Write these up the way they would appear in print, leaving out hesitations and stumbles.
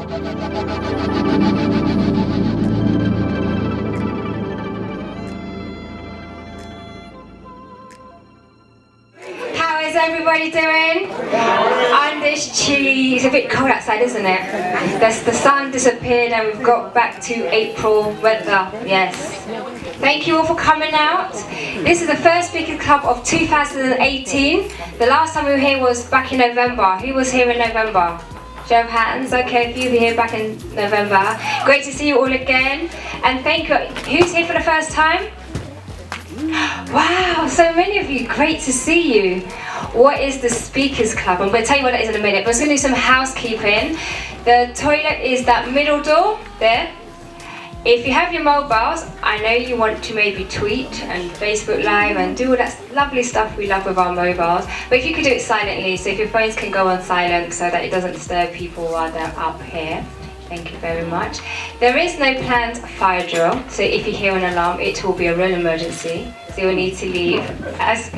How is everybody doing? On this chilly, it's a bit cold outside, isn't it? The sun disappeared and we've got back to April weather, yes. Thank you all for coming out. This is the first Speakers Club of 2018. The last time we were here was back in November. Who was here in November? Show of hands. Okay, a few of you here back in November. Great to see you all again. And thank you. Who's here for the first time? Wow, so many of you. Great to see you. What is the Speakers Club? I'm going to tell you what it is in a minute, but I'm going to do some housekeeping. The toilet is that middle door there. If you have your mobiles, I know you want to maybe tweet and Facebook Live and do all that lovely stuff we love with our mobiles, but if you could do it silently, so if your phones can go on silent so that it doesn't disturb people while they're up here. Thank you very much. There is no planned fire drill, so if you hear an alarm, it will be a real emergency. So you'll need to leave as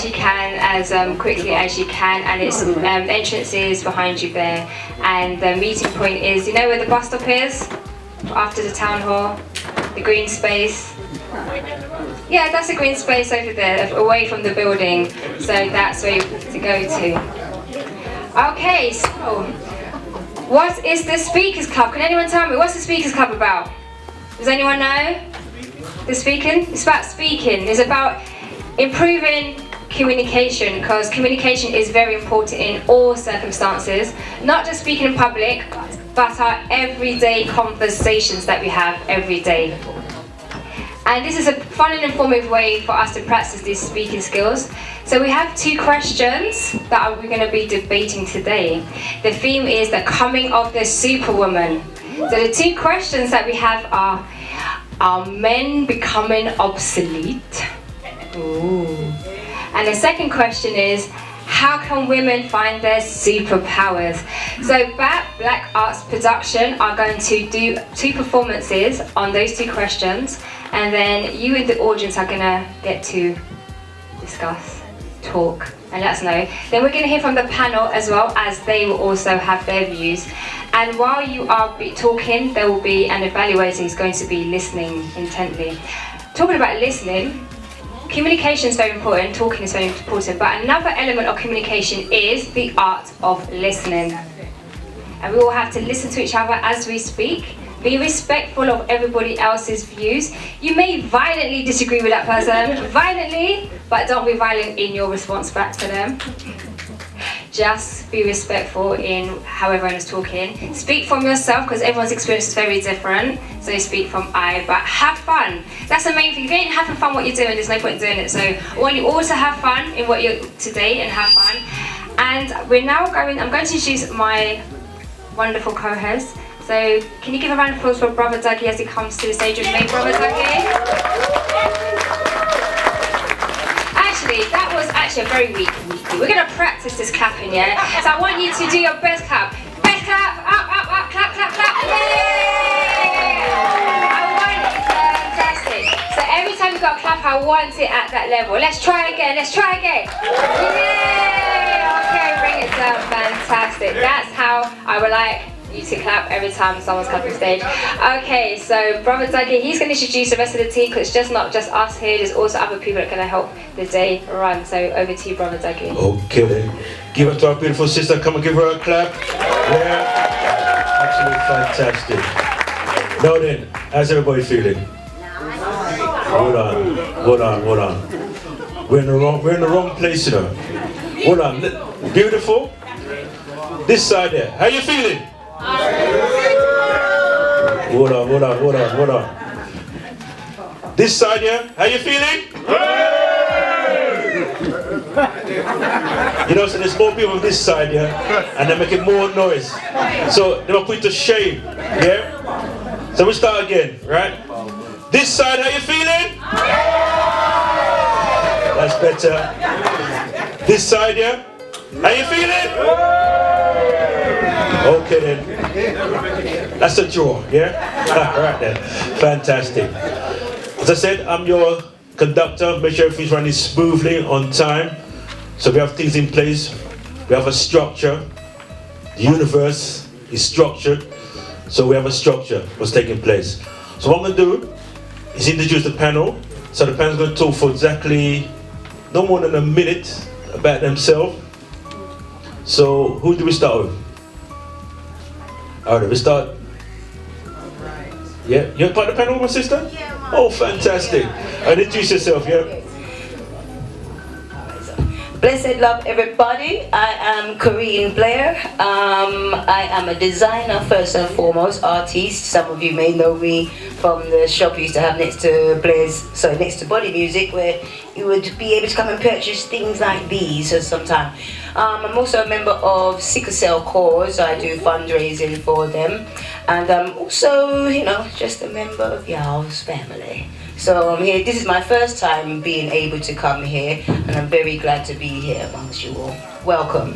you can, as quickly as you can, and its entrance is behind you there. And the meeting point is, you know where the bus stop is? After the town hall, the green space. Yeah, that's a green space over there, away from the building. So that's where you have to go to. Okay, so what is the Speakers Club? Can anyone tell me what's the Speakers Club about? Does anyone know? The speaking? It's about speaking. It's about improving communication, because communication is very important in all circumstances, not just speaking in public, but our everyday conversations that we have every day. And this is a fun and informative way for us to practice these speaking skills. So we have two questions that we're going to be debating today. The theme is the coming of the Superwoman. So the two questions that we have are men becoming obsolete? Ooh. And the second question is, how can women find their superpowers? So BAP Black Arts Production are going to do two performances on those two questions, and then you in the audience are going to get to discuss, talk, and let us know. Then we're going to hear from the panel as well, as they will also have their views. And while you are talking, there will be an evaluator who's going to be listening intently. Talking about listening, communication is very important, talking is very important, but another element of communication is the art of listening. And we all have to listen to each other as we speak. Be respectful of everybody else's views. You may violently disagree with that person, violently, but don't be violent in your response back to them. Just be respectful in how everyone is talking. Speak from yourself, because everyone's experience is very different. So speak from I, but have fun. That's the main thing. If you ain't having fun what you're doing, there's no point doing it. So I want you all to have fun in what you're today and have fun. And we're now I'm going to introduce my wonderful co-host. So can you give a round of applause for Brother Dougie as he comes to the stage with me, Brother Dougie? Actually, that was actually a very weak weekly. We're going to practice this clapping, yeah? So I want you to do your best clap. Best clap, up, up, up, clap, clap, clap. Yay! I want it, fantastic. So every time you've got a clap, I want it at that level. Let's try again, let's try again. Yay! Okay, bring it down, fantastic. That's how I would like you to clap every time someone's clapping stage. Okay, so Brother Dougie, he's going to introduce the rest of the team, because it's just not just us here, there's also other people that are going to help the day run. So over to you, Brother Dougie. Okay then. Give it to our beautiful sister. Come and give her a clap. Yeah. Absolutely fantastic. Now then, how's everybody feeling? Hold on. We're in the wrong place, you know. Hold on. Beautiful. This side there. How you feeling? Hold on. This side here, how you feeling? You know, so there's more people on this side here, and they're making more noise. So they will put to shame, yeah? So we start again, right? This side, how you feeling? That's better. This side here, how you feeling? Okay then. That's a draw, yeah? Alright then. Fantastic. As I said, I'm your conductor. Make sure everything's running smoothly, on time. So we have things in place. We have a structure. The universe is structured. So we have a structure what's taking place. So what I'm going to do is introduce the panel. So the panel's going to talk for exactly no more than a minute about themselves. So who do we start with? Alright, we start. Yeah, you're part of the panel, my sister? Yeah, oh, fantastic. Introduce yourself, yeah? Blessed love, everybody. I am Kareen Blair. I am a designer first and foremost, artiste. Some of you may know me from the shop we used to have next to Body Music, where you would be able to come and purchase things like these at some time. I'm also a member of Sickle Cell Cause. I do fundraising for them, and I'm also, just a member of y'all's family. So I'm here. This is my first time being able to come here, and I'm very glad to be here amongst you all. Welcome.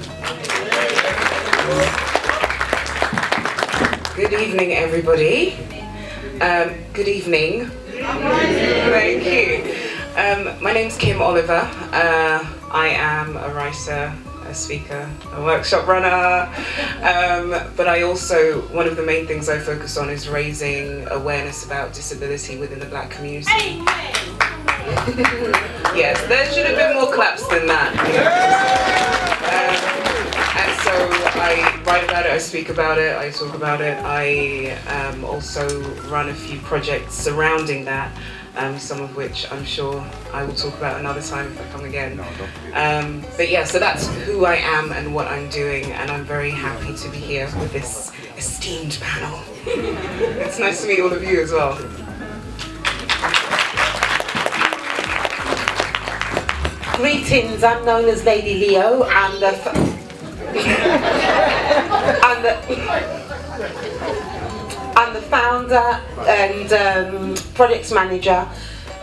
Good evening, everybody. Good evening. Thank you. My name's Kym Oliver. I am a writer, a speaker, a workshop runner, but I also, one of the main things I focus on is raising awareness about disability within the Black community. Yes, there should have been more claps than that. And so I write about it, I speak about it, I talk about it. I also run a few projects surrounding that. Some of which I'm sure I will talk about another time if I come again. But yeah, so that's who I am and what I'm doing, and I'm very happy to be here with this esteemed panel. It's nice to meet all of you as well. Greetings, I'm known as Lady Leo. I'm the founder and project manager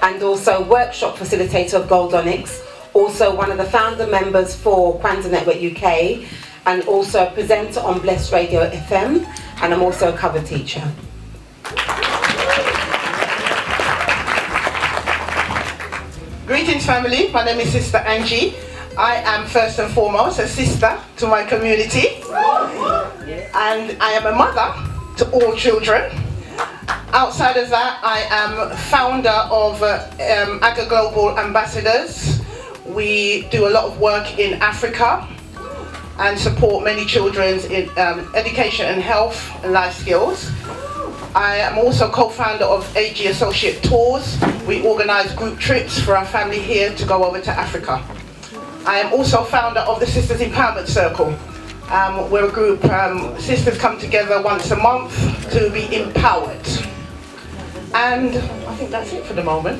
and also workshop facilitator of Gold Onyx, also one of the founder members for Kwanzaa Network UK, and also a presenter on Bless Radio FM, and I'm also a cover teacher. Greetings family, my name is Sister Angie. I am first and foremost a sister to my community, and I am a mother to all children. Outside of that, I am founder of AGA Global Ambassadors. We do a lot of work in Africa and support many children in education and health and life skills. I am also co-founder of AG Associate Tours. We organize group trips for our family here to go over to Africa. I am also founder of the Sisters Empowerment Circle. We're a group, sisters come together once a month to be empowered. And I think that's it for the moment.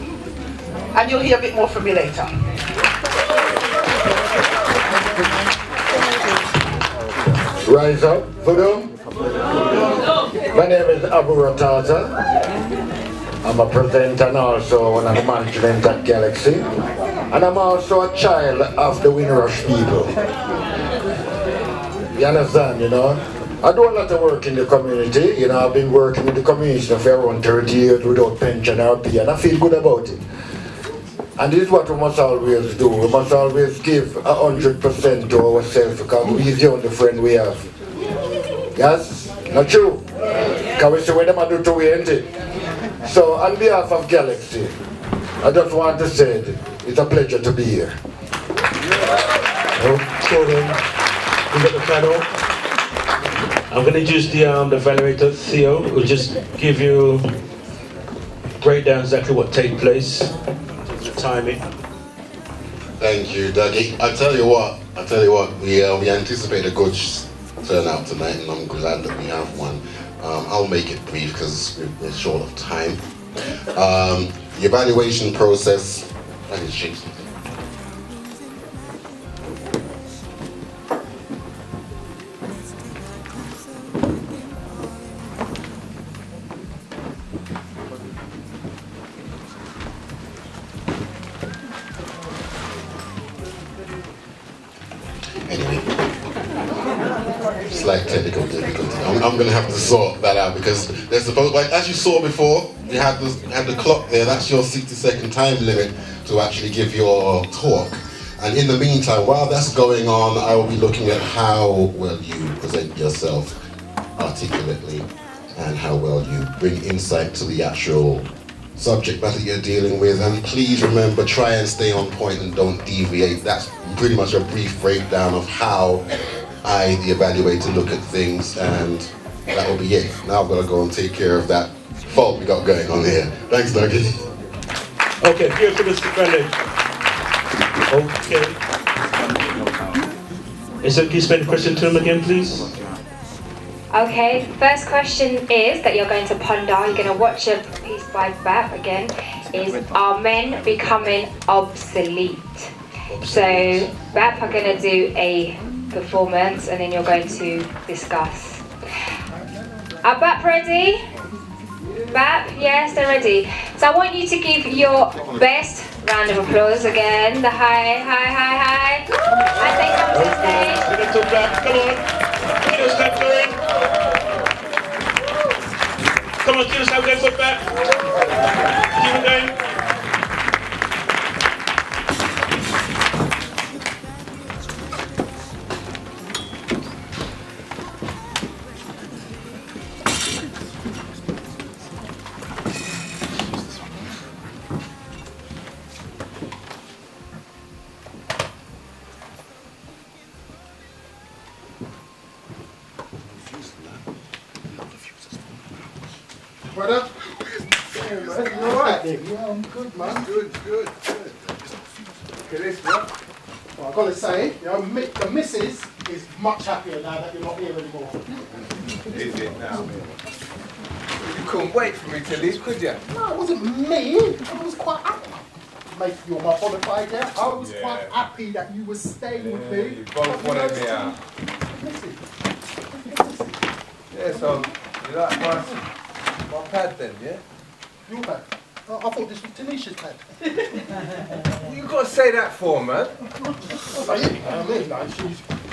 And you'll hear a bit more from me later. Rise up, Voodoo. My name is Aboo Rahtata. I'm a presenter and also one of the management at Galaxy. And I'm also a child of the Windrush people. You understand, I do a lot of work in the community. I've been working with the community for around 30 years without pension or pay, and I feel good about it. And this is what we must always do. We must always give 100% to ourselves, because we're the only friend we have. Yes? Not true? Because we see what them do to we, ain't it? So on behalf of Galaxy, I just want to say it's a pleasure to be here. So then, we got the panel. I'm going to introduce the evaluator, Theo, who will just give you break down exactly what take place, the timing. Thank you, Dougie. I tell you what, we anticipate a good turnout tonight, and I'm glad that we have one. I'll make it brief because we're short of time. The evaluation process, that is shit. Slight technical difficulty. I'm going to have to sort that out, because there's supposed, like as you saw before, you had the clock there. That's your 60-second time limit to actually give your talk. And in the meantime, while that's going on, I will be looking at how well you present yourself articulately, and how well you bring insight to the actual subject matter you're dealing with. And please remember, try and stay on point and don't deviate. That's pretty much a brief breakdown of how I, the evaluator, look at things, and that will be it. Now I've got to go and take care of that fault we got going on here. Thanks, Dougie. Okay, beautiful, Mr. Brennan. Okay. Is it, can you explain the question to him again, please? Okay, first question is that you're going to ponder, you're going to watch a piece by BAP again, is are men becoming obsolete? So BAP are going to do a performance and then you're going to discuss. Are BAP ready? BAP, yes, they're ready. So I want you to give your best round of applause again. The high. As they come to the stage. Come on. Keep us that going. Come on, keep us that going, foot back. Keep it going. Brother? Yeah, man. You alright? Yeah, I'm good, man. Good. Look at this, bro. Well, I've got to say, you know, the missus is much happier now that you're not here anymore. Is it now? You couldn't wait for me to leave, could you? No, it wasn't me. I was quite happy. Mate, you're my bona fide, yeah? I was quite happy that you were staying with me. You both wanted me out. Yeah, so you like my pad then, yeah? Your pad? I thought this was Tanisha's pad. You got to say that for, man. I mean, like,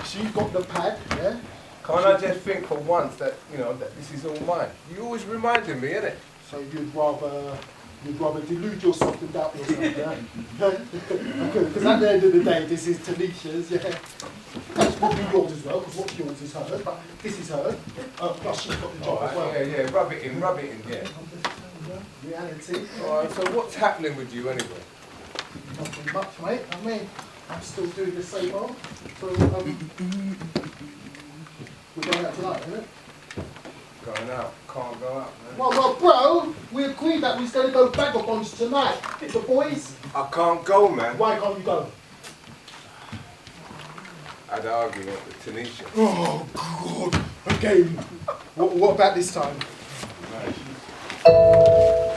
she's got the pad, yeah? Can't I just think for once that, you know, that this is all mine? You always reminding me, innit? So you'd rather delude yourself than doubt yourself, yeah? Because at the end of the day, this is Tanisha's, yeah? That's probably yours as well, because what's yours is hers, but this is hers. Plus she's got the job as well. Yeah, rub it in, yeah. Reality. Alright, so what's happening with you anyway? Nothing much, mate. I mean, I'm still doing the same old. So, we're going out tonight, isn't it? Going out, can't go out, man. Well, bro, we agreed that we was going to go vagabonds tonight. The boys. I can't go, man. Why can't you go? I had an argument with Tanisha. Oh, God. Again. What about this time?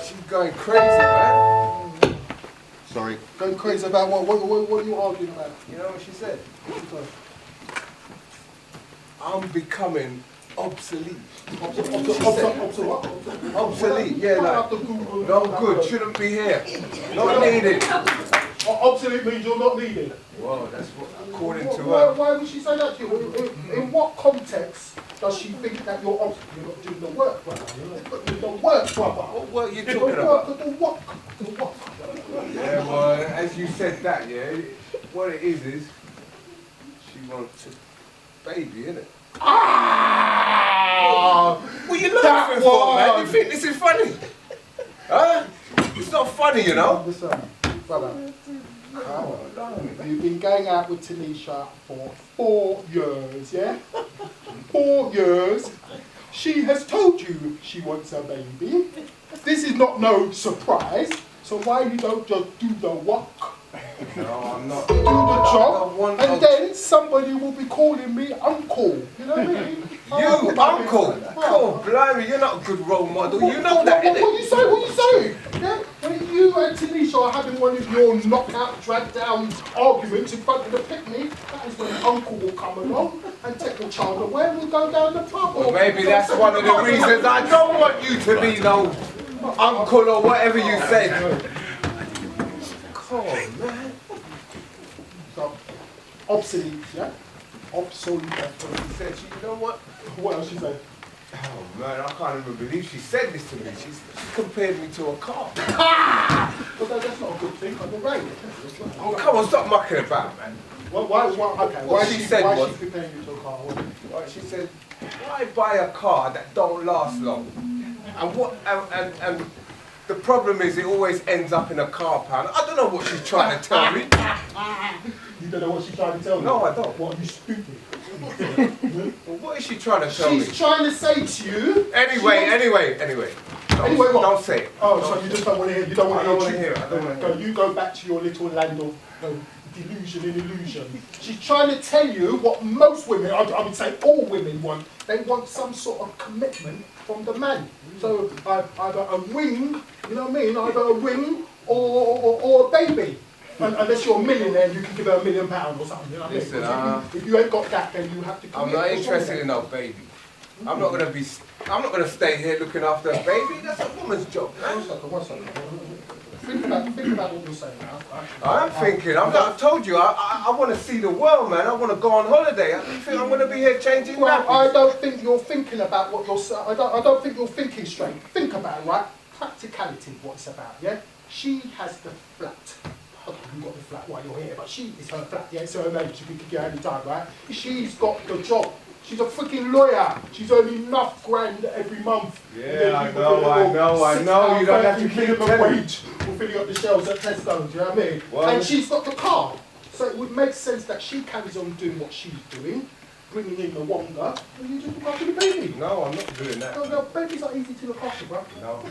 She's going crazy, man. Sorry. Going crazy about what? What are you arguing about? You know what she said? What she said? I'm becoming obsolete. Obsolete, yeah, like, no good, shouldn't be here. Not needed. Obsolete means you're not needed. Well, that's what, according to her. Why would she say that to you? In what context does she think that you're obsolete? You're not doing the work, brother. You're not doing the work, brother. What are you talking about? The work. Yeah, well, as you said that, yeah, what it is she wants a baby, innit? Ah! What are you laughing for, man? You think this is funny? Huh? It's not funny, you know? Listen, brother. You've been going out with Tanisha for 4 years, yeah? 4 years. She has told you she wants a baby. This is not no surprise. So why you don't just do the work? No, I'm not. Do the job, and then somebody will be calling me uncle. You know what I mean? You, uncle? Oh, blimey, you're not a good role model. You know that, innit? What you say? Yeah? When you and Tanisha are having one of your knockout, drag down arguments in front of the picnic, that is when uncle will come along and take the child away and we'll go down the pub. Well, maybe that's one of the reasons I don't want you to be no uncle or whatever you said. Come on, man. So, obsolete, yeah? Obsolete. She said, you know what? What else she said? Oh man, I can't even believe she said this to me. She compared me to a car. Well, that's not a good thing. I'm right. Oh, come on, stop mucking about, man. Why she comparing you to a car? She said, Why buy a car that don't last long? And what? And the problem is, it always ends up in a car pound. I don't know what she's trying to tell me. You don't know what she's trying to tell you? No, I don't. What, are you stupid? Well, what is she trying to tell me? She's trying to say to you... Anyway. Anyway, what? Don't say it. Oh, so you just don't want to hear it? You don't want to hear it. I don't want to hear it. You go back to your little land of delusion and illusion. She's trying to tell you what most women, I would say all women want. They want some sort of commitment from the man. So either a ring, you know what I mean? Either a ring or a baby. Unless you're a millionaire, you can give her £1 million or something. You know what Listen, I mean? If you ain't got that, then you have to. I'm not interested in no baby. I'm not gonna stay here looking after a baby. That's a woman's job. One second. Think about what you're saying now. I'm thinking. I've told you. I want to see the world, man. I want to go on holiday. I think I'm gonna be here changing nappies. I don't think you're thinking about what you're saying. I don't think you're thinking straight. Think about it, right? Practicality, what it's about, yeah? She has the flat. You've got the flat while you're here, but she is her flat, yeah? It's her name, she can kick you any time, right? She's got the job. She's a freaking lawyer. She's earning enough grand every month. Yeah, I know. You don't have to keep minimum wage for filling up the shelves at Tesco's, you know what I mean? Well, and she's got the car. So it would make sense that she carries on doing what she's doing, bringing in the wonga, and you just look after the baby. No, I'm not doing that. No, babies are easy to look after, bro. No.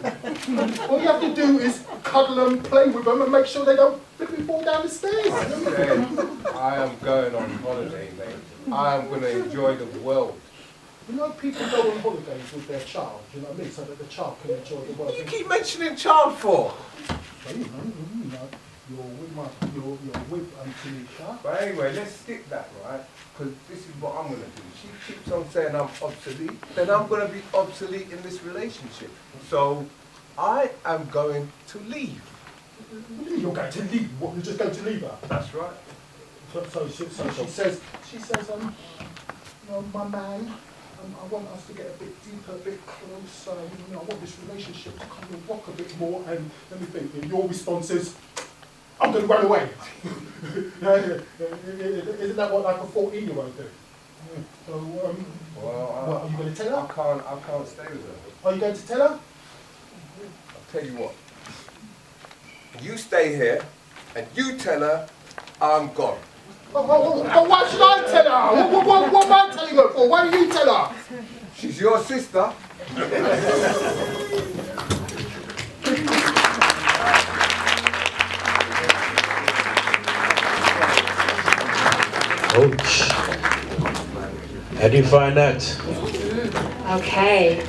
All you have to do is cuddle them, play with them, and make sure they don't flipping fall down the stairs. I am going on holiday, mate. I am going to enjoy the world. You know, people go on holidays with their child, you know what I mean? So that the child can enjoy the world. What do you keep mentioning child for? You're with Tanisha. But anyway, let's skip that, right? Because this is what I'm going to do. She keeps on saying I'm obsolete, then I'm going to be obsolete in this relationship. So I am going to leave. What do you mean you're going to leave? What, you're just going to leave her? That's right. So she says, you know, my man, I want us to get a bit deeper, a bit closer. You know, I want this relationship to kind of rock a bit more. And let me think. And your response is, I'm going to run away. Isn't that what like a 14-year-old do? So, what, are you going to tell her? I can't stay with her. Are you going to tell her? I'll tell you what. You stay here, and you tell her I'm gone. Oh, why should I tell her? What am I telling her for? Why do you tell her? She's your sister. Ouch. How do you find that? Okay.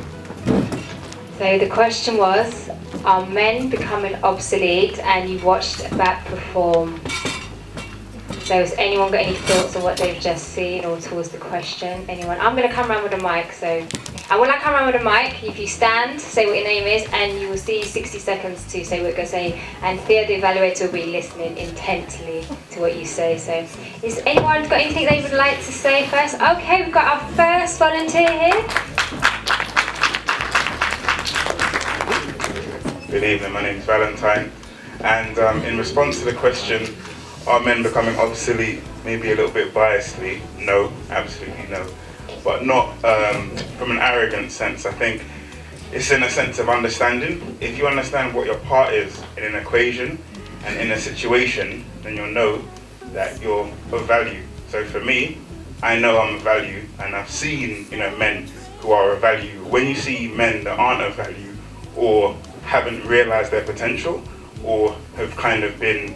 So the question was, are men becoming obsolete? And you watched BAP perform. So has anyone got any thoughts on what they've just seen or towards the question? Anyone? I'm going to come around with a mic. So, and when I come around with a mic, if you stand, say what your name is, and you will see 60 seconds to say what you're going to say. And Theo, the evaluator, will be listening intently to what you say. So, is anyone got anything they would like to say first? Okay, we've got our first volunteer here. Good evening, my name is Valentine, and in response to the question, are men becoming obsolete? Maybe a little bit biasedly, no, absolutely no, but not from an arrogant sense. I think it's in a sense of understanding. If you understand what your part is in an equation and in a situation, then you'll know that you're of value. So for me, I know I'm of value, and I've seen, men who are of value. When you see men that aren't of value, or haven't realized their potential, or have kind of been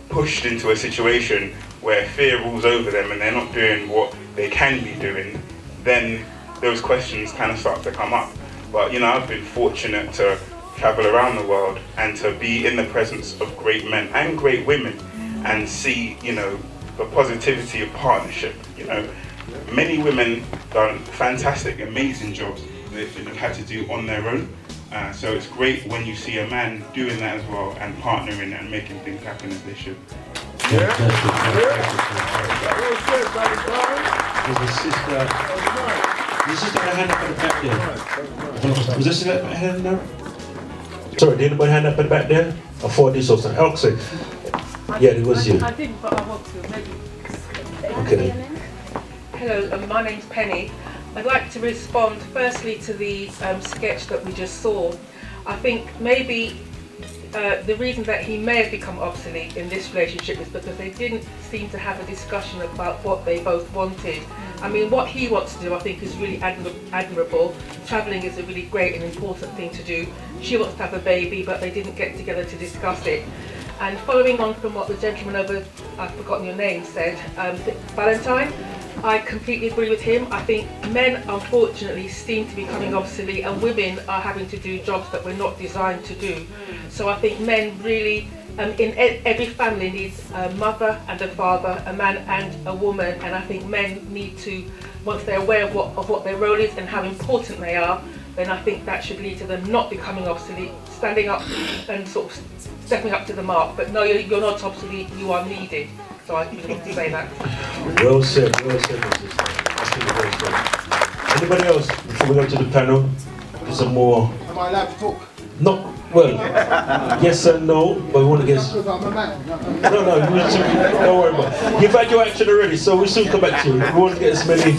pushed into a situation where fear rules over them and they're not doing what they can be doing, then those questions kind of start to come up. But I've been fortunate to travel around the world and to be in the presence of great men and great women and see, the positivity of partnership. Many women done fantastic, amazing jobs that they've had to do on their own. So it's great when you see a man doing that as well and partnering and making things happen as they should. There's a sister got a hand up at the back there. Was this a hand up? Sorry, did anybody hand up at the back there? I thought this was an Elsie. Yeah, it was you. I didn't, but I want to. Maybe. Okay. Hello, my name's Penny. I'd like to respond firstly to the sketch that we just saw. I think maybe the reason that he may have become obsolete in this relationship is because they didn't seem to have a discussion about what they both wanted. I mean, what he wants to do, I think, is really admirable. Travelling is a really great and important thing to do. She wants to have a baby, but they didn't get together to discuss it. And following on from what the gentleman over, I've forgotten your name, said, Valentine, I completely agree with him. I think men, unfortunately, seem to be becoming obsolete, and women are having to do jobs that we're not designed to do. So I think men really, in every family needs a mother and a father, a man and a woman, and I think men need to, once they're aware of what their role is and how important they are, then I think that should lead to them not becoming obsolete, standing up and sort of stepping up to the mark. But no, you're not obsolete, you are needed. So I really want to say that. Well said, my sister. Absolutely well said. Anybody else before we go to the panel? There's some more. Am I allowed to talk? No, well, yes and no, but we want to get. Because I'm a man. No, don't worry about it. You've had your action already, so we'll soon come back to you. We want to get as many.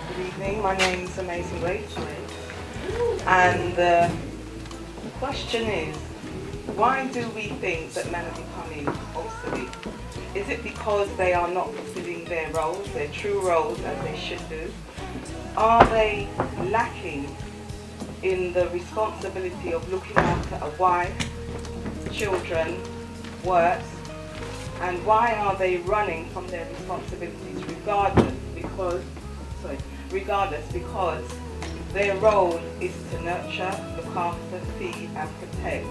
Good evening, my name is Amazing Rachel. And the question is, why do we think that men are becoming obsolete? Is it because they are not fulfilling their roles, their true roles, as they should do? Are they lacking in the responsibility of looking after a wife, children, work? And why are they running from their responsibilities regardless? Because their role is to nurture, look after, feed and protect.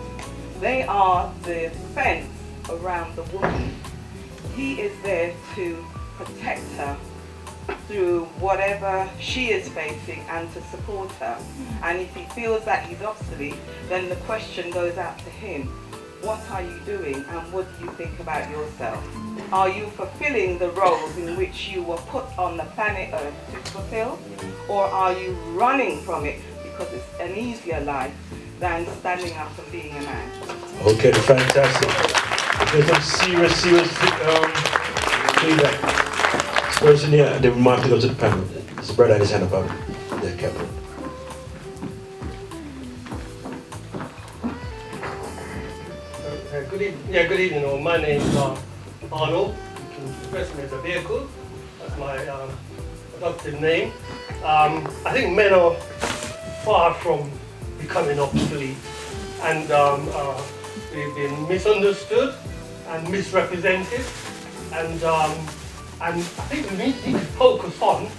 They are the fence around the woman. He is there to protect her through whatever she is facing and to support her. And if he feels that he's obsolete, then the question goes out to him. What are you doing and what do you think about yourself? Are you fulfilling the roles in which you were put on the planet Earth to fulfill? Or are you running from it because it's an easier life than standing up and being a man? Okay, fantastic. There's some serious feedback. This person here, they might have to go to the panel. It's a brother had his hand up there, Captain. Good evening. My name is Arnold. You can express me as a vehicle. That's my adoptive name. I think men are far from becoming obsolete, and we've been misunderstood and misrepresented, and I think we need to focus on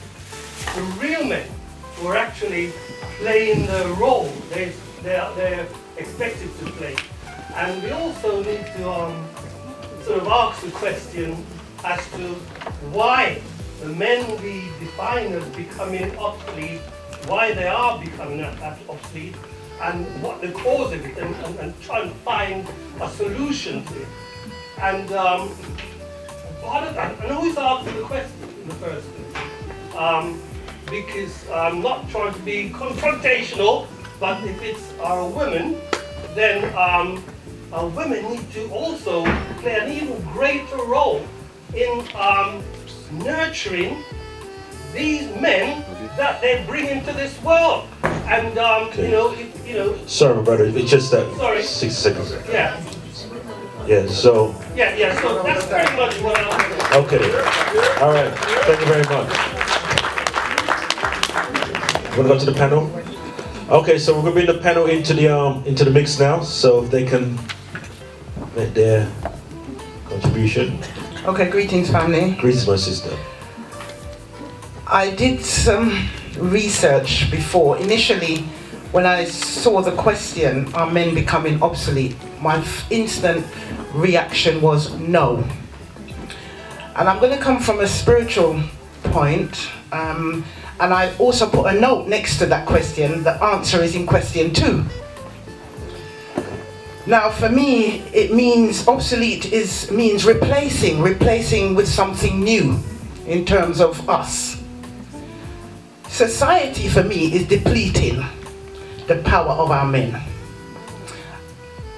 the real men who are actually playing the role they're expected to play. And we also need to sort of ask the question as to why the men we define as becoming obsolete, why they are becoming obsolete, and what the cause of it, and try and find a solution to it. And part of that, and always ask the question in the first place, because I'm not trying to be confrontational, but if it's our women, then our women need to also play an even greater role in nurturing these men that they bring into this world. And Sorry, my brother, it's just that. Sorry. 60 seconds. Yeah. Yeah. So. Yeah. So that's pretty much what I'm. Okay. All right. Thank you very much. Want to go to the panel? Okay, so we're going to bring the panel into the mix now, so if they can make their contribution. Okay, greetings family. Greetings, my sister. I did some research before. Initially, when I saw the question, are men becoming obsolete? My instant reaction was no. And I'm going to come from a spiritual point. And I also put a note next to that question. The answer is in question 2. Now, for me, it means obsolete means replacing with something new in terms of us. Society, for me, is depleting the power of our men,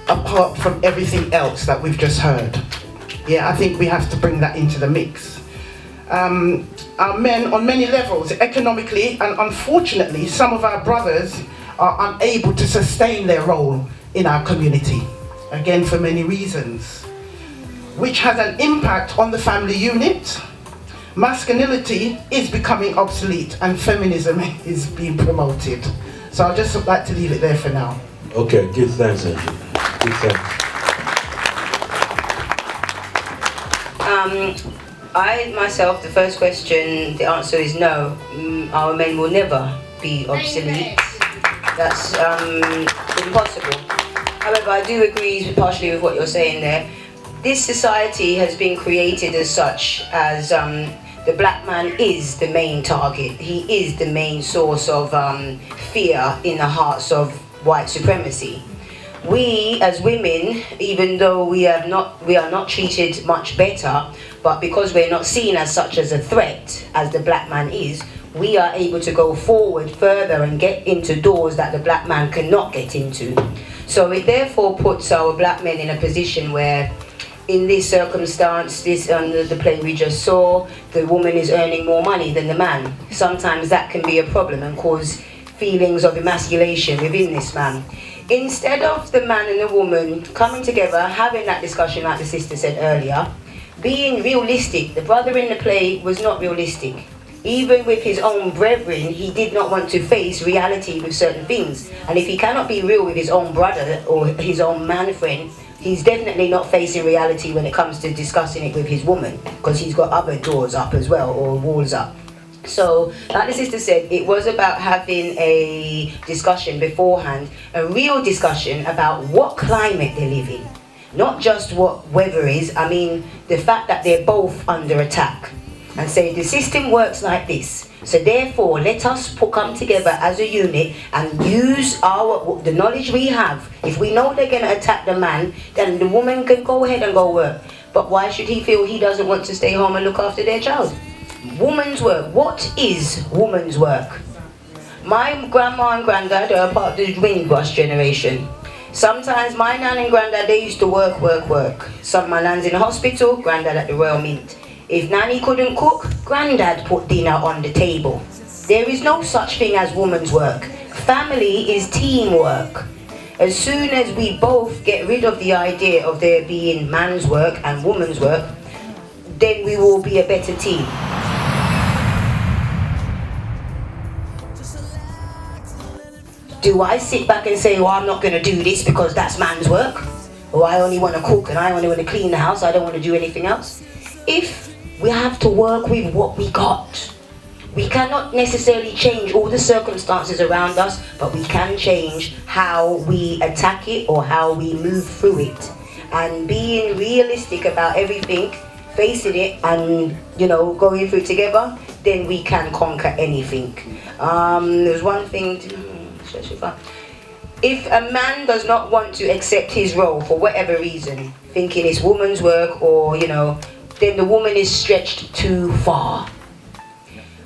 apart from everything else that we've just heard. Yeah, I think we have to bring that into the mix. our men on many levels, economically, and unfortunately, some of our brothers are unable to sustain their role in our community, again for many reasons, which has an impact on the family unit. Masculinity is becoming obsolete and feminism is being promoted. So I'd just like to leave it there for now. Okay, give thanks, Angie. Give thanks. I myself, the first question, the answer is no. Our men will never be obsolete. That's impossible. However, I do agree partially with what you're saying there. This society has been created as such as the black man is the main target. He is the main source of fear in the hearts of white supremacy. We as women, even though we are not treated much better, but because we're not seen as such as a threat as the black man is, we are able to go forward further and get into doors that the black man cannot get into. So it therefore puts our black men in a position where, in this circumstance, the play we just saw, the woman is earning more money than the man. Sometimes that can be a problem and cause feelings of emasculation within this man. Instead of the man and the woman coming together, having that discussion like the sister said earlier, being realistic. The brother in the play was not realistic. Even with his own brethren, he did not want to face reality with certain things. And if he cannot be real with his own brother or his own man friend, he's definitely not facing reality when it comes to discussing it with his woman, because he's got other doors up as well, or walls up. So, like the sister said, it was about having a discussion beforehand, a real discussion about what climate they live in. Not just what weather is, I mean the fact that they're both under attack. And say the system works like this. So therefore, let us come together as a unit and use the knowledge we have. If we know they're going to attack the man, then the woman can go ahead and go work. But why should he feel he doesn't want to stay home and look after their child? Woman's work. What is woman's work? My grandma and granddad are part of the Windrush generation. Sometimes my nan and granddad, they used to work. Some of my nan's in the hospital, granddad at the Royal Mint. If nanny couldn't cook, granddad put dinner on the table. There is no such thing as woman's work. Family is teamwork. As soon as we both get rid of the idea of there being man's work and woman's work, then we will be a better team. Do I sit back and say, well, I'm not going to do this because that's man's work? Or I only want to cook and I only want to clean the house, I don't want to do anything else? If we have to work with what we got, we cannot necessarily change all the circumstances around us, but we can change how we attack it or how we move through it. And being realistic about everything, facing it and, going through it together, then we can conquer anything. There's one thing, if a man does not want to accept his role for whatever reason, thinking it's woman's work or, then the woman is stretched too far.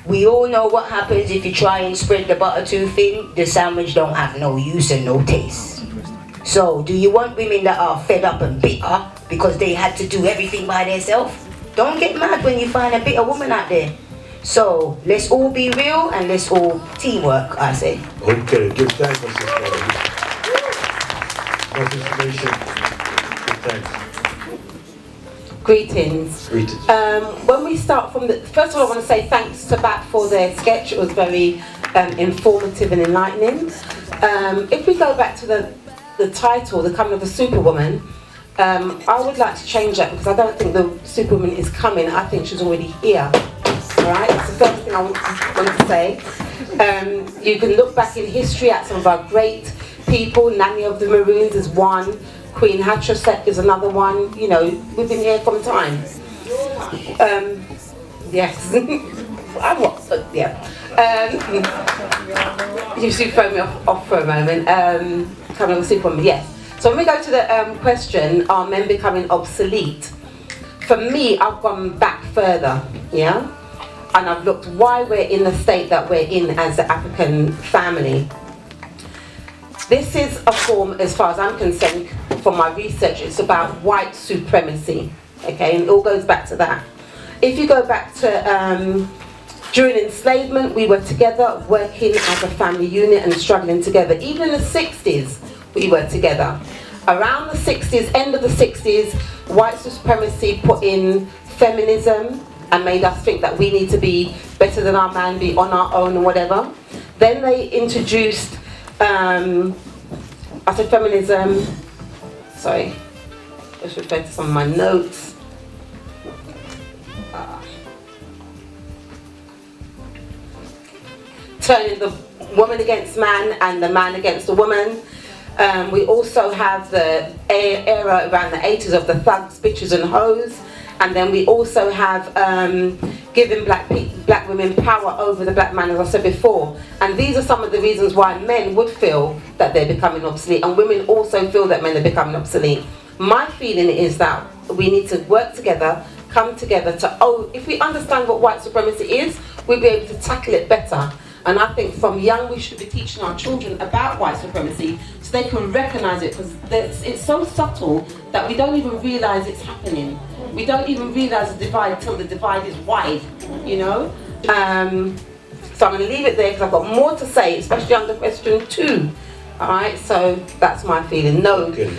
We all know what happens if you try and spread the butter too thin, the sandwich don't have no use and no taste. So, do you want women that are fed up and bitter because they had to do everything by themselves? Don't get mad when you find a bitter woman out there. So, let's all be real and let's all teamwork, I say. Okay, give thanks, my sister. Much information. Give thanks. Greetings. Greetings. When we start from first of all, I want to say thanks to BAP for their sketch. It was very informative and enlightening. If we go back to the title, The Coming of a Superwoman, I would like to change that because I don't think the Superwoman is coming. I think she's already here. Alright, that's the first thing I want to say. You can look back in history at some of our great people. Nanny of the Maroons is one. Queen Hatshepsut is another one. We've been here from time. Yes. You should throw me off for a moment. Coming on Superwoman, yes. So when we go to the question, are men becoming obsolete? For me, I've gone back further, yeah? And I've looked why we're in the state that we're in as the African family. This is a form, as far as I'm concerned, from my research, it's about white supremacy, okay? And it all goes back to that. If you go back to during enslavement, we were together working as a family unit and struggling together. Even in the 60s, we were together. Around the 60s, end of the 60s, white supremacy put in feminism and made us think that we need to be better than our man, be on our own and whatever. Then they introduced, I said feminism, sorry, let's refer to some of my notes. Turning the woman against man and the man against the woman. We also have the era around the 80s of the thugs, bitches and hoes. And then we also have giving black women power over the black man, as I said before. And these are some of the reasons why men would feel that they're becoming obsolete, and women also feel that men are becoming obsolete. My feeling is that we need to work together, come together to, if we understand what white supremacy is, we'll be able to tackle it better. And I think from young we should be teaching our children about white supremacy so they can recognise it, because it's so subtle that we don't even realise it's happening. We don't even realise the divide till the divide is wide, you know? So I'm going to leave it there because I've got more to say, especially under question 2. Alright, so that's my feeling. No, okay.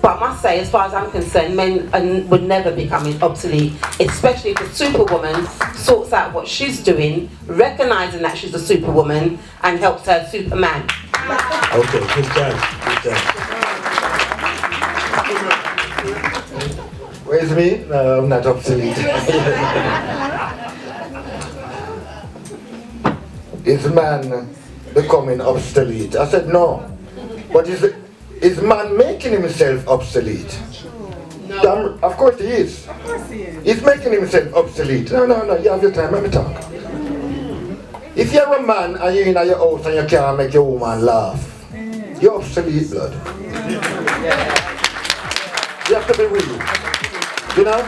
But I must say, as far as I'm concerned, men would never become obsolete, especially if a superwoman sorts out what she's doing, recognising that she's a superwoman, and helps her superman. Okay, good time, good time. Where's me? No, I'm not obsolete. Is man becoming obsolete? I said no. But is man making himself obsolete? No. Of course he is. Of course he is. He's making himself obsolete. No, you have your time, let me talk. If you're a man and you're in your house and you can't make your woman laugh, you're obsolete, blood. You have to be real. You know?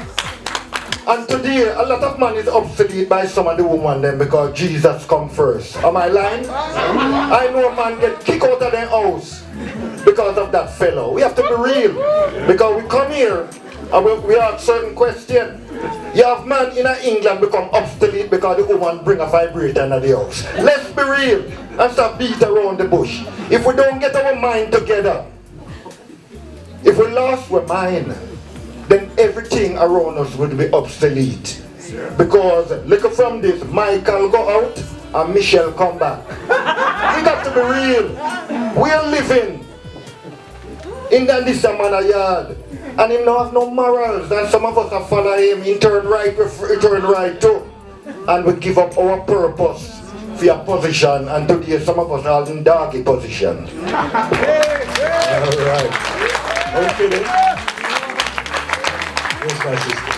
And today, a lot of man is obsolete by some of the women then because Jesus come first. Am I lying? I know a man get kicked out of their house because of that fellow. We have to be real. Because we come here and we ask certain questions. You have man in England become obsolete because the woman bring a vibrator in the house. Let's be real and stop beat around the bush. If we don't get our mind together, if we lost our mind, then everything around us would be obsolete. Because look from this, Michael go out and Michelle come back. We got to be real. We are living in this man yard, and him don't have no morals, and some of us are follow him, he turn right too. And we give up our purpose for your position, and today some of us are in doggy position. Alright. Okay then. Where's my sister?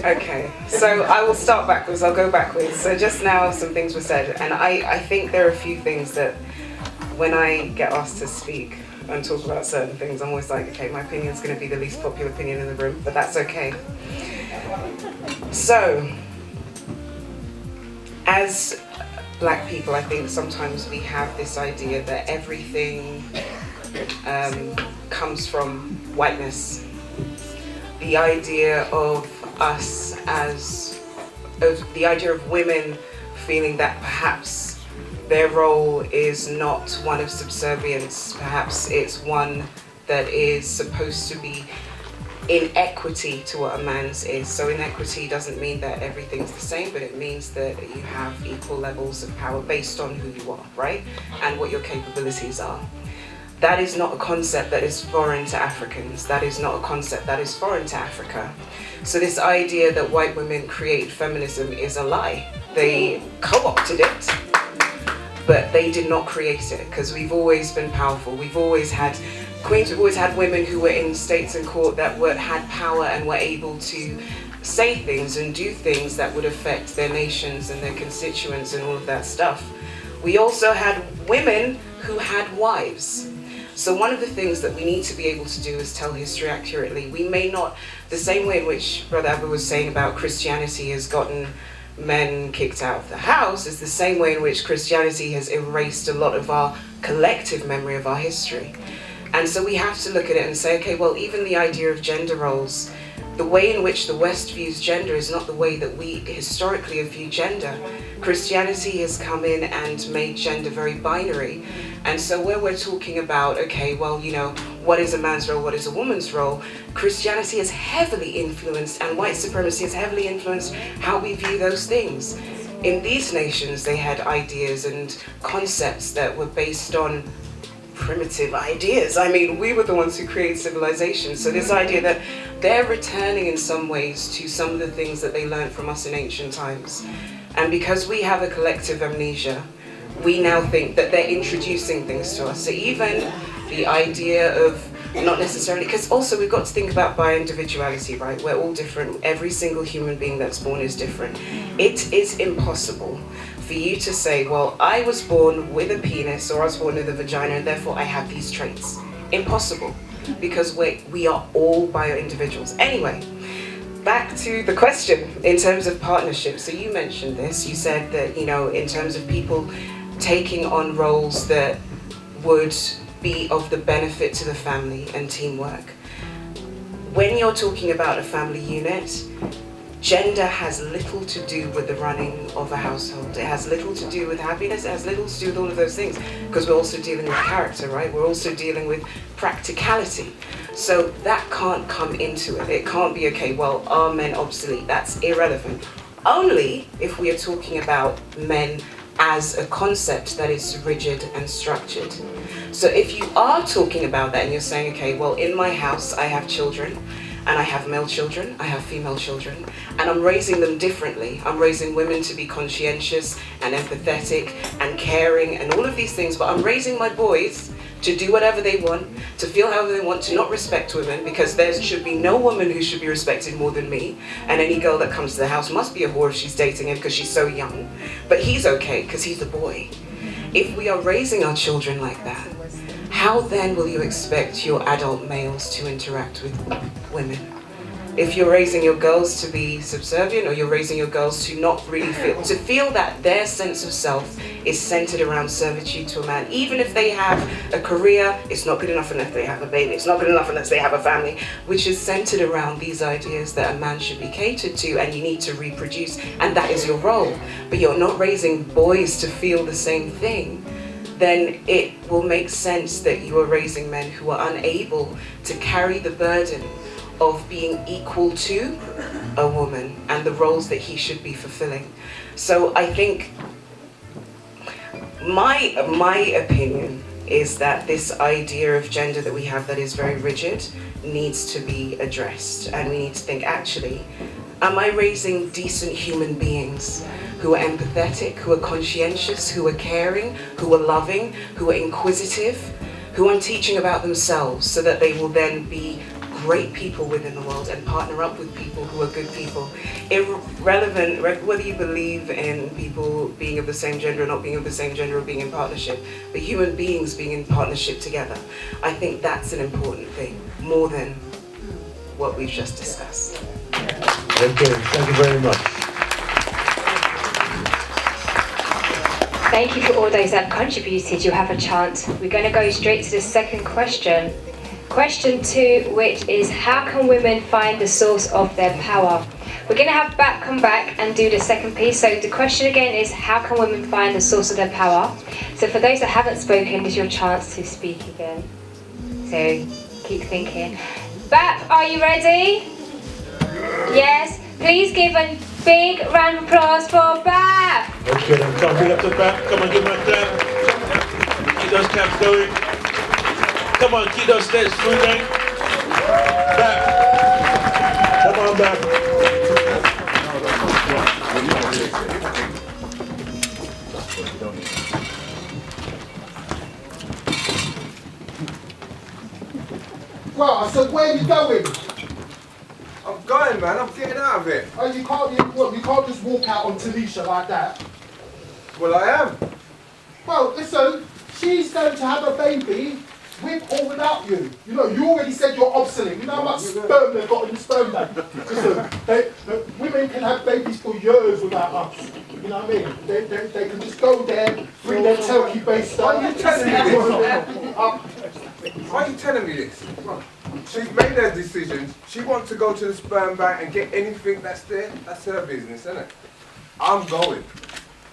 Okay, so I will start backwards, I'll go backwards. So just now some things were said, and I think there are a few things that when I get asked to speak and talk about certain things, I'm always like, okay, my opinion's going to be the least popular opinion in the room, but that's okay. So, as black people, I think sometimes we have this idea that everything comes from whiteness. The idea of us the idea of women feeling that perhaps their role is not one of subservience, perhaps it's one that is supposed to be in equity to what a man's is. So inequity doesn't mean that everything's the same, but it means that you have equal levels of power based on who you are, right? And what your capabilities are. That is not a concept that is foreign to Africans. That is not a concept that is foreign to Africa. So this idea that white women create feminism is a lie. They co-opted it, but they did not create it, because we've always been powerful. We've always had queens, we've always had women who were in states and court that had power and were able to say things and do things that would affect their nations and their constituents and all of that stuff. We also had women who had wives. So one of the things that we need to be able to do is tell history accurately. We may not, the same way in which Brother Aboo was saying about Christianity has gotten men kicked out of the house is the same way in which Christianity has erased a lot of our collective memory of our history. And so we have to look at it and say, okay, well, even the idea of gender roles, the way in which the West views gender is not the way that we historically have viewed gender. Christianity has come in and made gender very binary. And so where we're talking about, okay, well, you know, what is a man's role, what is a woman's role, Christianity has heavily influenced, and white supremacy has heavily influenced how we view those things. In these nations, they had ideas and concepts that were based on primitive ideas. I mean, we were the ones who created civilization. So this idea that they're returning in some ways to some of the things that they learned from us in ancient times. And because we have a collective amnesia, we now think that they're introducing things to us. So even the idea of not necessarily, because also we've got to think about bi-individuality, right? We're all different. Every single human being that's born is different. It is impossible for you to say, well, I was born with a penis or I was born with a vagina and therefore I have these traits. Impossible, because we are all bio-individuals. Anyway, back to the question in terms of partnerships. So you mentioned this, you said that, you know, in terms of people taking on roles that would be of the benefit to the family and teamwork. When you're talking about a family unit, gender has little to do with the running of a household. It has little to do with happiness, it has little to do with all of those things, because we're also dealing with character, right? We're also dealing with practicality. So that can't come into it. It can't be, okay, well, are men obsolete? That's irrelevant. Only if we are talking about men as a concept that is rigid and structured. So if you are talking about that and you're saying, okay, well, in my house I have children, and I have male children, I have female children, and I'm raising them differently. I'm raising women to be conscientious and empathetic and caring and all of these things, but I'm raising my boys to do whatever they want, to feel however they want, to not respect women, because there should be no woman who should be respected more than me, and any girl that comes to the house must be a whore if she's dating him because she's so young. But he's okay because he's a boy. If we are raising our children like that, how then will you expect your adult males to interact with women? If you're raising your girls to be subservient, or you're raising your girls to not really feel that their sense of self is centered around servitude to a man, even if they have a career, it's not good enough unless they have a baby, it's not good enough unless they have a family, which is centered around these ideas that a man should be catered to and you need to reproduce, and that is your role. But you're not raising boys to feel the same thing, then it will make sense that you are raising men who are unable to carry the burden of being equal to a woman and the roles that he should be fulfilling. So I think my opinion is that this idea of gender that we have that is very rigid needs to be addressed, and we need to think, actually, am I raising decent human beings who are empathetic, who are conscientious, who are caring, who are loving, who are inquisitive, who I'm teaching about themselves so that they will then be great people within the world and partner up with people who are good people. Irrelevant whether you believe in people being of the same gender or not being of the same gender or being in partnership, but human beings being in partnership together. I think that's an important thing, more than what we've just discussed. Okay, thank you very much. Thank you for all those that have contributed. You have a chance. We're going to go straight to the second question. Question 2, which is, how can women find the source of their power? We're going to have BAP come back and do the second piece. So the question again is, how can women find the source of their power? So for those that haven't spoken, this is your chance to speak again. So keep thinking. BAP, are you ready? Yes. Please give a big round of applause for BAP. Okay, then come on, up to BAP. Come on, give them a clap. Keep those claps going. Come on, keep those steps moving. BAP. Come on, BAP. Well, I said, where are you going? I'm going, man. I'm getting out of it. Oh, you can't just walk out on Talisha like that. Well, I am. Well, listen, she's going to have a baby with or without you. You know, you already said you're obsolete. You know how much sperm they've got in the sperm bank? Women can have babies for years without us. You know what I mean? They can just go there, bring their turkey-based stuff. Why are you telling me this? Why are you telling me this? She's made her decisions. She wants to go to the sperm bank and get anything that's there. That's her business, isn't it? I'm going.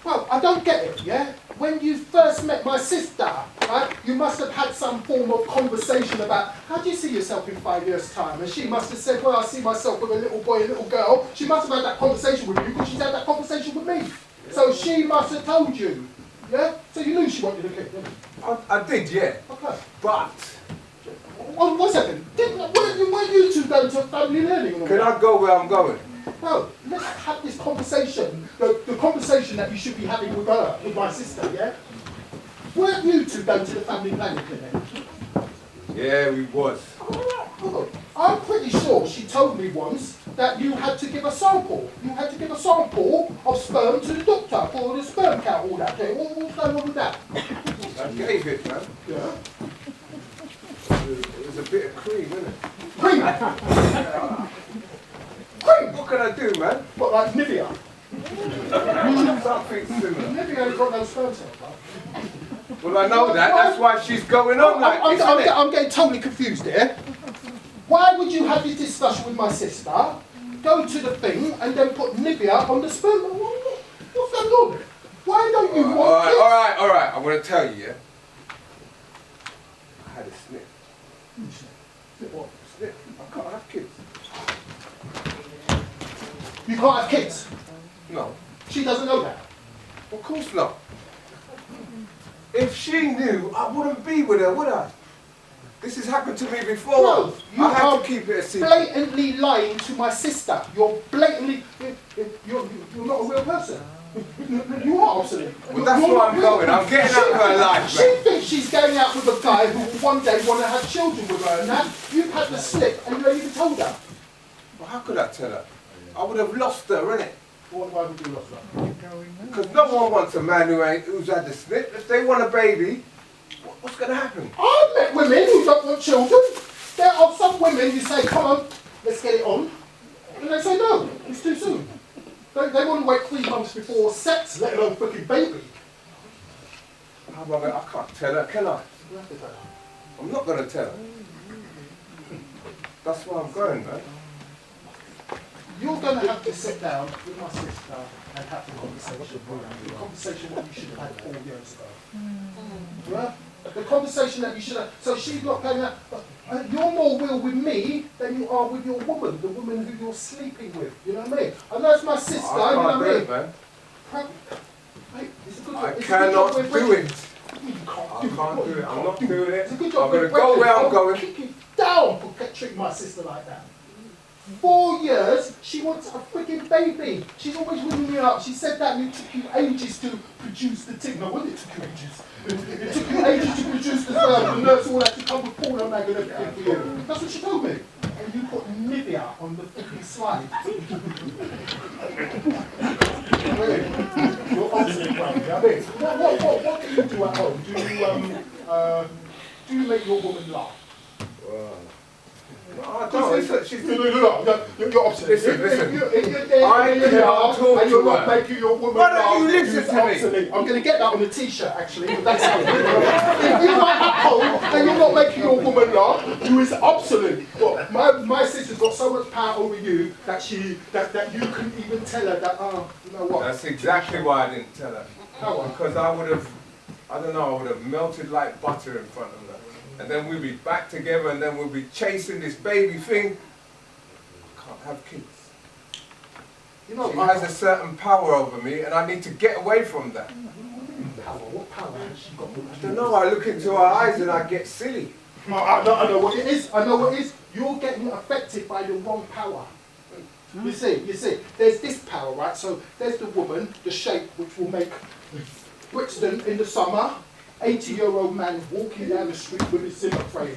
Well, I don't get it, yeah? When you first met my sister, right, you must have had some form of conversation about how do you see yourself in 5 years' time? And she must have said, well, I see myself with a little boy, a little girl. She must have had that conversation with you because she's had that conversation with me. So she must have told you, yeah? So you knew she wanted a kid, didn't you? I did, yeah. Okay. But... Well, 1 second. Weren't you two going to family learning? Can I go where I'm going? No, let's have this conversation, the conversation that you should be having with her, with my sister, yeah? Weren't you two going to the family planning clinic? Yeah, we was. Oh, I'm pretty sure she told me once that you had to give a sample. You had to give a sample of sperm to the doctor for the sperm count, all that thing. What's going on with that? I gave it, man. Yeah. It was a bit of cream, innit? Cream? Cream? What can I do, man? What, like Nivea? Something similar. Nivea ain't got no sperm cells, man. Well, I know that. That's why she's going on like this, I'm getting totally confused here. Why would you have this discussion with my sister, go to the thing, and then put Nivea on the sperm? What's going on? Why don't you want kids? All right. I'm going to tell you, yeah? I had a snip. Snip what? Snip. I can't have kids. You can't have kids? No. She doesn't know that? Of course not. If she knew, I wouldn't be with her, would I? This has happened to me before. No, you I have are to keep it a secret. blatantly lying to my sister. You're blatantly... You're not a real person. You are obsolete. Well, that's where I'm going. I'm getting out of her life, She man. thinks she's going out with a guy who will one day want to have children with her, and that you've had the slip and you ain't even told her. Well, how could I tell her? I would have lost her, innit? Why would you lost her? Because no one wants a man who's had the snip. If they want a baby, what's going to happen? I've met women who don't want children. There are some women you say, come on, let's get it on. And they say, no, it's too soon. They want to wait 3 months before sex, let alone fucking baby. How am I can't tell her, can I? I'm not going to tell her. That's where I'm going, man. You're going to have to sit down with my sister and have the conversation. The conversation that you should have had 4 years ago. Yeah? The conversation that you should have. So she's not going to. You're more real with me than you are with your woman, the woman who you're sleeping with. You know what I mean? I know it's my sister. You know what I mean? Man. Mate, it's a good I job. cannot do it. You I can't do it. I'm not doing it. It's a good I'm job. going to go where I'm going. Kick you down for treating my sister like that. 4 years, she wants a freaking baby. She's always ringing me up. She said that and it took you ages to produce the thing. No, it took you ages. It took you ages to produce the sperm. The nurse all had to come with porno mag and everything for you. That's what she told me. And you put Nivea on the freaking slide. You're obviously right. I mean, what can you do at home? Do you make your woman laugh? No, I don't. She's you're obsolete. Listen. I can't talk and you're not making your woman Why don't you listen to me? Obsolete. I'm going to get that on a t-shirt, actually. But that's how if you're not at home and you're not making your woman laugh, you is obsolete. Well, my sister's got so much power over you that you couldn't even tell her that. You know what? That's exactly why I didn't tell her. Because I would have melted like butter in front of her. And then we'll be back together and then we'll be chasing this baby thing. I can't have kids. You know, she has a certain power over me and I need to get away from that. Power? What power has she got? I don't know, I look into her eyes and I get silly. I know what it is. I know what it is. You're getting affected by the wrong power. You see, there's this power, right? So there's the woman, the shape, which will make Brixton in the summer. 80-year-old man walking down the street with his Zimmer frame.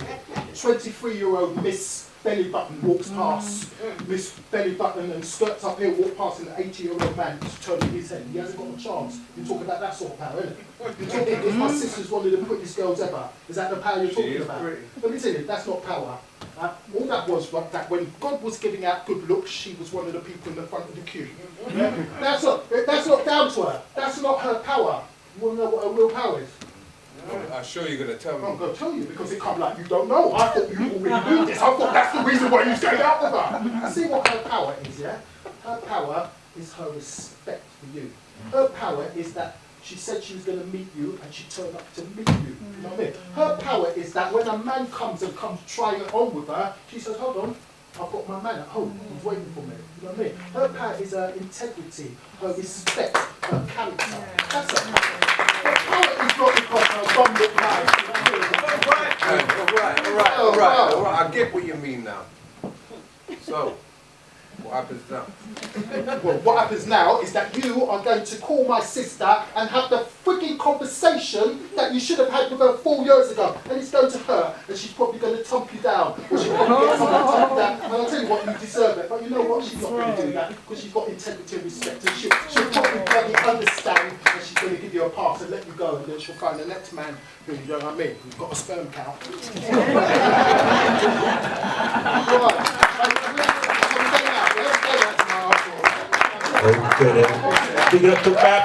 23-year-old Miss Belly Button walks past, Miss Belly Button and skirts up here, walk past an 80-year-old man who's turning his head. He hasn't got a chance. You're talking about that sort of power, isn't it? You're talking, if my sister's one of the prettiest girls ever, is that the power you're talking about? Let me tell you, that's not power. All that was that when God was giving out good looks, she was one of the people in the front of the queue. Yeah? That's not down to her. That's not her power. You want to know what her real power is? I'm sure you're going to tell me. I'm going to tell you because it come like you don't know. I thought you already knew this. I thought that's the reason why you stayed out with her. See what her power is, yeah? Her power is her respect for you. Her power is that she said she was going to meet you and she turned up to meet you. You know what I mean? Her power is that when a man comes trying it on with her, she says, hold on, I've got my man at home. He's waiting for me. You know what I mean? Her power is her integrity, her respect, her character. That's her power. Her power is not because her bum look nice. All right. I get what you mean now. So, what happens now? Well, what happens now is that you are going to call my sister and have the frigging conversation that you should have had with her 4 years ago. And it's going to her, and she's probably going to thump you down. Or she'll probably get someone to thump you down. And I'll tell you what, you deserve it. But you know what? She's not going to do that because she's got integrity and respect. And she'll probably bloody understand and she's going to give you a pass and let you go. And then she'll find the next man who, you know what I mean, who's got a sperm count. Okay then. Big up to BAP.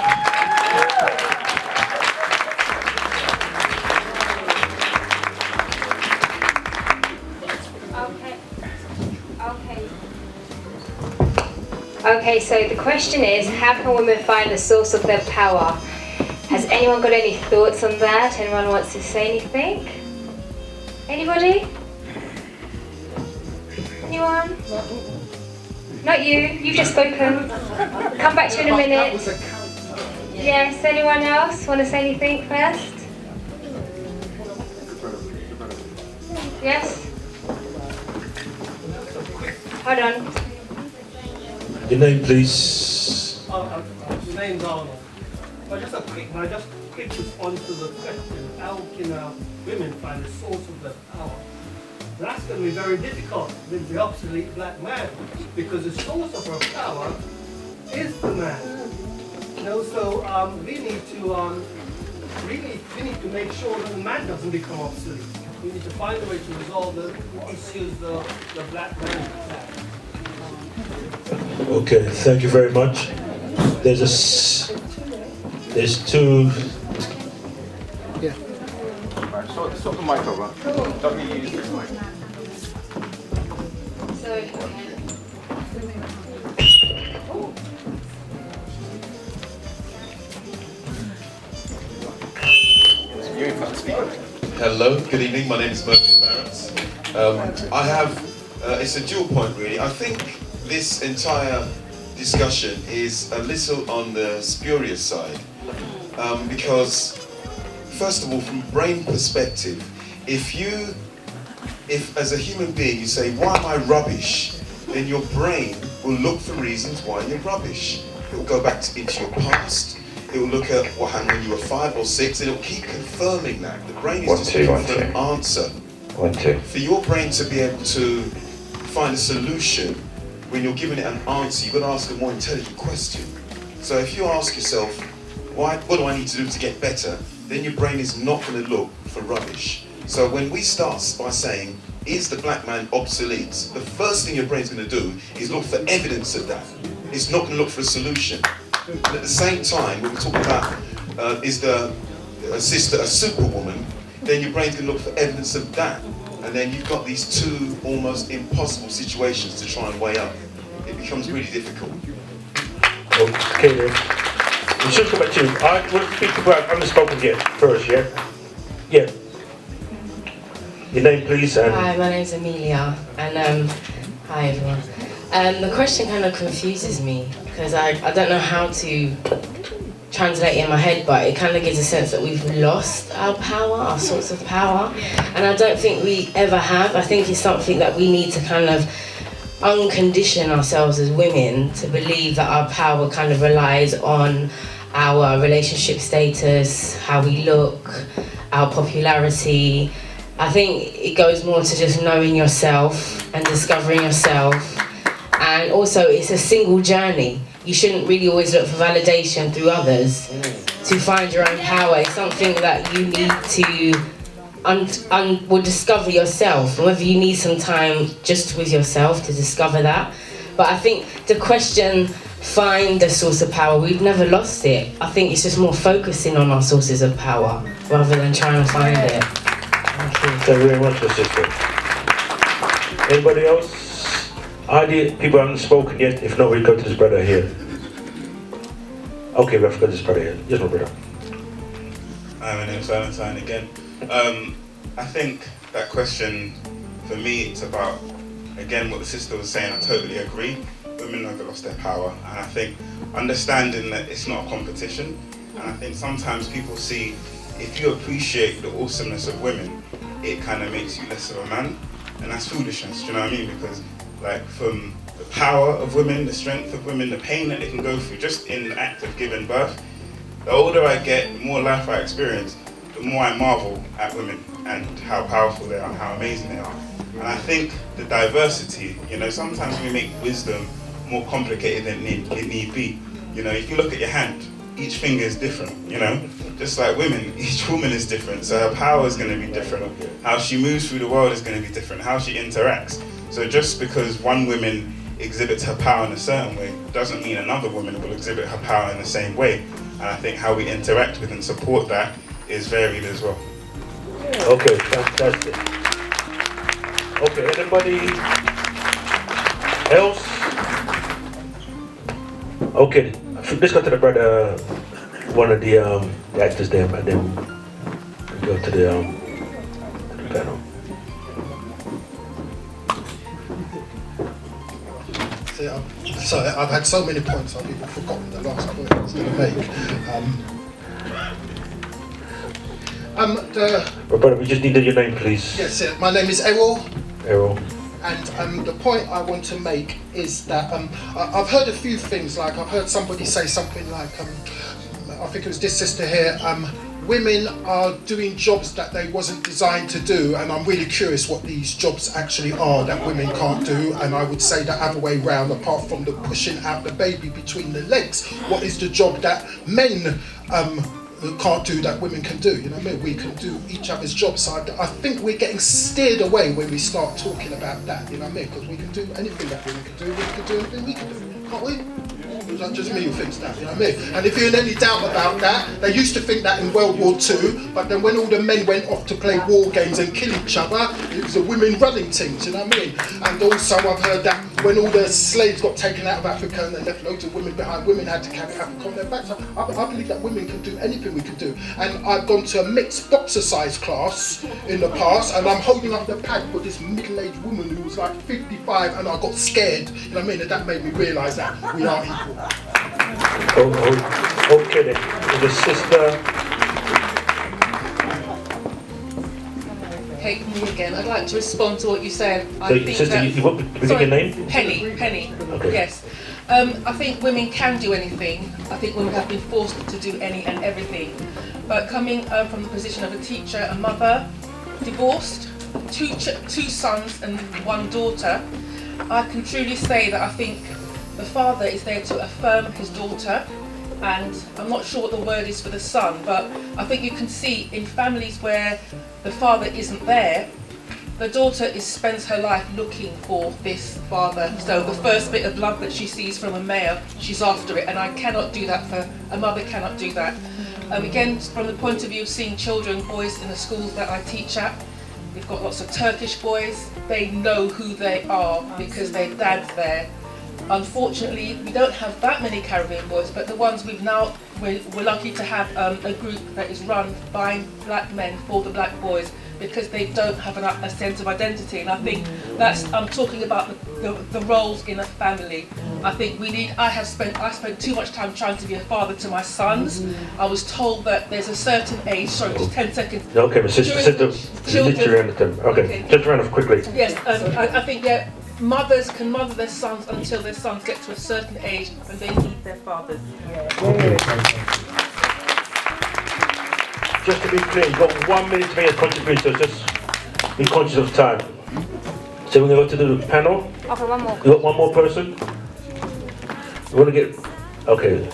Okay, so the question is, how can women find the source of their power? Has anyone got any thoughts on that? Anyone wants to say anything? Anybody? Anyone? Not you, you've just spoken. Come back to you in a minute. Yes, anyone else want to say anything first? Yes? Hold on. Your name, please. The name's Arnold. I just quick response to the question, how can women find the source of their power? That's going to be very difficult with the obsolete black man, because the source of her power is the man. You know, so we need to make sure that the man doesn't become obsolete. We need to find a way to resolve the issues the black man has. Okay, thank you very much. There's two. Yeah. Alright, stop the mic over. Don't need to use this mic. Sorry. Hello, good evening. My name is Mervyn, Barrett. I have, it's a dual point really. I think this entire discussion is a little on the spurious side. Because, first of all, from brain perspective, if as a human being you say, why am I rubbish? Then your brain will look for reasons why you're rubbish. It will go back into your past. It will look at what happened when you were 5 or 6, and it will keep confirming that. The brain is just looking for an answer. For your brain to be able to find a solution, when you're giving it an answer, you've got to ask a more intelligent question. So if you ask yourself, what do I need to do to get better? Then your brain is not going to look for rubbish. So when we start by saying, is the black man obsolete? The first thing your brain's going to do is look for evidence of that. It's not going to look for a solution. And at the same time, when we talk about is the sister a superwoman, then your brain's going to look for evidence of that. And then you've got these two almost impossible situations to try and weigh up. It becomes really difficult. Okay then. We should come back to you. I will speak about unspoken yet first, yeah? Yeah. Your name please. And hi, my name's Amelia, and hi everyone. The question kind of confuses me because I don't know how to translate it in my head, but it kind of gives a sense that we've lost our power, our source of power, and I don't think we ever have. I think it's something that we need to kind of uncondition ourselves as women to believe that our power kind of relies on our relationship status, how we look, our popularity, I think it goes more to just knowing yourself and discovering yourself. And also, it's a single journey. You shouldn't really always look for validation through others to find your own power. It's something that you need to will discover yourself, whether you need some time just with yourself to discover that. But I think the question, find the source of power, we've never lost it. I think it's just more focusing on our sources of power rather than trying to find it. Thank you very much, sister. Anybody else? People haven't spoken yet. If not, we'll go to this brother here. Okay, we have to go to this brother here. Yes, my brother. My name's Valentine again. I think that question, for me, it's about, again, what the sister was saying. I totally agree. Women never lost their power. And I think understanding that it's not a competition. And I think sometimes people see, if you appreciate the awesomeness of women, it kind of makes you less of a man. And that's foolishness, do you know what I mean? Because like from the power of women, the strength of women, the pain that they can go through just in the act of giving birth, the older I get, the more life I experience, the more I marvel at women and how powerful they are and how amazing they are. And I think the diversity, you know, sometimes we make wisdom more complicated than it need be. You know, if you look at your hand, each finger is different, you know? Just like women, each woman is different, so her power is going to be different. How she moves through the world is going to be different, how she interacts. So just because one woman exhibits her power in a certain way doesn't mean another woman will exhibit her power in the same way. And I think how we interact with and support that is varied as well. Okay, fantastic. Okay, anybody else? Okay, let's go to the brother, one of the actors there, and then we go to the panel. Sorry, I've had so many points I've even forgotten the last point I was going to make. Brother, we just needed your name, please. Yes, my name is Errol. Errol. And the point I want to make is that I've heard a few things, like I've heard somebody say something like, I think it was this sister here, women are doing jobs that they wasn't designed to do, and I'm really curious what these jobs actually are that women can't do. And I would say the other way round, apart from the pushing out the baby between the legs, what is the job that men can't do that women can do? You know what I mean? We can do each other's jobs. So I think we're getting steered away when we start talking about that, you know what I mean? Because we can do anything that women can do, we can do anything we can do, can't we? Is that just me who thinks that, you know what I mean? And if you're in any doubt about that, they used to think that in World War II, but then when all the men went off to play war games and kill each other, it was the women running things, you know what I mean? And also I've heard that when all the slaves got taken out of Africa and they left loads of women behind, women had to carry Africa on their backs. So I believe that women can do anything we can do. And I've gone to a mixed boxercise class in the past, and I'm holding up the pad for this middle-aged woman who was like 55, and I got scared, you know what I mean? And that made me realise that we are equal. Okay then, the sister. Okay, me again. I'd like to respond to what you said. So, sister, you want to begin your name? Penny. Okay. Yes. I think women can do anything. I think women have been forced to do any and everything. But coming from the position of a teacher, a mother, divorced, two sons and one daughter, I can truly say that I think the father is there to affirm his daughter, and I'm not sure what the word is for the son, but I think you can see in families where the father isn't there, the daughter spends her life looking for this father. So the first bit of love that she sees from a male, she's after it, and I cannot do that for a mother, cannot do that. Again, from the point of view of seeing children, boys in the schools that I teach at, we've got lots of Turkish boys. They know who they are because their dad's there. Unfortunately, we don't have that many Caribbean boys, but the ones we're lucky to have a group that is run by black men for the black boys, because they don't have a sense of identity. And I think I'm talking about the roles in a family. I think I spent too much time trying to be a father to my sons. I was told that there's a certain age, sorry, just 10 seconds. Okay, but sister, okay, just run off quickly. Yes, I think mothers can mother their sons until their sons get to a certain age and they need their fathers. Just to be clear, you've got 1 minute to make a contribution, so just be conscious of time. So we're going to go to the panel. Okay, one more. You got one more person? We want to get, okay.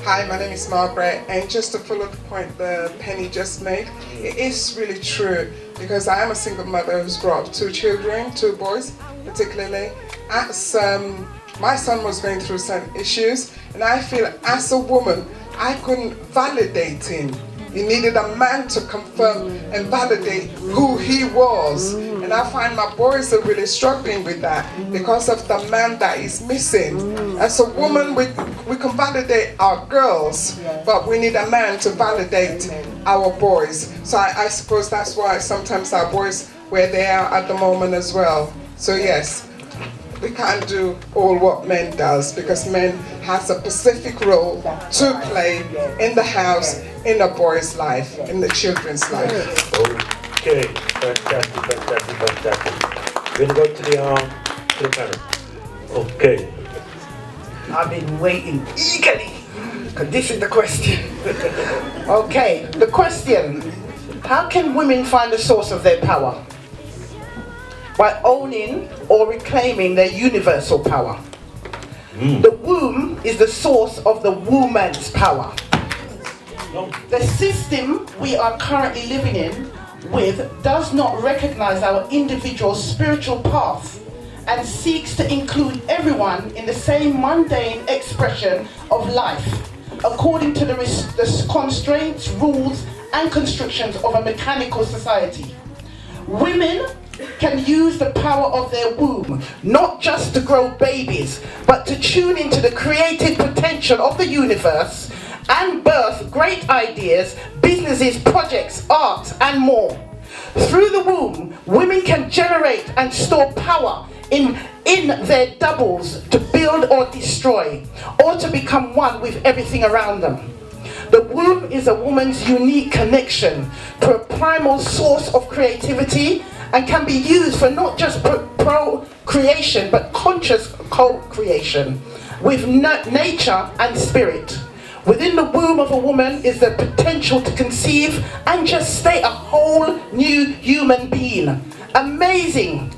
Hi, my name is Margaret, and just to follow the point that Penny just made, it is really true, because I am a single mother who's brought up 2 children, 2 boys particularly. As my son was going through some issues, and I feel as a woman, I couldn't validate him. He needed a man to confirm and validate who he was. And I find my boys are really struggling with that because of the man that is missing. As a woman, we can validate our girls, but we need a man to validate our boys. So I suppose that's why sometimes our boys, where they are at the moment as well. So yes, we can't do all what men does, because men has a specific role to play in the house, in a boy's life, in the children's life. Okay, fantastic. We're gonna go to the panel. Okay. I've been waiting eagerly, because this is the question. Okay, the question: how can women find the source of their power? By owning or reclaiming their universal power. The womb is the source of the woman's power. The system we are currently living in does not recognize our individual spiritual path and seeks to include everyone in the same mundane expression of life, according to the constraints, rules, and constrictions of a mechanical society. Women can use the power of their womb, not just to grow babies, but to tune into the creative potential of the universe and birth great ideas, businesses, projects, art, and more. Through the womb, women can generate and store power in their doubles to build or destroy, or to become one with everything around them. The womb is a woman's unique connection to a primal source of creativity, and can be used for not just procreation, but conscious co-creation with nature and spirit. Within the womb of a woman is the potential to conceive and just stay a whole new human being. Amazing.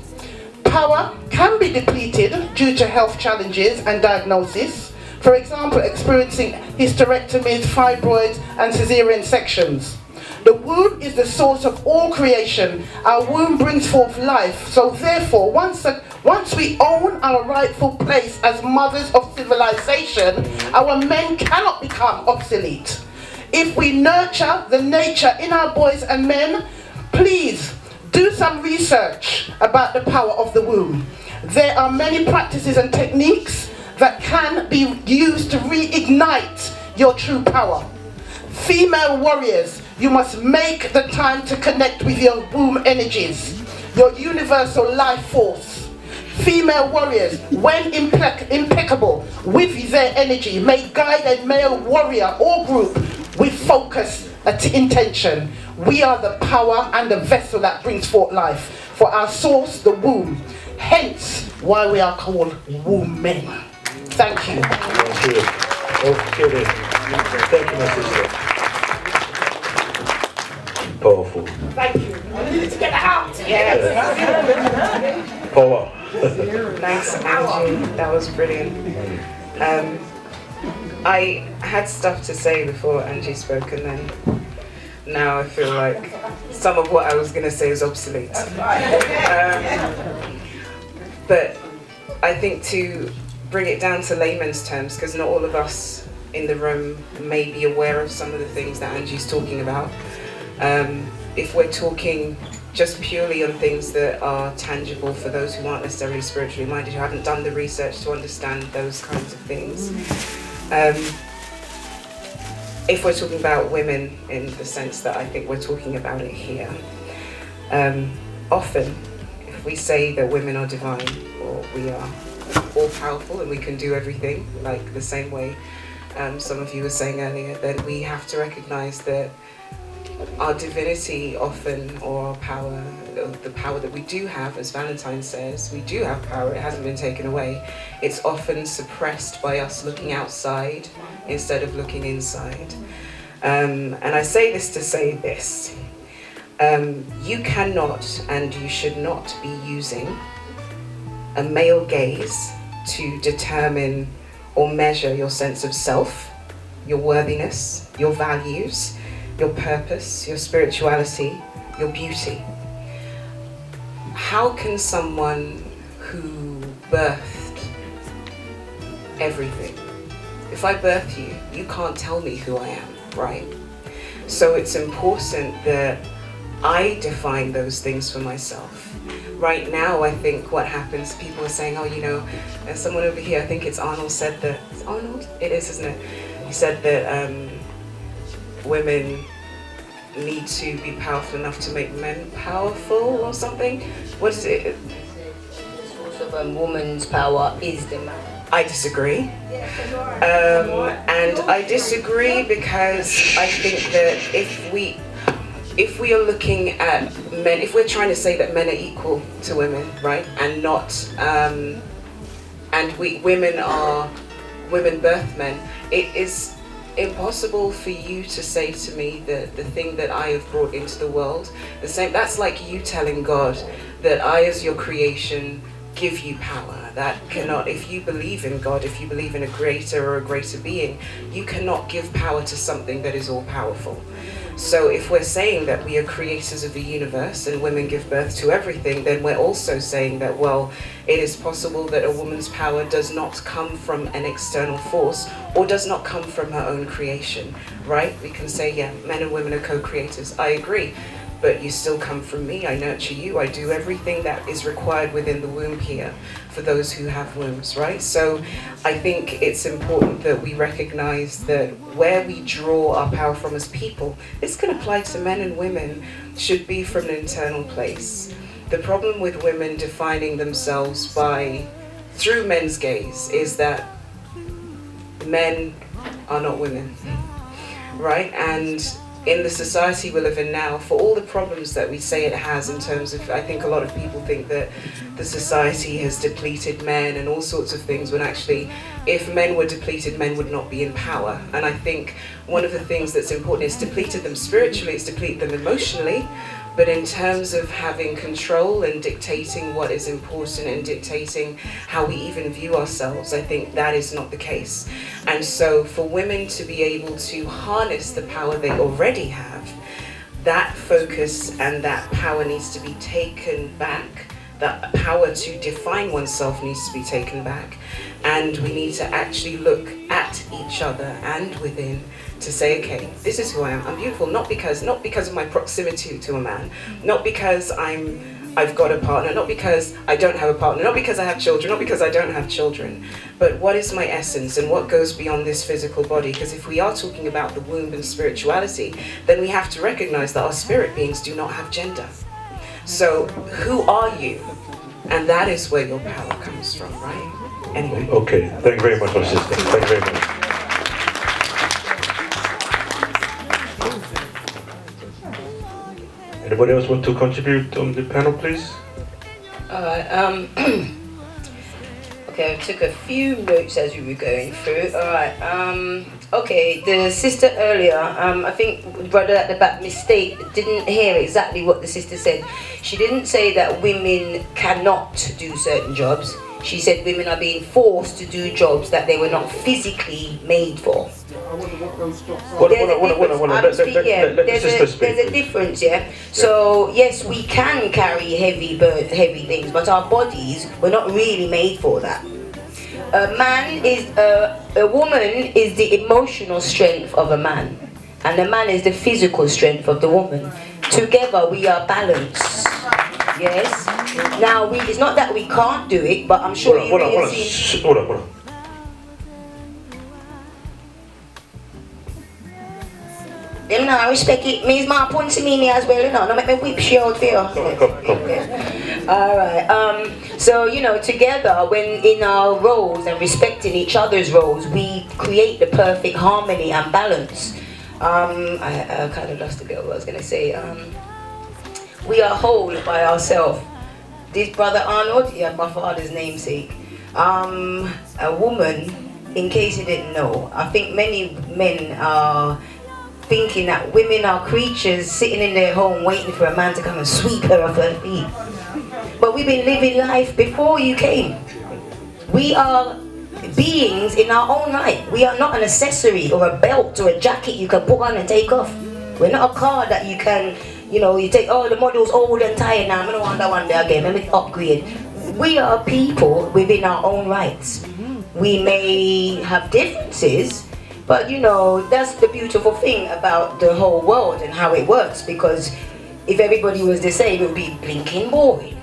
Power can be depleted due to health challenges and diagnosis. For example, experiencing hysterectomies, fibroids, and cesarean sections. The womb is the source of all creation. Our womb brings forth life. So therefore, once we own our rightful place as mothers of civilization, our men cannot become obsolete. If we nurture the nature in our boys and men, please do some research about the power of the womb. There are many practices and techniques that can be used to reignite your true power. Female warriors, you must make the time to connect with your womb energies, your universal life force. Female warriors, when impeccable with their energy, may guide a male warrior or group with focus and intention. We are the power and the vessel that brings forth life. For our source, the womb. Hence, why we are called womb men. Thank you. Okay then. Thank you, my sister. Powerful. Thank you. I needed to get out. Yes. Power. Thanks, Angie. That was brilliant. I had stuff to say before Angie spoke, and then now I feel like some of what I was going to say is obsolete. But I think to bring it down to layman's terms, because not all of us in the room may be aware of some of the things that Angie's talking about. If we're talking just purely on things that are tangible for those who aren't necessarily spiritually minded, who haven't done the research to understand those kinds of things. If we're talking about women in the sense that I think we're talking about it here, often if we say that women are divine, or we are all powerful and we can do everything, like the same way some of you were saying earlier, then we have to recognize that our divinity often, or our power, the power that we do have, as Valentine says, we do have power, it hasn't been taken away. It's often suppressed by us looking outside instead of looking inside. And I say this to say this. You cannot and you should not be using a male gaze to determine or measure your sense of self, your worthiness, your values, your purpose, your spirituality, your beauty. How can someone who birthed everything, if I birth you, you can't tell me who I am, right? So it's important that I define those things for myself. Right now, I think what happens, people are saying, oh, you know, there's someone over here, I think it's Arnold, said that, it's Arnold? It is, isn't it? He said that women need to be powerful enough to make men powerful or something. What is it? The source of a woman's power is the man. I disagree. And I disagree because I think that if we are looking at men, if we're trying to say that men are equal to women, right, and not, women birth men, it is impossible for you to say to me that the thing that I have brought into the world, the same, that's like you telling God that I as your creation give you power. That cannot, if you believe in God, if you believe in a creator or a greater being, you cannot give power to something that is all powerful. So if we're saying that we are creators of the universe and women give birth to everything, then we're also saying that, well, it is possible that a woman's power does not come from an external force or does not come from her own creation, right? We can say, yeah, men and women are co-creators. I agree. But you still come from me, I nurture you, I do everything that is required within the womb here for those who have wombs, right? So I think it's important that we recognize that where we draw our power from as people, this can apply to men and women, should be from an internal place. The problem with women defining themselves through men's gaze is that men are not women, right? And in the society we live in now, for all the problems that we say it has in terms of, I think a lot of people think that the society has depleted men and all sorts of things, when actually, if men were depleted, men would not be in power. And I think one of the things that's important is depleted them spiritually, it's depleted them emotionally, but in terms of having control and dictating what is important and dictating how we even view ourselves, I think that is not the case. And so for women to be able to harness the power they already have, that focus and that power needs to be taken back. That power to define oneself needs to be taken back. And we need to actually look at each other and within to say, okay, this is who I am. I'm beautiful, not because of my proximity to a man, not because I've got a partner, not because I don't have a partner, not because I have children, not because I don't have children, but what is my essence and what goes beyond this physical body? Because if we are talking about the womb and spirituality, then we have to recognize that our spirit beings do not have gender. So who are you? And that is where your power comes from, right? Anyway. Okay, thank you very much, my sister. Thank you very much. Anybody else want to contribute on the panel, please? Alright, okay, I took a few notes as we were going through. Alright, okay, the sister earlier, I think the brother at the back didn't hear exactly what the sister said. She didn't say that women cannot do certain jobs. She said women are being forced to do jobs that they were not physically made for. There's a difference, yeah. So yes, we can carry heavy things, but our bodies were not really made for that. A woman is the emotional strength of a man, and a man is the physical strength of the woman. Together we are balanced. Yes. Now it's not that we can't do it, but I'm sure hold on. Them now respect it. Means my point to me as well, you know. No make me whip she out for you. Alright. So together, when in our roles and respecting each other's roles, we create the perfect harmony and balance. I kind of lost a bit of what I was gonna say. We are whole by ourselves. This brother Arnold, my father's namesake. A woman, in case you didn't know, I think many men are thinking that women are creatures sitting in their home waiting for a man to come and sweep her off her feet. But we've been living life before you came. We are beings in our own right. We are not an accessory or a belt or a jacket you can put on and take off. We're not a car that you can, you know, you take, oh, the model's old and tired now, I don't want that one there again, let me upgrade. We are people within our own rights. We may have differences, but you know, that's the beautiful thing about the whole world and how it works, because if everybody was the same, it would be blinking boring.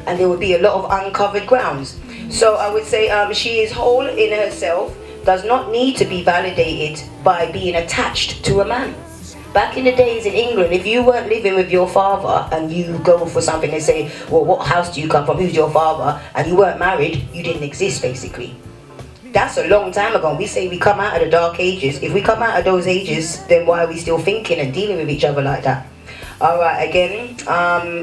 And there would be a lot of uncovered grounds. So I would say she is whole in herself, does not need to be validated by being attached to a man. Back in the days in England, if you weren't living with your father and you go for something and say, well, what house do you come from, who's your father, and you weren't married, you didn't exist basically. That's a long time ago. We say we come out of the dark ages. If we come out of those ages, then why are we still thinking and dealing with each other like that? Alright, again,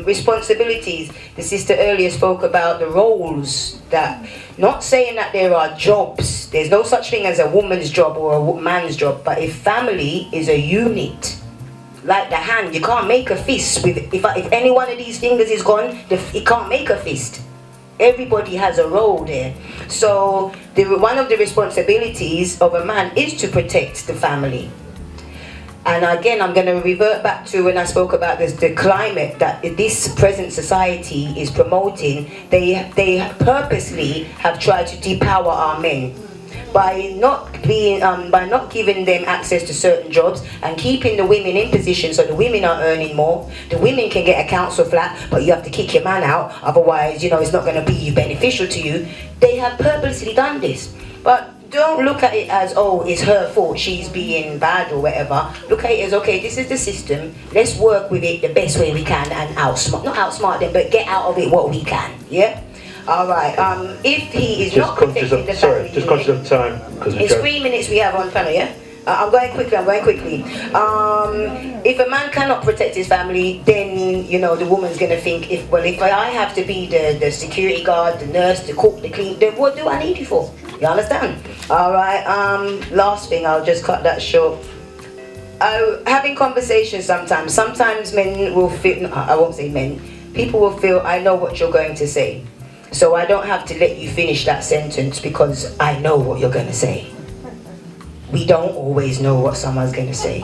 responsibilities. The sister earlier spoke about the roles, that, not saying that there are jobs. There's no such thing as a woman's job or a man's job, but if family is a unit, like the hand, you can't make a fist with, if any one of these fingers is gone, it can't make a fist. Everybody has a role there. So one of the responsibilities of a man is to protect the family. And again, I'm going to revert back to when I spoke about the climate that this present society is promoting. They purposely have tried to depower our men by not giving them access to certain jobs and keeping the women in position, so the women are earning more. The women can get a council flat, but you have to kick your man out, otherwise, you know, it's not going to be beneficial to you. They have purposely done this. But don't look at it as, oh, it's her fault, she's being bad or whatever. Look at it as, okay, this is the system, let's work with it the best way we can and not outsmart them, but get out of it what we can, yeah? Alright, if he is not protecting the family... Just conscious of time. It's 3 minutes we have on panel, yeah? I'm going quickly. If a man cannot protect his family, then, you know, the woman's going to think, if I have to be the security guard, the nurse, the cook, the clean, then what do I need you for? You understand? Alright, last thing, I'll just cut that short. Having conversations sometimes men will feel, I won't say men, people will feel, I know what you're going to say. So I don't have to let you finish that sentence because I know what you're going to say. We don't always know what someone's going to say.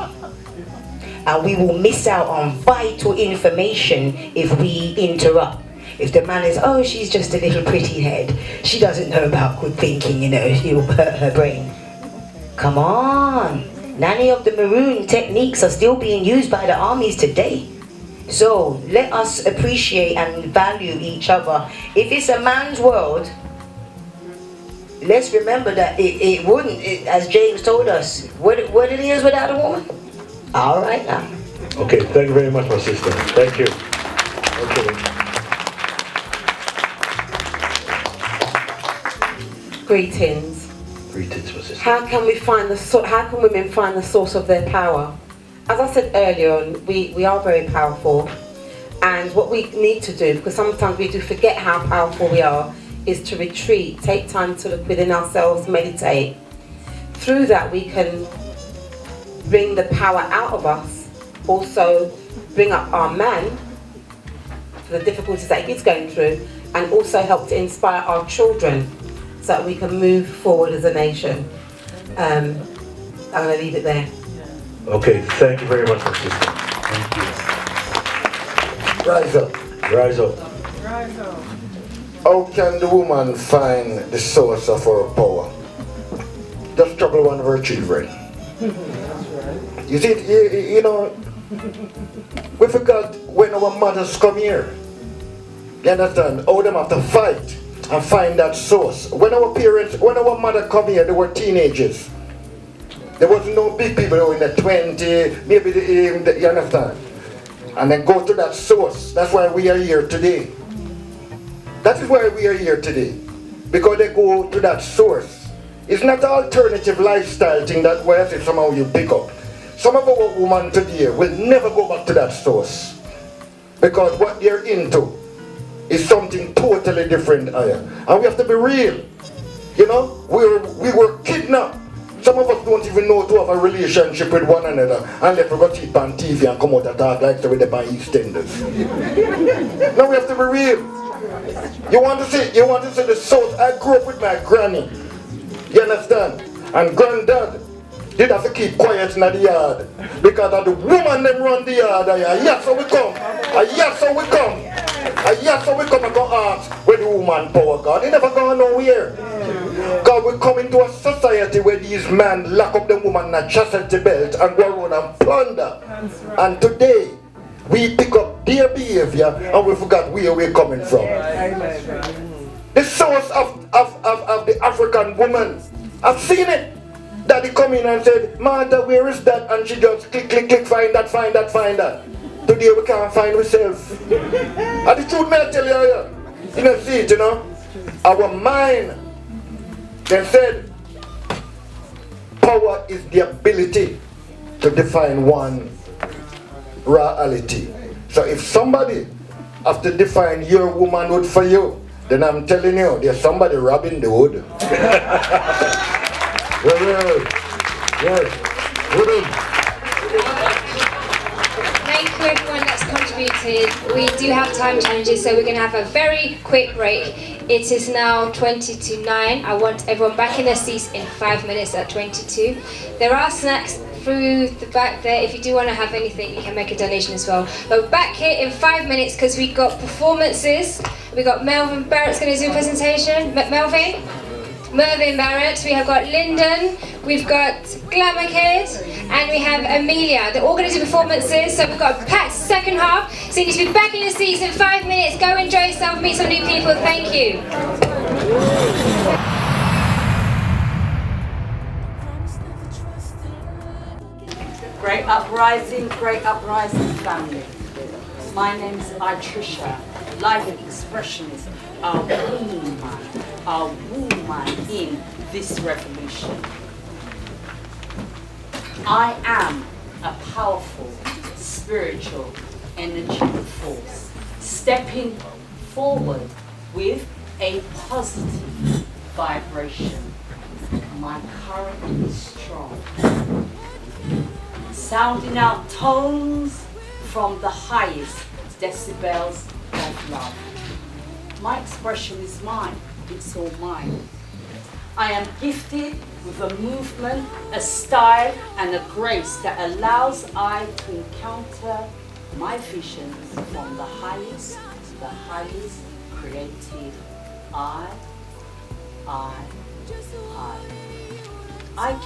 And we will miss out on vital information if we interrupt. If the man is, oh, she's just a little pretty head, she doesn't know about good thinking, you know, it will hurt her brain. Come on. Many of the maroon techniques are still being used by the armies today. So let us appreciate and value each other. If it's a man's world, let's remember that it wouldn't, as James told us, what it is without a woman. All right now. Okay, thank you very much, my sister. Thank you. Okay. Greetings. Greetings, my sister. How can women find the source of their power? As I said earlier on, we are very powerful, and what we need to do, because sometimes we do forget how powerful we are, is to retreat, take time to look within ourselves, meditate. Through that we can bring the power out of us, also bring up our man for the difficulties that he's going through, and also help to inspire our children so that we can move forward as a nation. I'm going to leave it there. Okay, thank you very much, my sister. Thank you. Rise up. Rise up. Rise up. How can the woman find the source of her power? Just trouble one of her children. You see, you know, we forgot when our mothers come here. You understand? How them have to fight and find that source. When our mother come here, they were teenagers. There was no big people who were in the 20, maybe you understand? And then go to that source. That's why we are here today. That is why we are here today. Because they go to that source. It's not an alternative lifestyle thing that where somehow you pick up. Some of our women today will never go back to that source. Because what they're into is something totally different. And we have to be real. You know, we were kidnapped Some of us don't even know to have a relationship with one another unless we go cheap on TV and come out and talk like so with the EastEnders. Now we have to be real. You want to see the South? I grew up with my granny. You understand? And granddad did have to keep quiet in the yard because of the woman them run the yard. Yes, so we come. Yes, so we come. Yes, so we come and go ask where the woman power God. They never gone nowhere. God will come into a society where these men lock up the woman in a chastity belt and go around and plunder. And today, we pick up their behavior and we forgot where we're coming from. The source of the African woman, I've seen it. Daddy come in and said, Martha, where is that? And she just click, click, click, find that, find that, find that. Today we can't find ourselves. And the truth may I tell you, you know, see it, you know? Our mind, they said, power is the ability to define one reality. So if somebody have to define your womanhood for you, then I'm telling you, there's somebody robbing the hood. Thank you everyone that's contributed. We do have time challenges, so we're going to have a very quick break. It is now 20 to 9. I want everyone back in their seats in 5 minutes at 22. There are snacks through the back there. If you do want to have anything, you can make a donation as well. But back here in 5 minutes because we've got performances. We've got Melvin Barrett's going to do a presentation. Mervyn Barrett, we have got Lyndon, we've got Glamma Kid, and we have Amelia. They're all going to do performances, so we've got a packed second half. So you need to be back in your seats in 5 minutes. Go enjoy yourself, meet some new people. Thank you. Great uprising family. My name is Itricia, live expressionist, a woman in this revolution. I am a powerful, spiritual energy force, stepping forward with a positive vibration. My current is strong, sounding out tones from the highest decibels of love. My expression is mine, it's all mine. I am gifted with a movement, a style, and a grace that allows I to encounter my visions from the highest to the highest creative I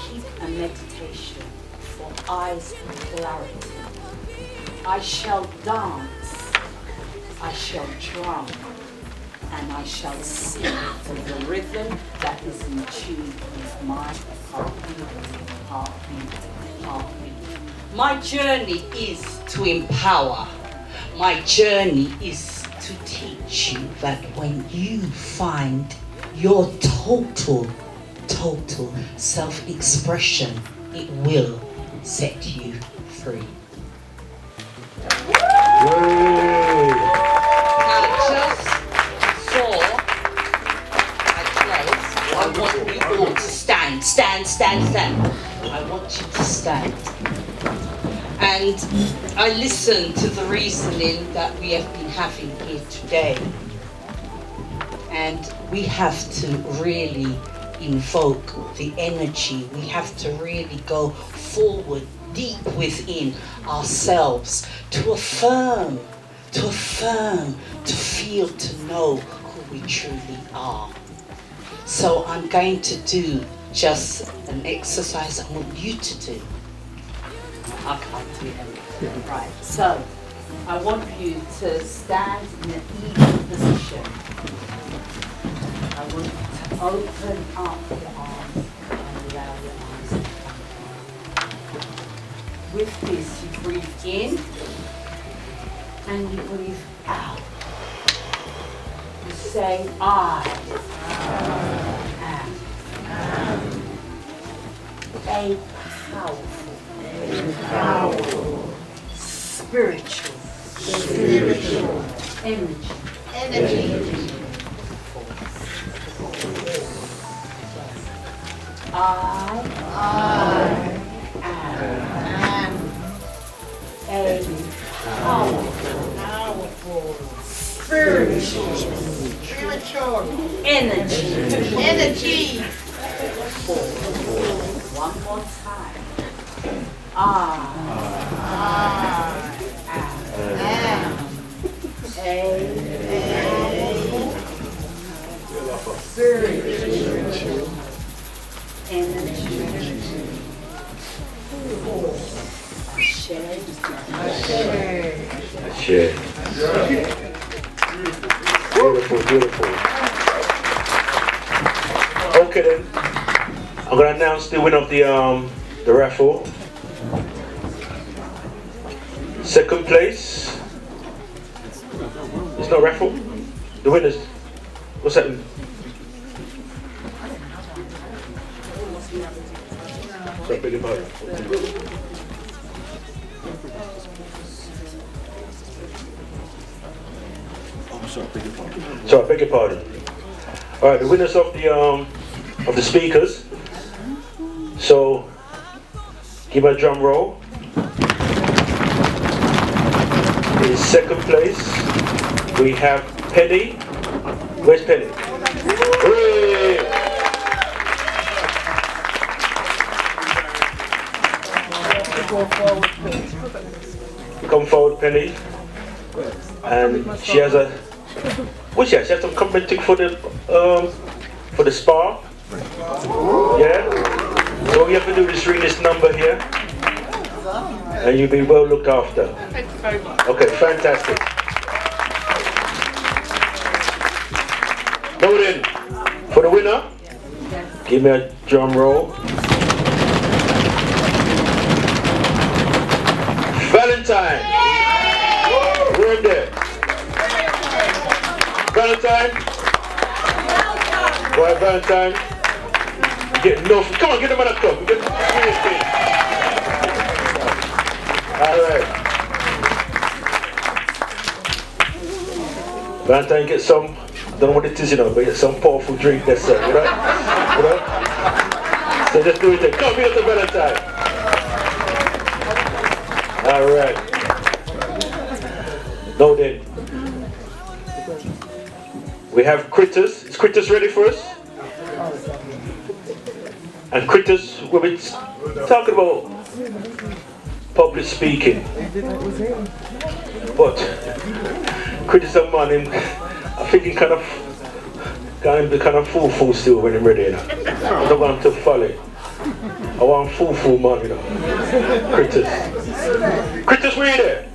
keep a meditation for eyes clarity. I shall dance, I shall drum, and I shall sing to the rhythm that is in tune with my heartbeat. My journey is to empower. My journey is to teach you that when you find your total self-expression, it will set you free. I want you all to stand. I want you to stand. And I listened to the reasoning that we have been having here today. And we have to really invoke the energy. We have to really go forward, deep within ourselves, to affirm, to feel, to know who we truly are. So I'm going to do just an exercise I want you to do. I can't do it. Right, so I want you to stand in an even position. I want you to open up your arms and allow your eyes to come. With this, you breathe in and you breathe out. You say, I am a powerful, spiritual energy. Powerful, spiritual, energy. One more time. I am spiritual energy. Share. Beautiful, beautiful. Okay then, I'm gonna announce the winner of the raffle. Second place. It's not raffle. The winners. What's that? Sorry, beg your pardon. Sorry, beg your pardon. All right, the winners of the speakers. So, give a drum roll. In second place, we have Penny. Where's Penny? Hooray! Come forward, Penny. And she has a. What's that? She has some cosmetic for the spa. Yeah. So all you have to do is ring this number here, and you'll be well looked after. Thank you very much. Okay, fantastic. Now then, for the winner, give me a drum roll. Valentine. We're in there. Valentine. Boy, Valentine. Come on, get them on a cup. Alright. Valentine, get some, I don't know what it is, but get some powerful drink that's you know? So just do it then. Come here to Valentine. Alright. Now then. We have Critters. Is Critters ready for us? And Critters, we'll be talking about public speaking. But Critters a man, I think he kind of full still when I'm ready. I don't want to follow. I want full man, Critters. Critters, where you there?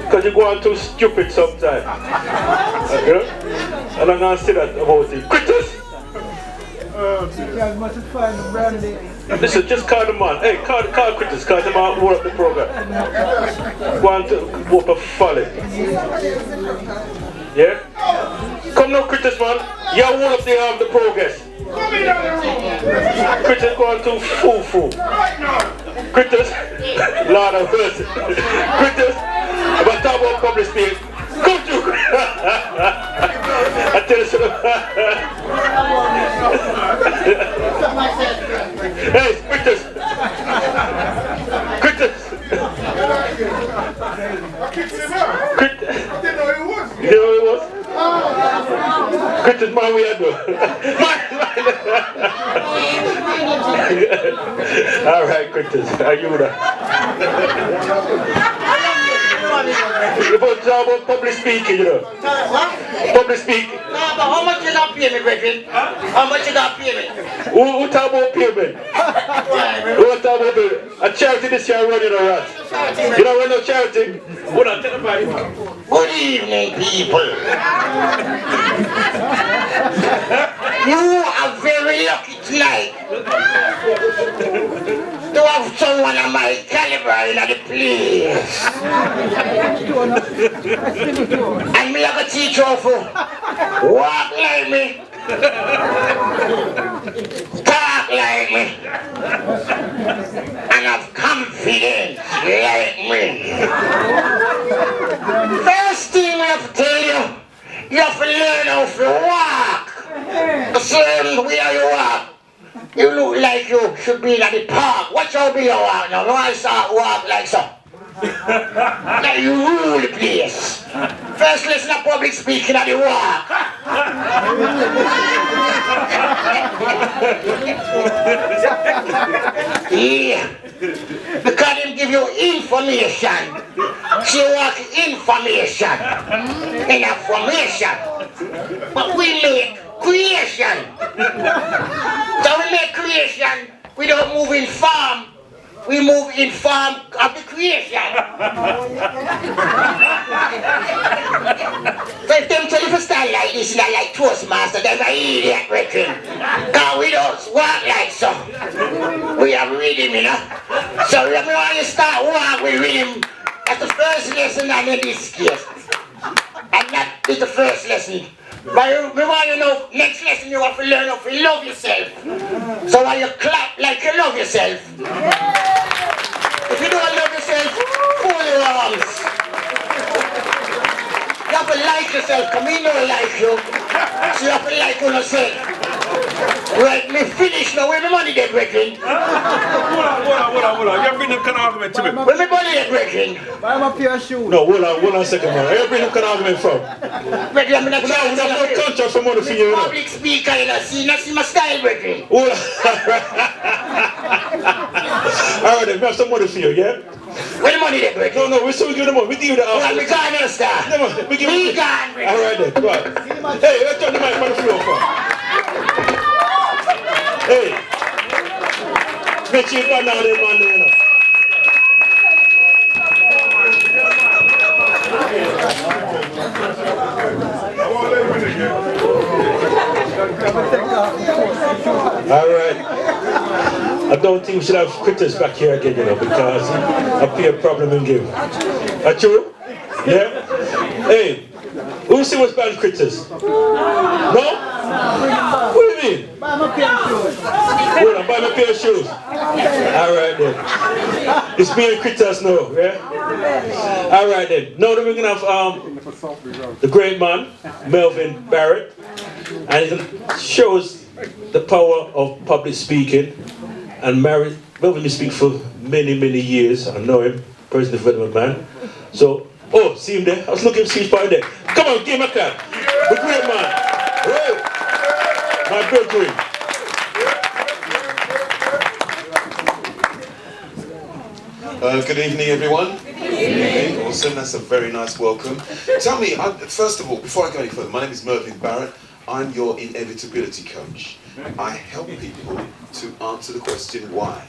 Because you go on too stupid sometimes. Okay? And I'm going to say that about it. Critters! Listen, just call the man. Hey, call Critters, call them out, hold up the program. Go on to whoop a folly. Yeah? Come now, Critters, man. You hold up the progress. Critters go on to fool. Critters, Lord of mercy. Critters, I'm going to talk about public speaking. Come through. I tell you something. Hey, Critters. Critters. You know who it was? Critters, man, we are doing. All right, Critters, are you there? About public speaking, Public speaking. But how much you gonna pay me, brethren? How much you gonna pay me? Who talk about payment? Who talk about payment? A charity this year running around. You don't run no charity? Hold on, tell everybody. Good evening, people. You are very lucky tonight to have someone of my caliber in the place. And me I go teach you how to walk like me, talk like me, and have confidence like me. First thing I have to tell you, you have to learn how to walk the same way you walk. You look like you should be in the park. Watch how be you walk now. No one start walk like so. Like you rule the place. First lesson of public speaking at the walk. Yeah. Because him give you information. She want information. And formation. But we make creation. So we make creation. We don't move in farm. We move in form of the creation. So if them tell you to stand like this, not like Toastmaster, they're an idiot, reckon. Because we don't walk like so. We have rhythm, you know. So when you start walking with rhythm, that's the first lesson in this case. And that is the first lesson. But we want you to know, next lesson you have to learn how to love yourself. So when you clap like you love yourself. If you don't love yourself, pull your arms. You have to like yourself, because me don't like you. So you have to like yourself. Right, me finish now. Where my money get breaking? Hold on. You bring them kind of argument to me. Where my money get breaking? Why am I pair of shoes? No, hold on a second, man. You bring them kind of argument from? Breaking, I'm not trying to have no contract for money for you, you know. Public speaker, you know, see my style breaking. Hold on. Alright then, we have some money for you, yeah? Where the money they break? No, we still give them money. We give you the well, we can't understand. No, we give you the alright then, right. Hey, let's turn the mic on the floor for. Hey. Make sure you find out them man there, you know. Alright. I don't think we should have critters back here again, you know, because I pay a problem and give. Are true? Yeah? Hey, who see what's bad critters? No? What do you mean? Buy my pair of shoes. Hold on, buy my pair of shoes. Alright then. It's me and critters now, yeah? Alright then. Now that we're gonna have the great man, Mervyn Barrett, and he shows the power of public speaking. And Mervyn been speaking for many years. I know him, personal development man. So, oh, see him there? I was looking to see his part there. Come on, give him a clap. The great man. Hey. My birthday. Good evening, everyone. Good evening. Awesome, that's a very nice welcome. Tell me, first of all, before I go any further, my name is Mervyn Barrett. I'm your inevitability coach. I help people to answer the question why.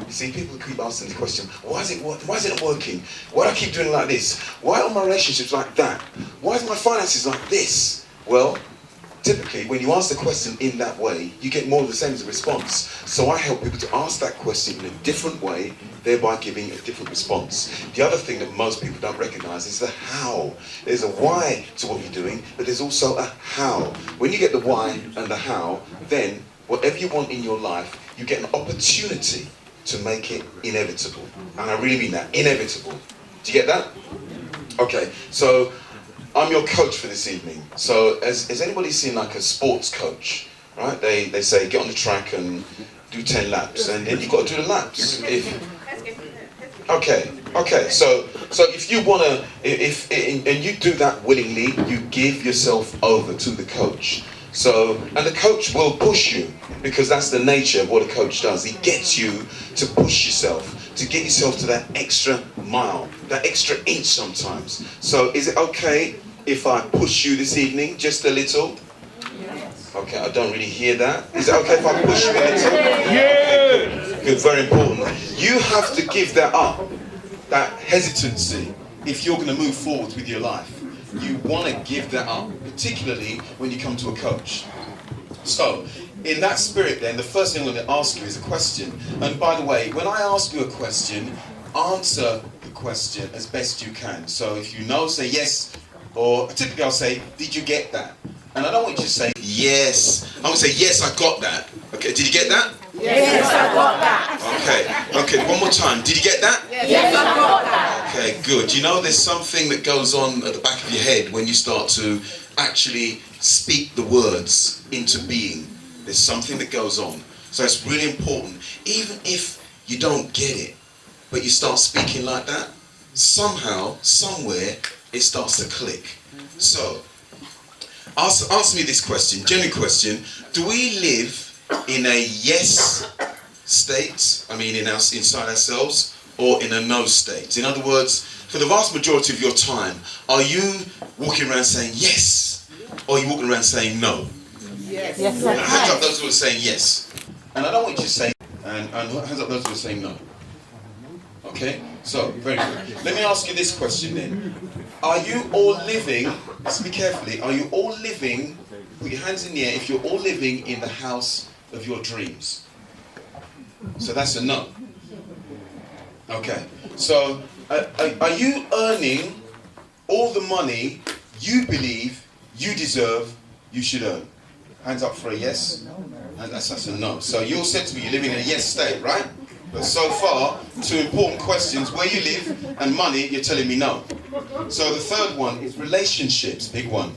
You see, people keep asking the question, why is it not working? Why do I keep doing it like this? Why are my relationships like that? Why is my finances like this? Well, typically, when you ask the question in that way, you get more of the same as a response. So I help people to ask that question in a different way, thereby giving a different response. The other thing that most people don't recognize is the how. There's a why to what you're doing, but there's also a how. When you get the why and the how, then whatever you want in your life, you get an opportunity to make it inevitable. And I really mean that, inevitable. Do you get that? Okay, so I'm your coach for this evening. So has anybody seen like a sports coach, right? They say get on the track and do 10 laps, and then you've got to do the laps. Okay. So if you wanna, and you do that willingly, you give yourself over to the coach. So, and the coach will push you, because that's the nature of what a coach does. He gets you to push yourself, to get yourself to that extra mile, that extra inch sometimes. So is it okay if I push you this evening, just a little? Okay, I don't really hear that. Is it okay if I push you a little? Yeah! Good, very important. You have to give that up, that hesitancy, if you're going to move forward with your life. You want to give that up, particularly when you come to a coach. So, in that spirit then, the first thing I'm going to ask you is a question. And by the way, when I ask you a question, answer the question as best you can. So if you know, say yes, or typically I'll say, did you get that? And I don't want you to say, yes. I'm going to say, yes, I got that. Okay, did you get that? Yes, I got that. Okay, one more time. Did you get that? Yes, I got that. Okay, good. You know there's something that goes on at the back of your head when you start to actually speak the words into being. There's something that goes on. So it's really important. Even if you don't get it, but you start speaking like that, somehow, somewhere, it starts to click. So, answer me this question, genuine question. Do we live in a yes state, I mean inside ourselves, or in a no state? In other words, for the vast majority of your time, are you walking around saying yes, or are you walking around saying no? Yes. Hands up those who are saying yes. And I don't want you to say, and hands up those who are saying no. Okay? So, very good. Let me ask you this question then. Are you all living, listen carefully, are you all living, put your hands in the air, if you're all living in the house of your dreams? So that's a no. Okay. So, are you earning all the money you believe you deserve you should earn? Hands up for a yes. And that's a no. So you all said to me you're living in a yes state, right? But so far, two important questions, where you live and money, you're telling me no. So the third one is relationships, big one.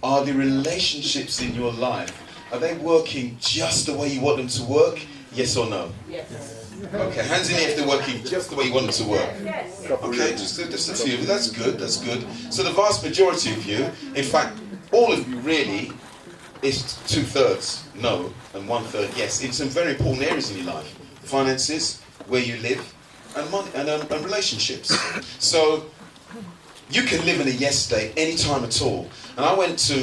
Are the relationships in your life, are they working just the way you want them to work? Yes or no? Yes. Okay, hands in the air if they're working just the way you want them to work. Yes. Okay, just a few. That's good, that's good. So the vast majority of you, in fact, all of you really, is 2/3 no and 1/3 yes in some very important areas in your life. Finances, where you live, and money, and relationships. So you can live in a yes state any time at all. And I went to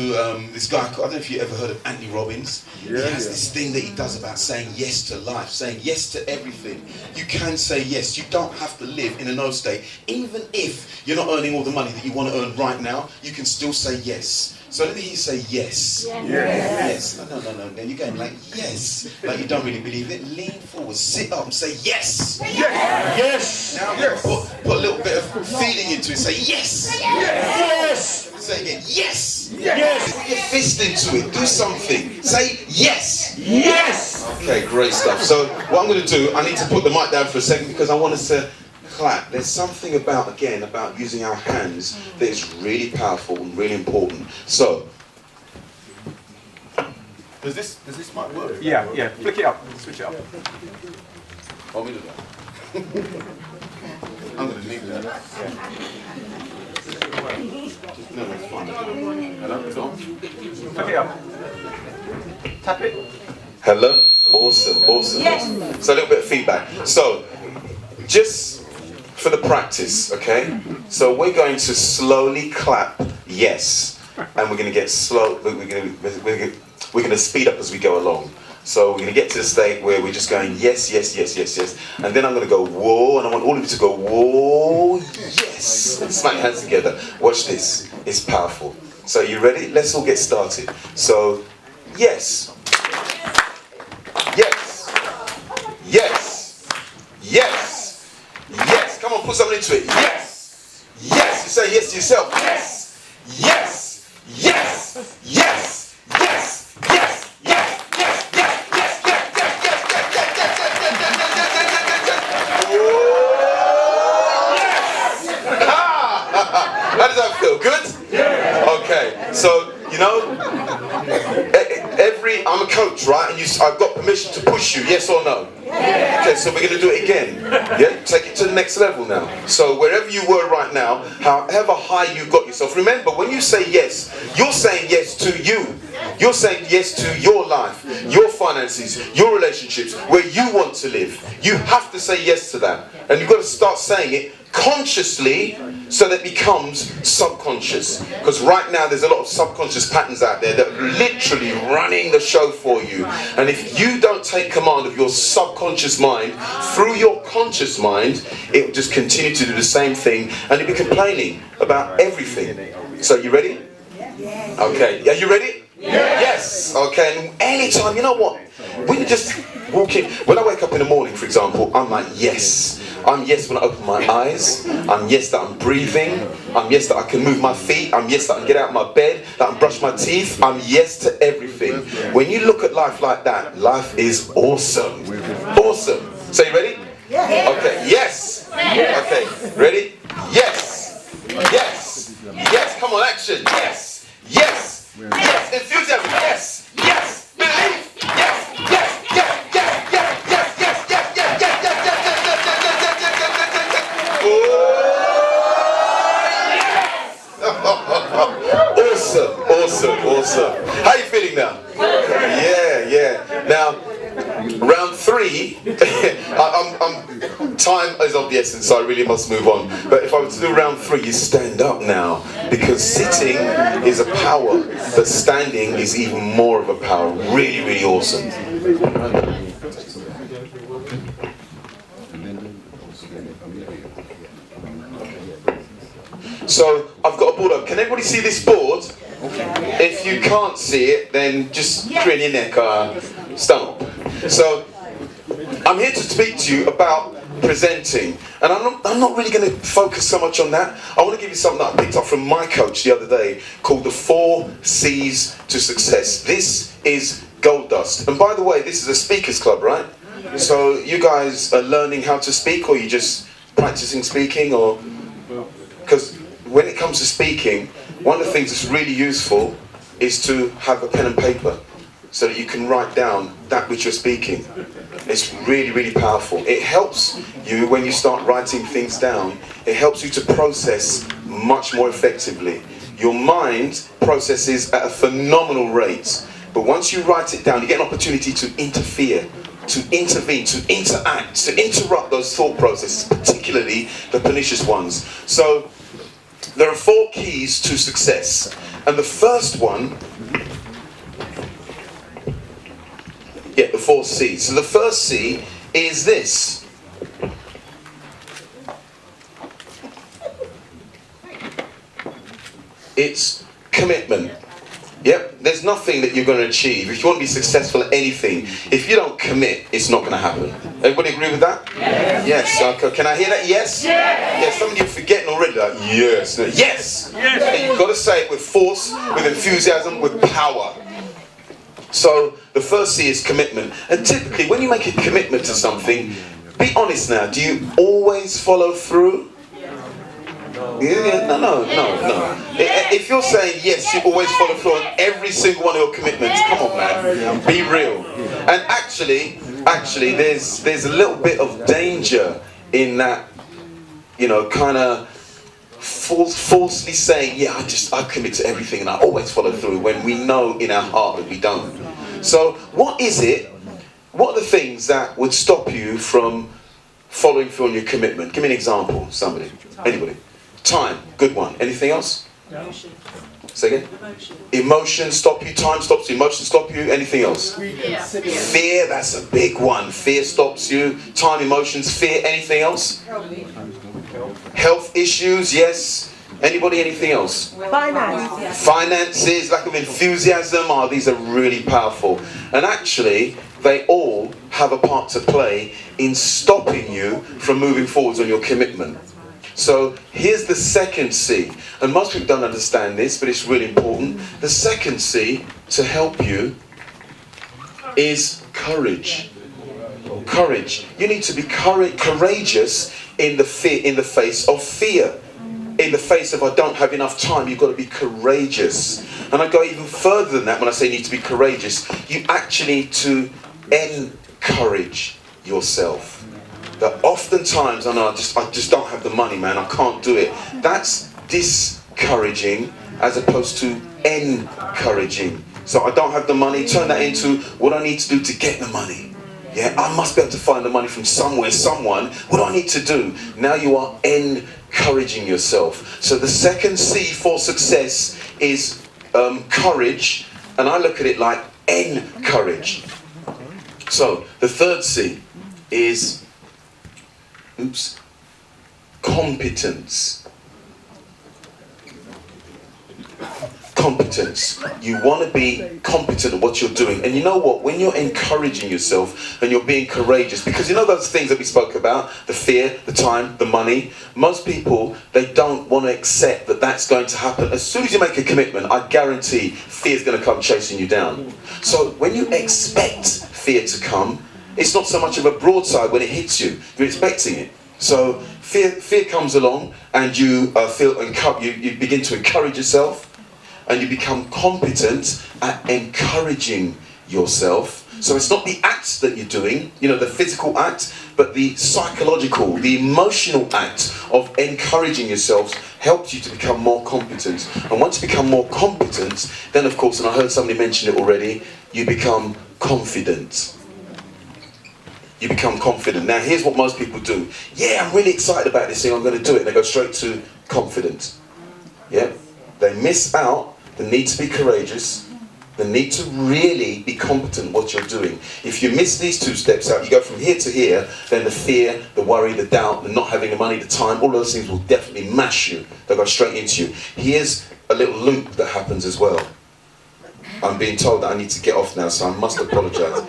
this guy, I don't know if you ever heard of Anthony Robbins. He has this thing that he does about saying yes to life, saying yes to everything. You can say yes. You don't have to live in a no state. Even if you're not earning all the money that you want to earn right now, you can still say yes. So let me hear you say yes. Yes. No. You're going like yes. Like you don't really believe it. Lean forward, sit up and say yes. Yes. Now put a little bit of feeling into it. Say yes. Yes. Say again. Yes. Yes. Put your fist into it. Do something. Say yes. Yes. Okay, great stuff. So what I'm going to do, I need to put the mic down for a second because I want us to clap. There's something about using our hands that is really powerful and really important. So, does this mic work? Yeah. Flick it up. Switch it up. Want me to do that? I'm going to leave that. No, it's fine. Hello, it's on. Flick it up. Tap it. Hello. Awesome. Yes. So a little bit of feedback. So, just for the practice, okay? So we're going to slowly clap yes, and we're going to get slow. We're going to speed up as we go along. So we're going to get to the state where we're just going yes, and then I'm going to go whoa, and I want all of you to go whoa, yes. Smack your hands together. Watch this. It's powerful. So you ready? Let's all get started. So yes, yes, yes, yes. Yes, come on, put something into it. Yes, yes. You say yes to yourself. Yes, yes, yes, yes, yes, yes, yes, yes, yes, yes, yes, yes. How does that feel? Good? Yeah. Okay. So I'm a coach, right? And I've got permission to push you. Yes or no? Yeah. Okay, so we're going to do it again. Yeah, take it to the next level now. So wherever you were right now, however high you got yourself, remember when you say yes, you're saying yes to you. You're saying yes to your life, your finances, your relationships, where you want to live. You have to say yes to that. And you've got to start saying it consciously so that it becomes subconscious. Because right now there's a lot of subconscious patterns out there that are literally running the show for you. And if you don't take command of your subconscious mind through your conscious mind, it will just continue to do the same thing and you'll be complaining about everything. So you ready? Okay, are you ready? Yes. Okay, and anytime, you know what? When you just walk in, when I wake up in the morning, for example, I'm like, yes. I'm yes when I open my eyes. I'm yes that I'm breathing. I'm yes that I can move my feet. I'm yes that I can get out of my bed, that I can brush my teeth. I'm yes to everything. When you look at life like that, life is awesome. Awesome. So you ready? Okay, yes. Okay, ready? Yes. Yes. Yes. Come on, action. Yes. Yes. Yes. Enthusiasm. Yes. Yes. Believe. Yes. Yes. Yes. Yes. Awesome. How you feeling now? Yeah. Now, round 3, time is of the essence, so I really must move on. But if I were to do round 3, you stand up now, because sitting is a power, but standing is even more of a power. Really, really awesome. So I've got a board up. Can everybody see this board? If you can't see it, then just crane your neck, stomach. So I'm here to speak to you about presenting, and I'm not really going to focus so much on that. I want to give you something that I picked up from my coach the other day called the 4 C's to success. This is gold dust. And by the way, this is a speakers club, right? So you guys are learning how to speak, or you just practicing speaking, or because when it comes to speaking, one of the things that's really useful is to have a pen and paper so that you can write down that which you're speaking. It's really, really powerful. It helps you when you start writing things down. It helps you to process much more effectively. Your mind processes at a phenomenal rate, but once you write it down, you get an opportunity to interfere, to intervene, to interact, to interrupt those thought processes, particularly the pernicious ones. So there are 4 keys to success, and the first one, the 4 C's. So the first C is this. It's commitment. Yep, there's nothing that you're going to achieve. If you want to be successful at anything, if you don't commit, it's not going to happen. Everybody agree with that? Yes. Okay. Can I hear that? Yes? Yes. Some of you are forgetting already. Like, yes. Yes. And you've got to say it with force, with enthusiasm, with power. So the first C is commitment. And typically, when you make a commitment to something, be honest now. Do you always follow through? No. If you're saying yes, you always follow through on every single one of your commitments. Come on, man. Be real. And actually, there's a little bit of danger in that, kind of falsely saying, yeah, I commit to everything and I always follow through, when we know in our heart that we don't. So what is it? What are the things that would stop you from following through on your commitment? Give me an example, somebody. Anybody? Time, good one. Anything else? Emotion. Say again? Emotion stop you, time stops you, emotion stop you, anything else? Fear, that's a big one. Fear stops you, time, emotions, fear, anything else? Health issues, yes. Anybody, anything else? Finances, lack of enthusiasm, these are really powerful. And actually, they all have a part to play in stopping you from moving forwards on your commitment. So here's the second C, and most people don't understand this, but it's really important. The second C to help you is courage. Courage. You need to be courageous in the face of fear. In the face of I don't have enough time, you've got to be courageous. And I go even further than that when I say you need to be courageous. You actually need to encourage yourself. That oftentimes, I know I just don't have the money, man, I can't do it. That's discouraging as opposed to encouraging. So I don't have the money, turn that into what I need to do to get the money. Yeah, I must be able to find the money from somewhere, someone. What do I need to do? Now you are encouraging yourself. So the second C for success is courage, and I look at it like encourage. So the third C is competence. Competence. You want to be competent at what you're doing. And you know what? When you're encouraging yourself and you're being courageous, because you know those things that we spoke about, the fear, the time, the money, most people, they don't want to accept that that's going to happen. As soon as you make a commitment, I guarantee fear's going to come chasing you down. So when you expect fear to come, it's not so much of a broadside when it hits you. You're expecting it. So fear comes along, and you you begin to encourage yourself, and you become competent at encouraging yourself. So it's not the acts that you're doing, the physical act, but the psychological, the emotional act of encouraging yourself helps you to become more competent. And once you become more competent, then of course, and I heard somebody mention it already, you become confident. You become confident. Now here's what most people do. Yeah, I'm really excited about this thing, I'm going to do it. And they go straight to confident. Yeah? They miss out the need to be courageous, the need to really be competent at what you're doing. If you miss these 2 steps out, you go from here to here, then the fear, the worry, the doubt, the not having the money, the time, all those things will definitely mash you. They'll go straight into you. Here's a little loop that happens as well. I'm being told that I need to get off now, so I must apologise.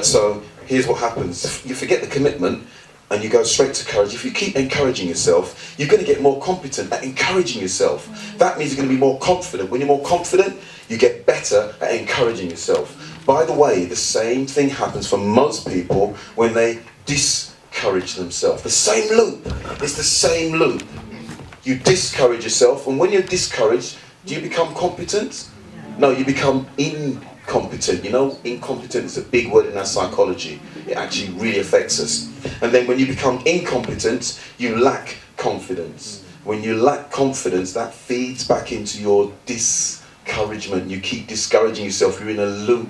So here's what happens. You forget the commitment, and you go straight to courage. If you keep encouraging yourself, you're going to get more competent at encouraging yourself. That means you're going to be more confident. When you're more confident, you get better at encouraging yourself. By the way, the same thing happens for most people when they discourage themselves. The same loop. It's the same loop. You discourage yourself, and when you're discouraged, do you become competent? No, you become incompetent. You know, incompetent is a big word in our psychology. It actually really affects us. And then when you become incompetent, you lack confidence. When you lack confidence, that feeds back into your discouragement. You keep discouraging yourself. You're in a loop.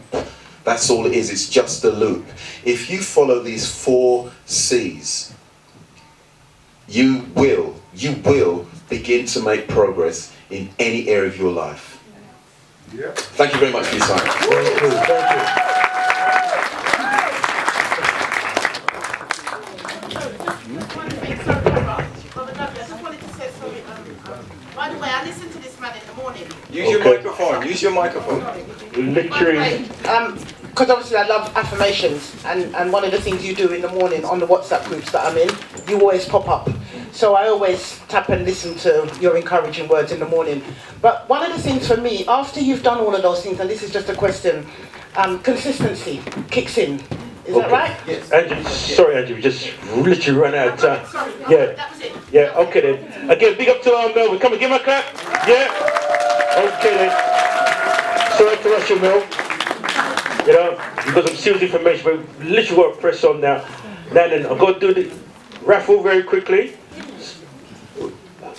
That's all it is. It's just a loop. If you follow these 4 C's, you will begin to make progress in any area of your life. Yeah. Thank you very much for your time. Thank you. Thank you. By the way, I listened to this man in the morning. Use your microphone. Use your microphone. Literally. Because obviously I love affirmations, and one of the things you do in the morning on the WhatsApp groups that I'm in, you always pop up. So I always tap and listen to your encouraging words in the morning. But one of the things for me, after you've done all of those things, and this is just a question, consistency kicks in. Is that right? Yes. Angie, sorry Angie, we just literally ran out of time. Sorry, yeah. That was it. Yeah, okay then. Again, big up to our Melvin. Come and give him a clap. Yeah. Okay then. Sorry to rush you, Mel. You know, you've got some serious information, but we literally got to press on now. Now then, I'm going to do the raffle very quickly.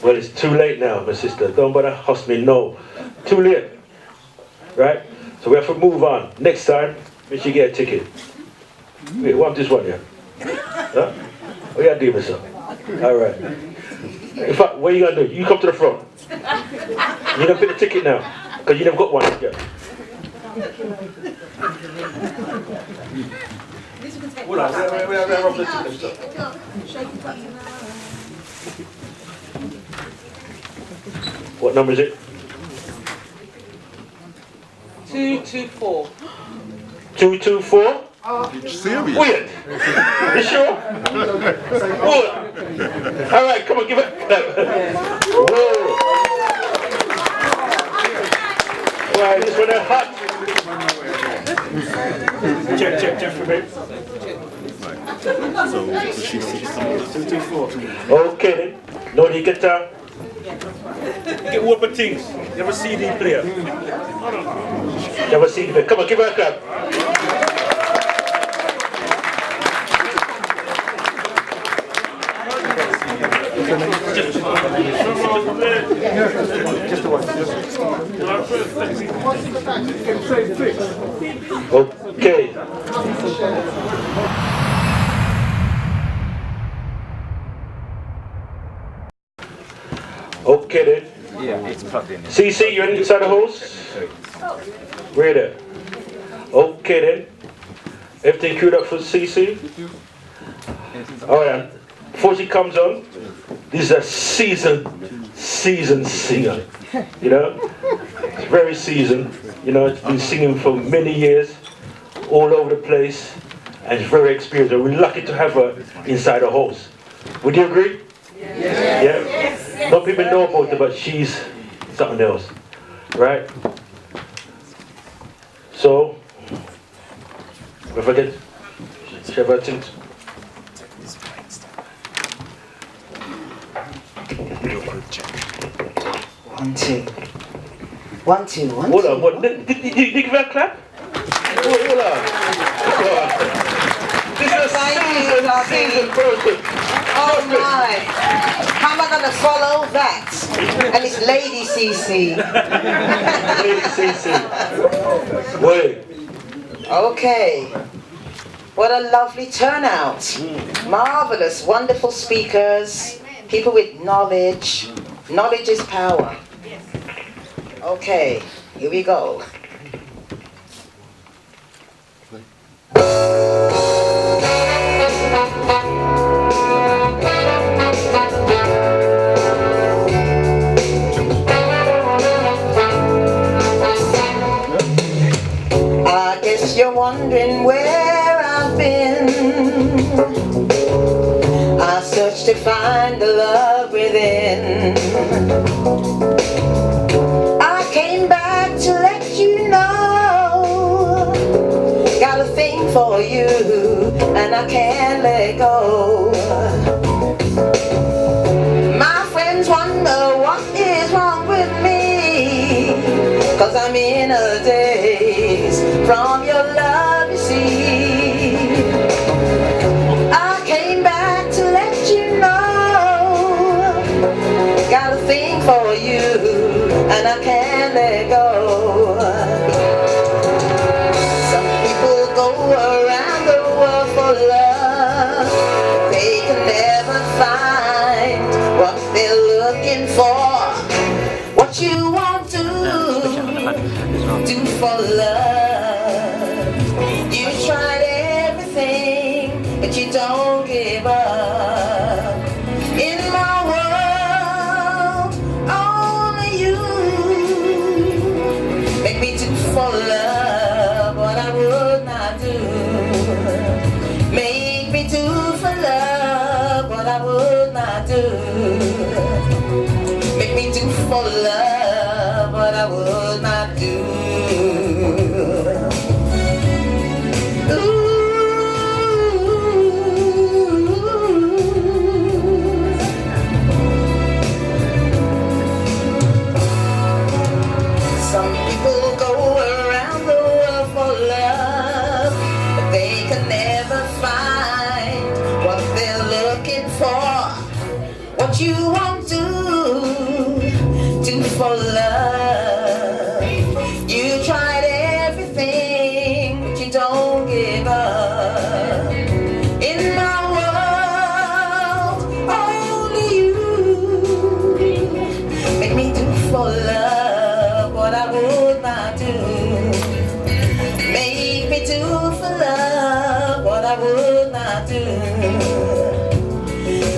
Well, it's too late now, my sister. Don't bother huss me, no. Too late. Right? So we have to move on. Next time, make sure you get a ticket. Wait, what this one here? Huh? What you gotta do, myself? Alright. In fact, what you gotta do? You come to the front. You gonna pick the ticket now. Because you never got one yet. Hold on, we're off the ticket. What number is it? 224. 224? Serious? Weird. You sure? Alright, come on, give it. Whoa. Alright, this one is hot. Check for me. So she's 224. Okay then. No, you get get whooping things. You have a CD player. You have a CD player. Come on, give her a clap. Just the one. Okay. Okay then. Yeah, it's plugged in. CC, you're inside the house? Where there? Okay then. Everything queued up for CC? Alright. Before she comes on, this is a seasoned singer. You know? It's very seasoned. You know, it's been singing for many years, all over the place, and it's very experienced. And we're lucky to have her inside the house. Would you agree? Yes. Yeah? Yes. Not people know about her, but she's something else. Right? So, if I get several things. One, two. One, two, one, hold two. on, what? Did you give her a clap? Hold on. This is a seasoned person. Oh my. How am I going to follow that? And it's Lady CC. Lady CC. Wait. Okay. What a lovely turnout. Marvelous, wonderful speakers. People with knowledge. Knowledge is power. Okay, here we go. I guess you're wondering where I've been. I searched to find the love within. I came back to let you know, got a thing for you and I can't let go. My friends wonder what is wrong with me, 'cause I'm in a daze from your love, you see. I came back to let you know, got a thing for you and I can't let go. Some people go around the world for love, but they can never find what they're looking for. What you want to do for love, you tried everything, but you don't give up. In my world, only you make me do for love what I would not do. Make me do for love what I would not do. Make me do for love what I would not do. Some people go around the world for love, but they can never find what they're looking for. What you want to do for love, you tried everything, but you don't give up. In my world, only you make me do for love what I would not do. Make me do for love what I would not do.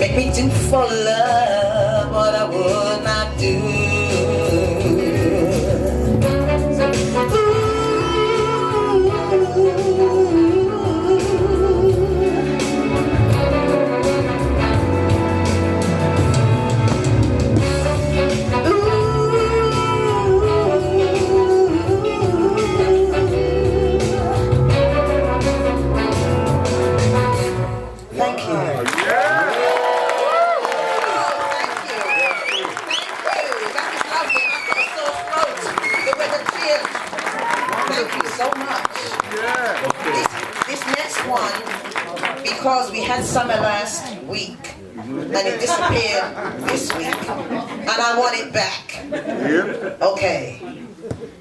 Make me do for love what I would not do. Thank you. Thank you so much. This next one, because we had summer last week and it disappeared this week, and I want it back. Yeah. Okay.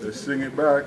Let's sing it back.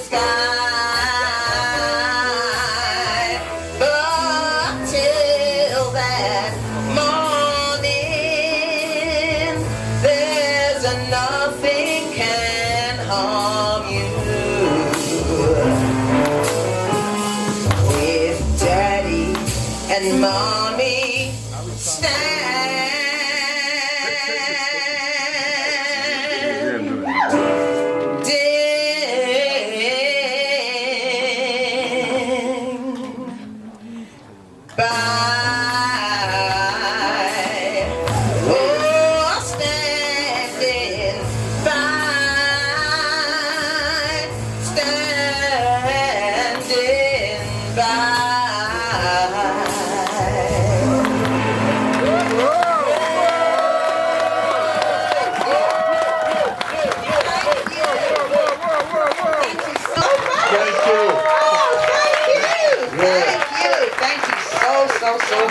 sky. But till that morning, there's nothing can harm you. With Daddy and Mommy stand.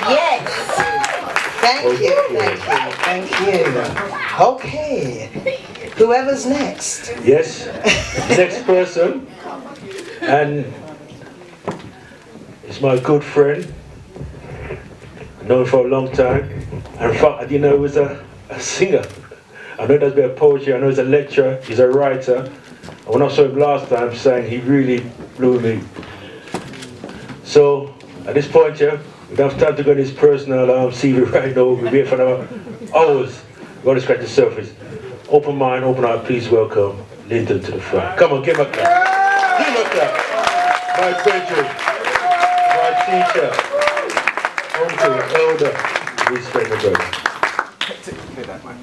Yes. Thank you. Okay. Whoever's next. Yes. Next person. And it's my good friend. I've known him for a long time. And in fact, I didn't know he was a singer. I know he does a bit of poetry. I know he's a lecturer. He's a writer. And when I saw him last time saying, he really blew me. So at this point here, we don't have time to go in his personal CV right now. We'll be here for another hours. We're going to scratch the surface. Open mind, open heart, please welcome Lyndon to the front. Come on, give him a clap. Give him a clap. My bedroom, my teacher, uncle, elder, respect the brother. Hear that, man.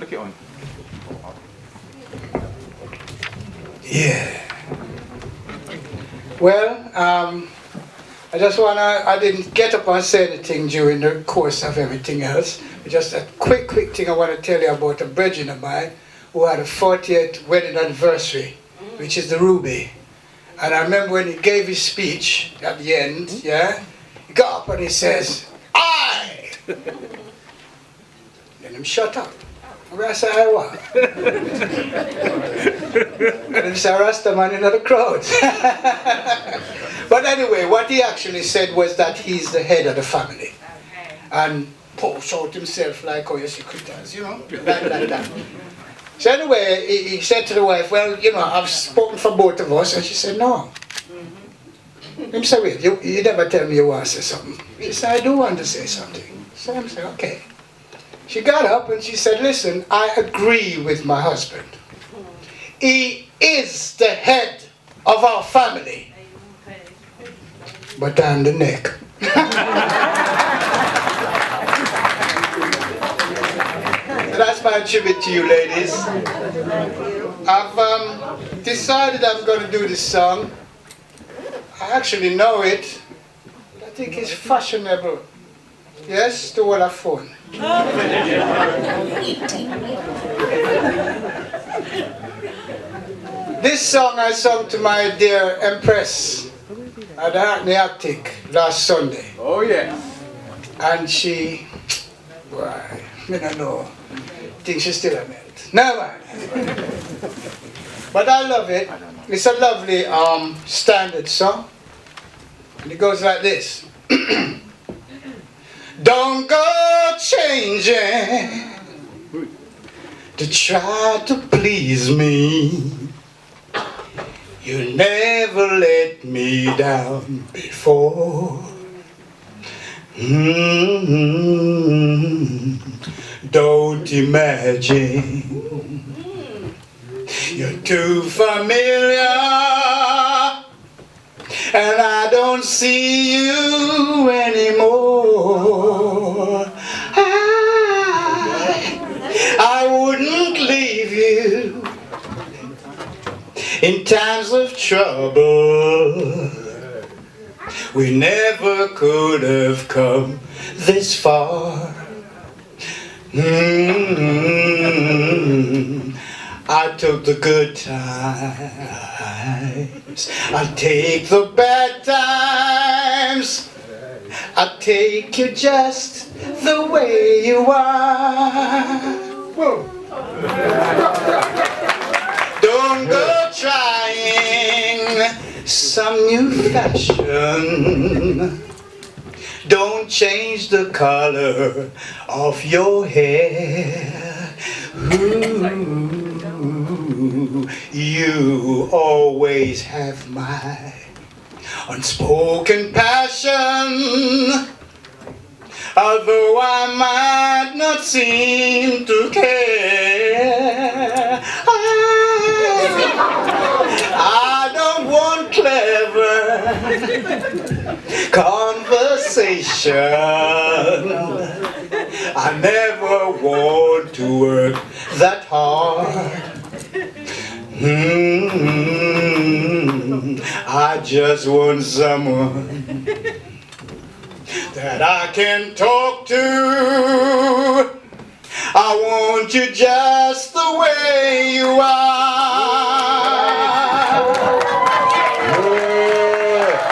Look it on. Yeah. Well, I didn't get up and say anything during the course of everything else. Just a quick thing I want to tell you about a brethren of mine who had a 40th wedding anniversary, which is the Ruby. And I remember when he gave his speech at the end, yeah, he got up and he says, "I!" Then him shut up. I said, "I what?" And him said, "Rasta man in the crowd." But anyway, what he actually said was that he's the head of the family. And post out himself like how you see critters, you know, like that. So anyway, he said to the wife, "Well, you know, I've spoken for both of us." And she said, "No." He said, "Wait, you never tell me you want to say something." She said, "I do want to say something." So I said, "Okay." She got up and she said, "Listen, I agree with my husband. He is the head of our family. But I'm the neck." So that's my tribute to you, ladies. I've decided I'm going to do this song. I actually know it. I think it's fashionable. Yes, to all our phone. This song I sung to my dear Empress at the Hackney Attic last Sunday. Oh yeah. And she, why, I don't know. I think she's still a melt. No man. But I love it. It's a lovely standard song. And it goes like this. Don't go changing to try to please me. You never let me down before. Don't imagine you're too familiar, and I don't see you anymore. I wouldn't leave you in times of trouble. We never could have come this far. I took the good times, I'll take the bad times, I'll take you just the way you are. Whoa. Don't go trying some new fashion. Don't change the color of your hair. Ooh, you always have my unspoken passion. Although I might not seem to care, I don't want clever conversation. I never want to work that hard. I just want someone that I can talk to. I want you just the way you are.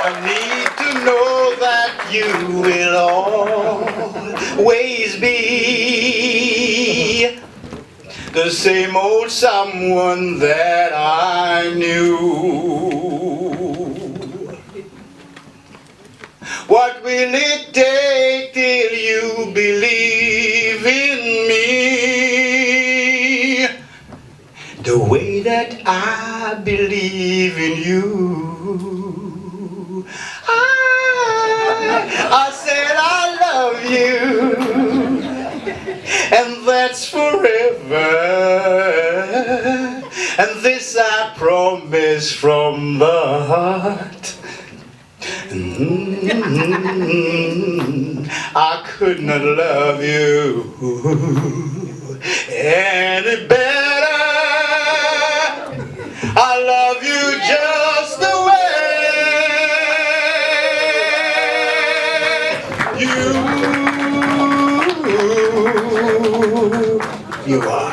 I need to know that you will always be the same old someone that I knew. What will it take till you believe in me the way that I believe in you? I said I love you, and that's forever, and this I promise from the heart. I could not love you any better. I love you just the way you are.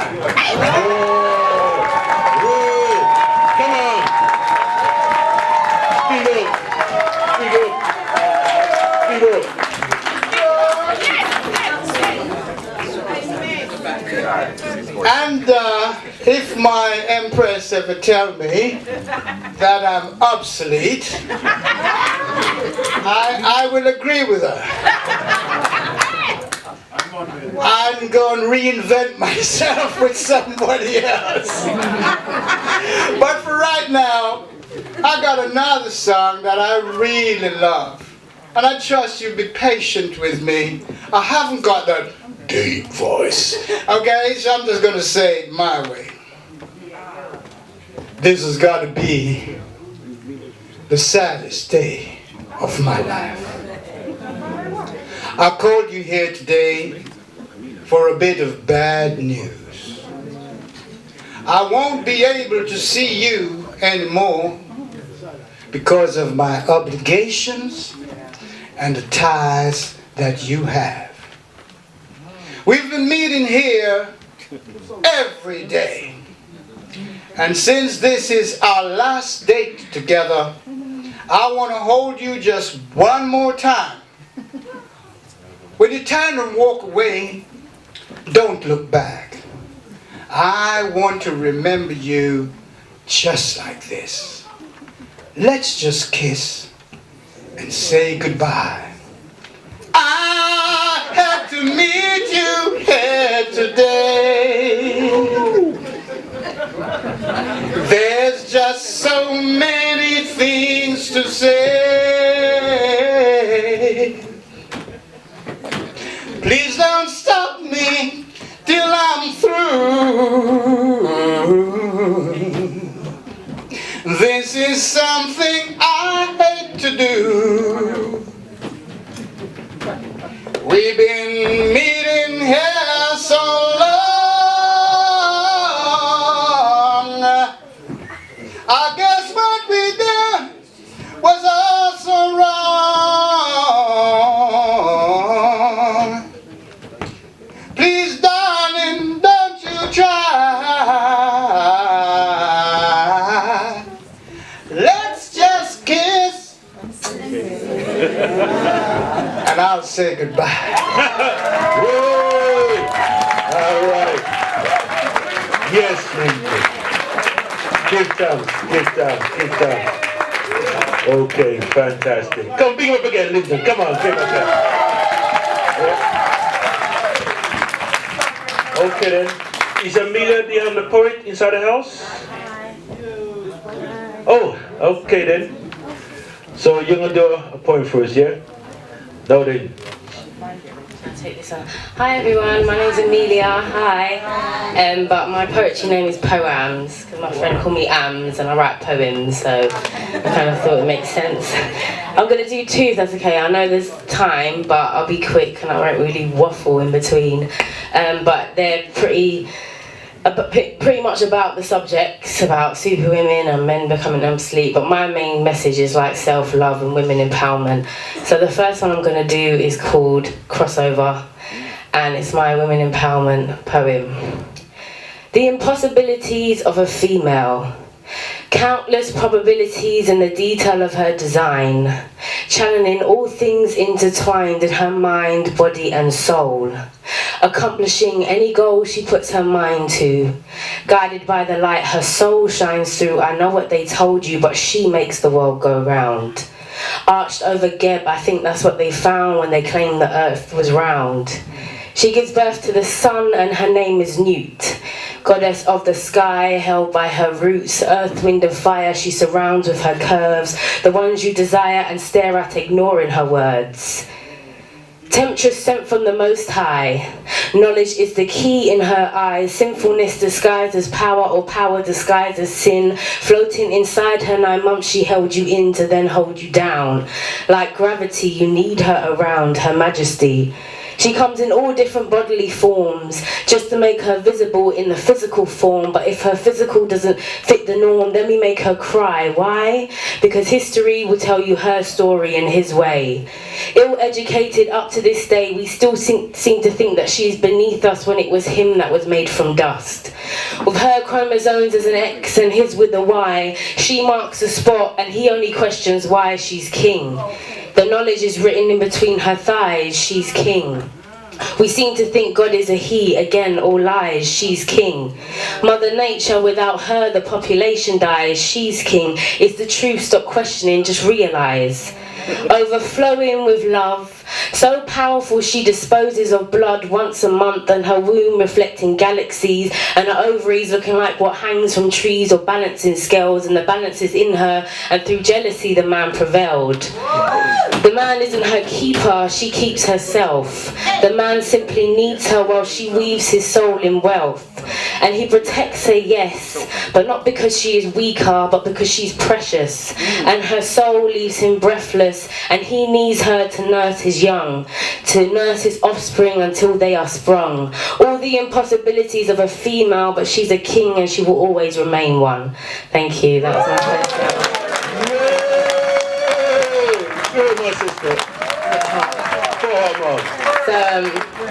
And if my empress ever tell me that I'm obsolete, I will agree with her. I'm going to reinvent myself with somebody else. But for right now, I got another song that I really love. And I trust you'll be patient with me. I haven't got that deep voice. Okay, so I'm just going to say it my way. This has got to be the saddest day of my life. I called you here today for a bit of bad news. I won't be able to see you anymore because of my obligations and the ties that you have. We've been meeting here every day. And since this is our last date together, I want to hold you just one more time. When you turn and walk away, don't look back. I want to remember you just like this. Let's just kiss and say goodbye. I had to meet you here today. There's just so many things to say. Please don't stop me till I'm through. This is something I hate to do. We've been meeting here so long. I guess what we did was also wrong. Please, darling, don't you try. Let's just kiss and I'll say goodbye. All right. Yes, Minty. Give thanks, give thanks, give thanks. Okay, fantastic. Come, big him up again, Lyndon. Come on, big him up again. Okay then. Is Amelia the poet inside the house? Oh, okay then. So you're gonna do a poem first, yeah? No then. I'll take this on. Hi everyone, my name's Amelia. Hi. But my poetry name is Poamz because my friend called me Ams and I write poems, so I kind of thought it makes sense. I'm gonna do two if that's okay. I know there's time, but I'll be quick and I won't really waffle in between. But they're pretty much about the subjects, about superwomen and men becoming obsolete, but my main message is like self-love and women empowerment. So the first one I'm going to do is called Crossover, and it's my women empowerment poem. The impossibilities of a female. Countless probabilities in the detail of her design, channeling all things intertwined in her mind, body and soul, accomplishing any goal she puts her mind to, guided by the light her soul shines through. I know what they told you, but she makes the world go round. Arched over Geb, I think that's what they found when they claimed the earth was round. She gives birth to the sun and her name is Newt. Goddess of the sky, held by her roots, earth, wind and fire she surrounds with her curves, the ones you desire and stare at ignoring her words. Temptress sent from the Most High, knowledge is the key in her eyes, sinfulness disguised as power or power disguised as sin, floating inside her 9 months she held you in to then hold you down. Like gravity you need her around, her majesty. She comes in all different bodily forms, just to make her visible in the physical form, but if her physical doesn't fit the norm, then we make her cry. Why? Because history will tell you her story in his way. Ill-educated up to this day, we still seem to think that she is beneath us when it was him that was made from dust. With her chromosomes as an X and his with a Y, she marks the spot and he only questions why she's king. The knowledge is written in between her thighs, she's king. We seem to think God is a he, again all lies, she's king. Mother Nature, without her the population dies, she's king. It's the truth, stop questioning, just realise. Overflowing with love, so powerful she disposes of blood once a month, and her womb reflecting galaxies, and her ovaries looking like what hangs from trees or balancing scales, and the balance is in her, and through jealousy the man prevailed. The man isn't her keeper, she keeps herself. The man simply needs her while she weaves his soul in wealth. And he protects her, yes, but not because she is weaker, but because she's precious. And her soul leaves him breathless, and he needs her to nurse his young, to nurse his offspring until they are sprung. All the impossibilities of a female, but she's a king and she will always remain one. Thank you, that was my first.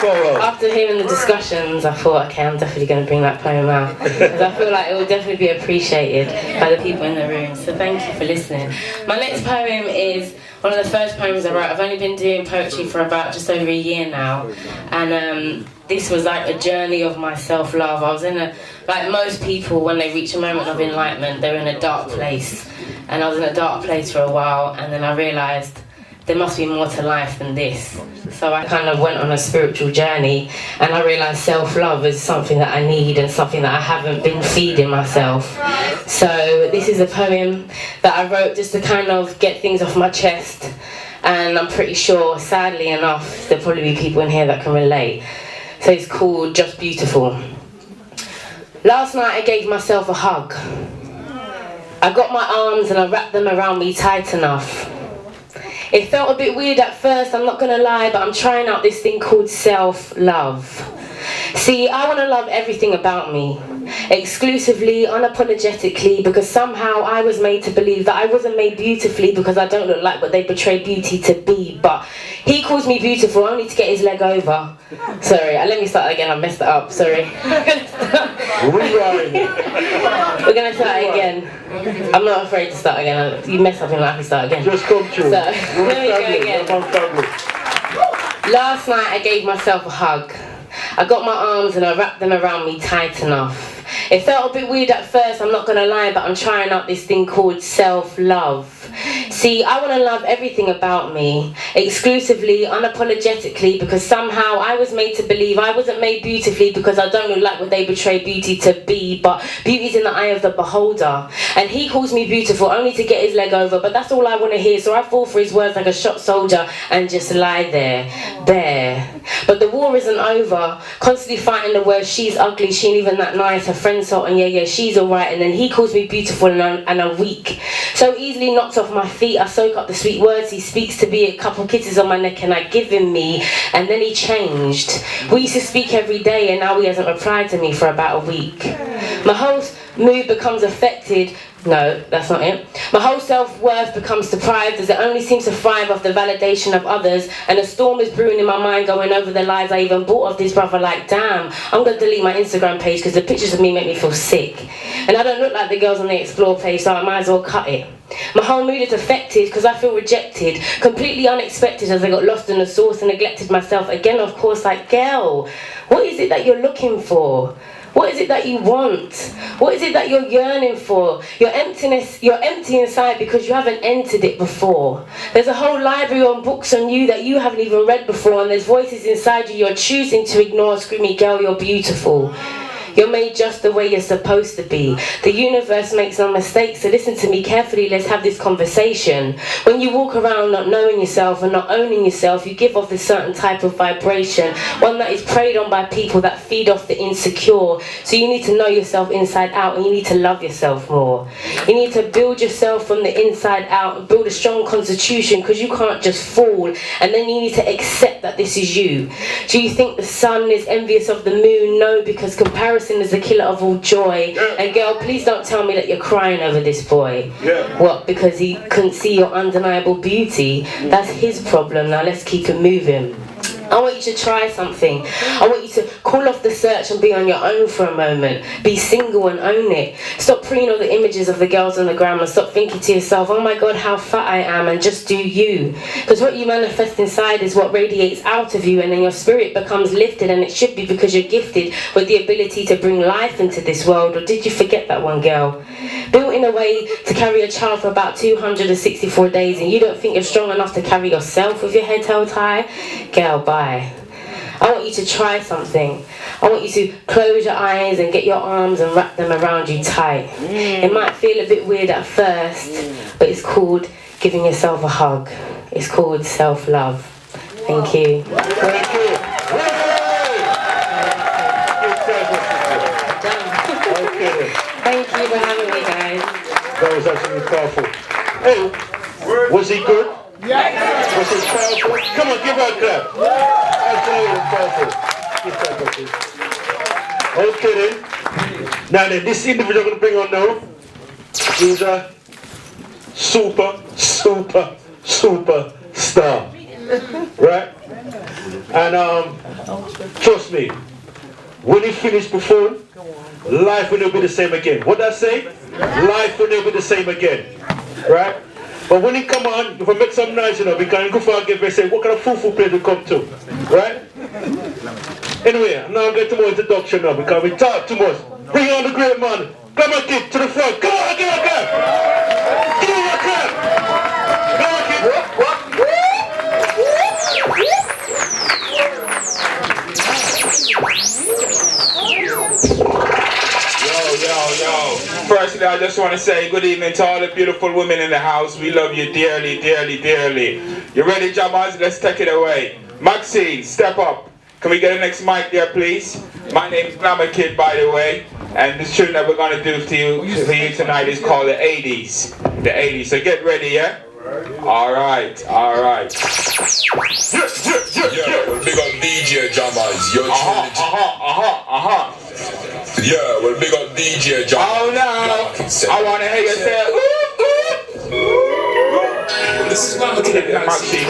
So, after hearing the discussions, I thought, okay, I'm definitely going to bring that poem out, because I feel like it will definitely be appreciated by the people in the room. So thank you for listening. My next poem is one of the first poems I wrote. I've only been doing poetry for about just over a year now, and this was like a journey of my self-love. I was in a, like most people, when they reach a moment of enlightenment, they're in a dark place, and I was in a dark place for a while, and then I realised there must be more to life than this. So I kind of went on a spiritual journey, and I realised self-love is something that I need and something that I haven't been feeding myself. So this is a poem that I wrote just to kind of get things off my chest, and I'm pretty sure, sadly enough, there'll probably be people in here that can relate. So it's called Just Beautiful. Last night I gave myself a hug. I got my arms and I wrapped them around me tight enough. It felt a bit weird at first, I'm not gonna lie, but I'm trying out this thing called self-love. See, I want to love everything about me, exclusively, unapologetically, because somehow I was made to believe that I wasn't made beautifully because I don't look like what they portray beauty to be, but he calls me beautiful only to get his leg over. Sorry, let me start again, I messed it up, sorry. We're gonna start again. I'm not afraid to start again, you mess up and I can start again. Just come true. So, let me go again. Last night I gave myself a hug. I got my arms and I wrapped them around me tight enough. It felt a bit weird at first, I'm not gonna lie, but I'm trying out this thing called self-love. See, I want to love everything about me, exclusively, unapologetically, because somehow I was made to believe I wasn't made beautifully because I don't look like what they portray beauty to be, but beauty's in the eye of the beholder. And he calls me beautiful only to get his leg over, but that's all I want to hear, so I fall for his words like a shot soldier and just lie there, bare. But the war isn't over, constantly fighting the words, she's ugly, she ain't even that nice, her friend's hot, and yeah, she's alright, and then he calls me beautiful and I'm weak. So easily knocked off my feet, I soak up the sweet words he speaks to be, a couple kisses on my neck and I give him me, and then he changed. We used to speak every day and now he hasn't replied to me for about a week. My whole mood becomes affected. No, that's not it. My whole self-worth becomes deprived as it only seems to thrive off the validation of others, and a storm is brewing in my mind going over the lies I even bought of this brother. Like, damn, I'm going to delete my Instagram page because the pictures of me make me feel sick. And I don't look like the girls on the Explore page, so I might as well cut it. My whole mood is affected because I feel rejected, completely unexpected as I got lost in the sauce and neglected myself again, of course. Like, girl, what is it that you're looking for? What is it that you want? What is it that you're yearning for? You're empty inside because you haven't entered it before. There's a whole library on books on you that you haven't even read before, and there's voices inside you you're choosing to ignore, screaming, girl, you're beautiful. You're made just the way you're supposed to be. The universe makes no mistakes, so listen to me carefully, let's have this conversation. When you walk around not knowing yourself and not owning yourself, you give off a certain type of vibration, one that is preyed on by people that feed off the insecure. So you need to know yourself inside out, and you need to love yourself more. You need to build yourself from the inside out and build a strong constitution, because you can't just fall, and then you need to accept that this is you. Do you think the sun is envious of the moon? No, because comparison is the killer of all joy. And girl, please don't tell me that you're crying over this boy. What, because he couldn't see your undeniable beauty? That's his problem. Now let's keep it moving. I want you to try something. I want you to call off the search and be on your own for a moment. Be single and own it. Stop preening all the images of the girls on the gram and stop thinking to yourself, oh my god, how fat I am, and just do you. Because what you manifest inside is what radiates out of you, and then your spirit becomes lifted, and it should be because you're gifted with the ability to bring life into this world. Or did you forget that one, girl? Built in a way to carry a child for about 264 days, and you don't think you're strong enough to carry yourself with your head held high? Girl, bye. I want you to try something. I want you to close your eyes and get your arms and wrap them around you tight. It might feel a bit weird at first, but it's called giving yourself a hug. It's called self-love. Thank you. Thank you. Thank you for having me, guys. That was absolutely powerful. Hey, was he good? Yes. Was he powerful? Come on, give her a clap. Absolutely powerful. Okay then. Now then, this individual I'm going to bring on now is a super star. Right? And trust me, when he finished performing, life will never be the same again. What did I say? Life will never be the same again. Right? But when he come on, if I make some noise, you know, we can go for a give and say, what kind of fufu place we come to? Right? Anyway, now I'm getting more introduction now because we talk too much. Bring on the great man, Glamma Kid to the front. Come on, give a clap. Give him a clap. Glamma Kid. Yo. Firstly, I just want to say good evening to all the beautiful women in the house. We love you dearly, dearly, dearly. You ready, Jammers? Let's take it away. Maxine, step up. Can we get the next mic there, please? My name is Glamma Kid, by the way. And this tune that we're going to do for you tonight is called the 80s. The 80s. So get ready, yeah? Alright. Yeah, well, big up DJ Jammers. You're Yeah, well, big up DJ Jammers. Oh no! I want to hear you say, ooh, ooh. This is Glamma Kid. Maxine,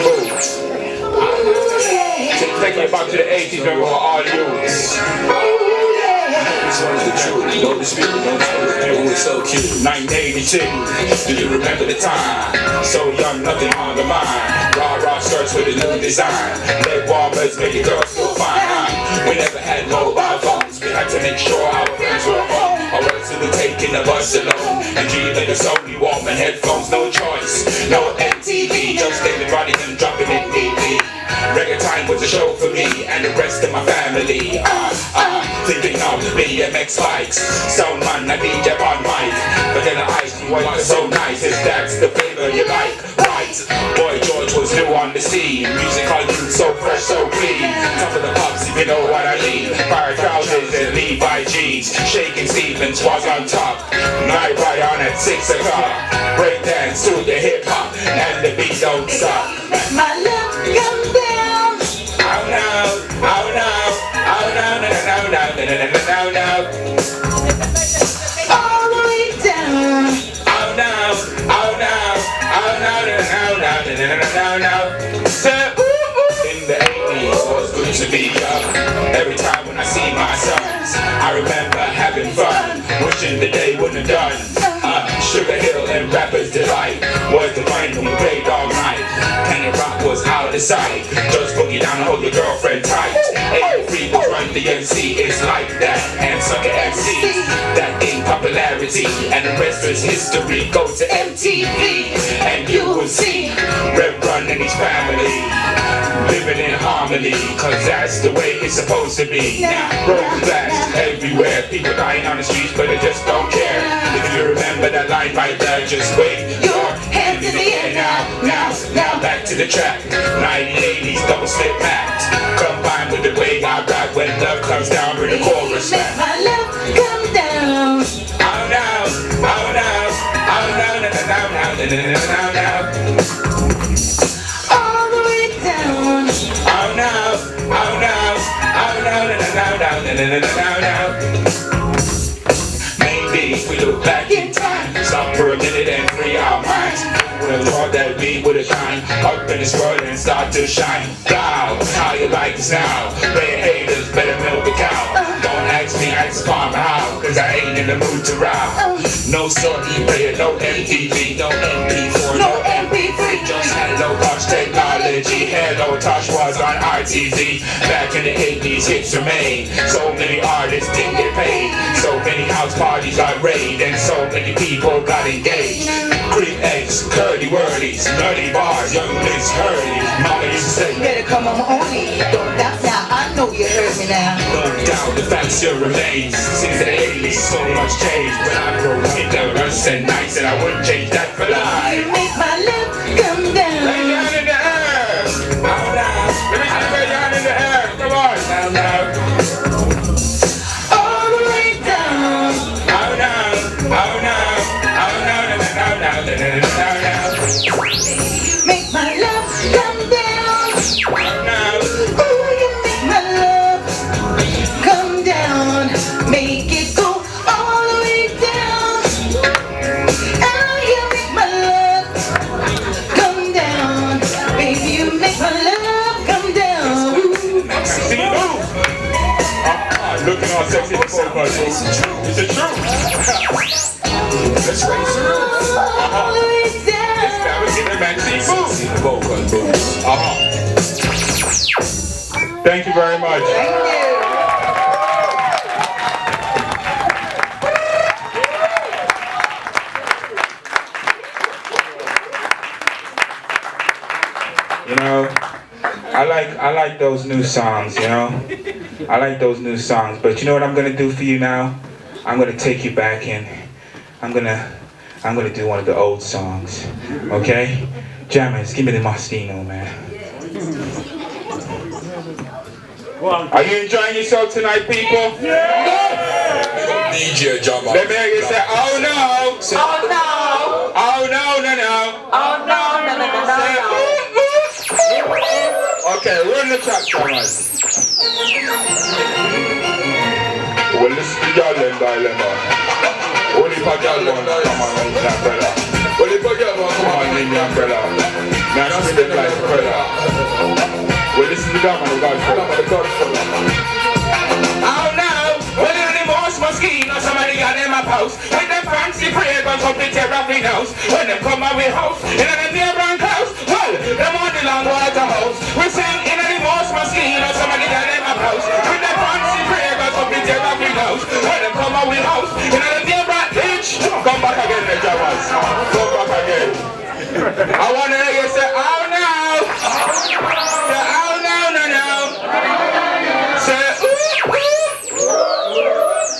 taking it back to the 80s when we were all youths. This one's the truth. You know the spirit, it was so cute. 1982. Do you remember the time? So young, nothing on the mind. Raw skirts with a new design. Leg warmers make your girls feel fine. We never had mobile phones. We had to make sure our friends were home. Or else we were taking the bus alone. and keeping us only warm and headphones, no choice. No MTV, just David running and dropping it neatly. Reggae time was a show for me and the rest of my family. Thinking of BMX bikes, sound man, I DJ on mic. But then the ice white was so nice, if that's the flavor you like. Right, Boy George was new on the scene. Musical youth so fresh, so clean. Top of the pops, if you know what I mean. Fire trousers and Levi jeans. Shaking Stevens was on top. Night right on at 6 o'clock. Break dance to the hip hop and the beat don't stop. My love come down. Oh no, oh no, oh no, no, no, no, no, no, no, no, no. All the way down. Oh no, oh no, oh no, no, no, no, no, no, no, no. So, in the 80s, it was good to be young. Every time when I see my sons, I remember having fun, wishing the day wouldn't have done. Sugar Hill and Rapper's Delight was the fun we played all night. Penny Rock was out of sight. Just boogie down and hold your girlfriend tight. 83 was run the MC, it's like that. And sucker MCs that gain popularity, and the rest is history. Go to MTV and you will see Rev Run and his family living in harmony, cause that's the way it's supposed to be. Now, broken glass everywhere, people dying on the streets, but they just don't care. If you remember that line right there, just wave your hands in the air now, back to the track. 1980s double slip max, combined with the way I rap. When love comes down, bring the chorus back. My love come down. Oh no, oh no, oh no, no, no, no, no, no, no, no, no. All the way down. Oh no, oh no, oh no, no, no, no, no, no, no, no, no. Maybe if we look back in time, stop for a minute and free our minds. Would've thought that we would've shine up in this world and start to shine. Wow, how you like this now? Red haters better milk the cow. Don't ask me, ask Farmer how, cause I ain't in the mood to row. No sortie player, no MTV, no MP4, no MP3. Just had low cost technology. Hello, Tosh was on RTV. Back in the 80s, hits remain. So many artists didn't get paid. So many house parties got raided, and so many people got engaged. Cream eggs, curly whirlies, nerdy bars, young Miss Hurley. Mama used to say, Better come on only. Don't doubt now. I know you heard me now. no doubt the fact still remains. Since the 80s, so much changed. When I grew up, it was and nice, and I wouldn't change that for life. You make my love come down. Lay down in the air. Oh no. Let me see you lay down in the air. Come on. Now, now. All the way down. Oh no. Oh no. Oh no, no, no, no, no, no, no, no, no. Make my love come down. Oh no. Oh, you make my love come down. Make it go all the way down. Oh, you make my love come down. Baby, you make my love come down. See you move. Looking all sexy and so much. It's the truth. Let's raise her up. All the way down. This guy was getting back to move. Thank you very much. Thank you. You know, I like those new songs, you know? I like those new songs, but you know what I'm gonna do for you now? I'm gonna take you back and I'm gonna do one of the old songs, okay? Jammers, give me the Mastino, man. Are you enjoying yourself tonight, people? Yeah! DJ Jammer. Let me hear you say, oh no! Oh no! Oh no, no, no! Oh no, no, no, no, no. Okay, we're in the track, Jammers. Well, listen to y'all then, dilemma. Only if a girl want to come on in the umbrella. Only if a girl want to come on in the umbrella. Now spin it like a fella. Well, listen to that man, the Godfather. Oh no! Well, in the most mosquito, somebody got them a post. With them fancy prayer guns up in their roughly nose. When them come out with house, in the near brown coast. Well, them on the long water hose. We sing in the most mosquito, somebody got them a post. With them fancy prayer guns up in their roughly nose. When them come out with house, in the near brown coast. bitch. Come back again, the Jawas. Come back again. I want to hear you say, oh no. Say, oh no. Say, ooh.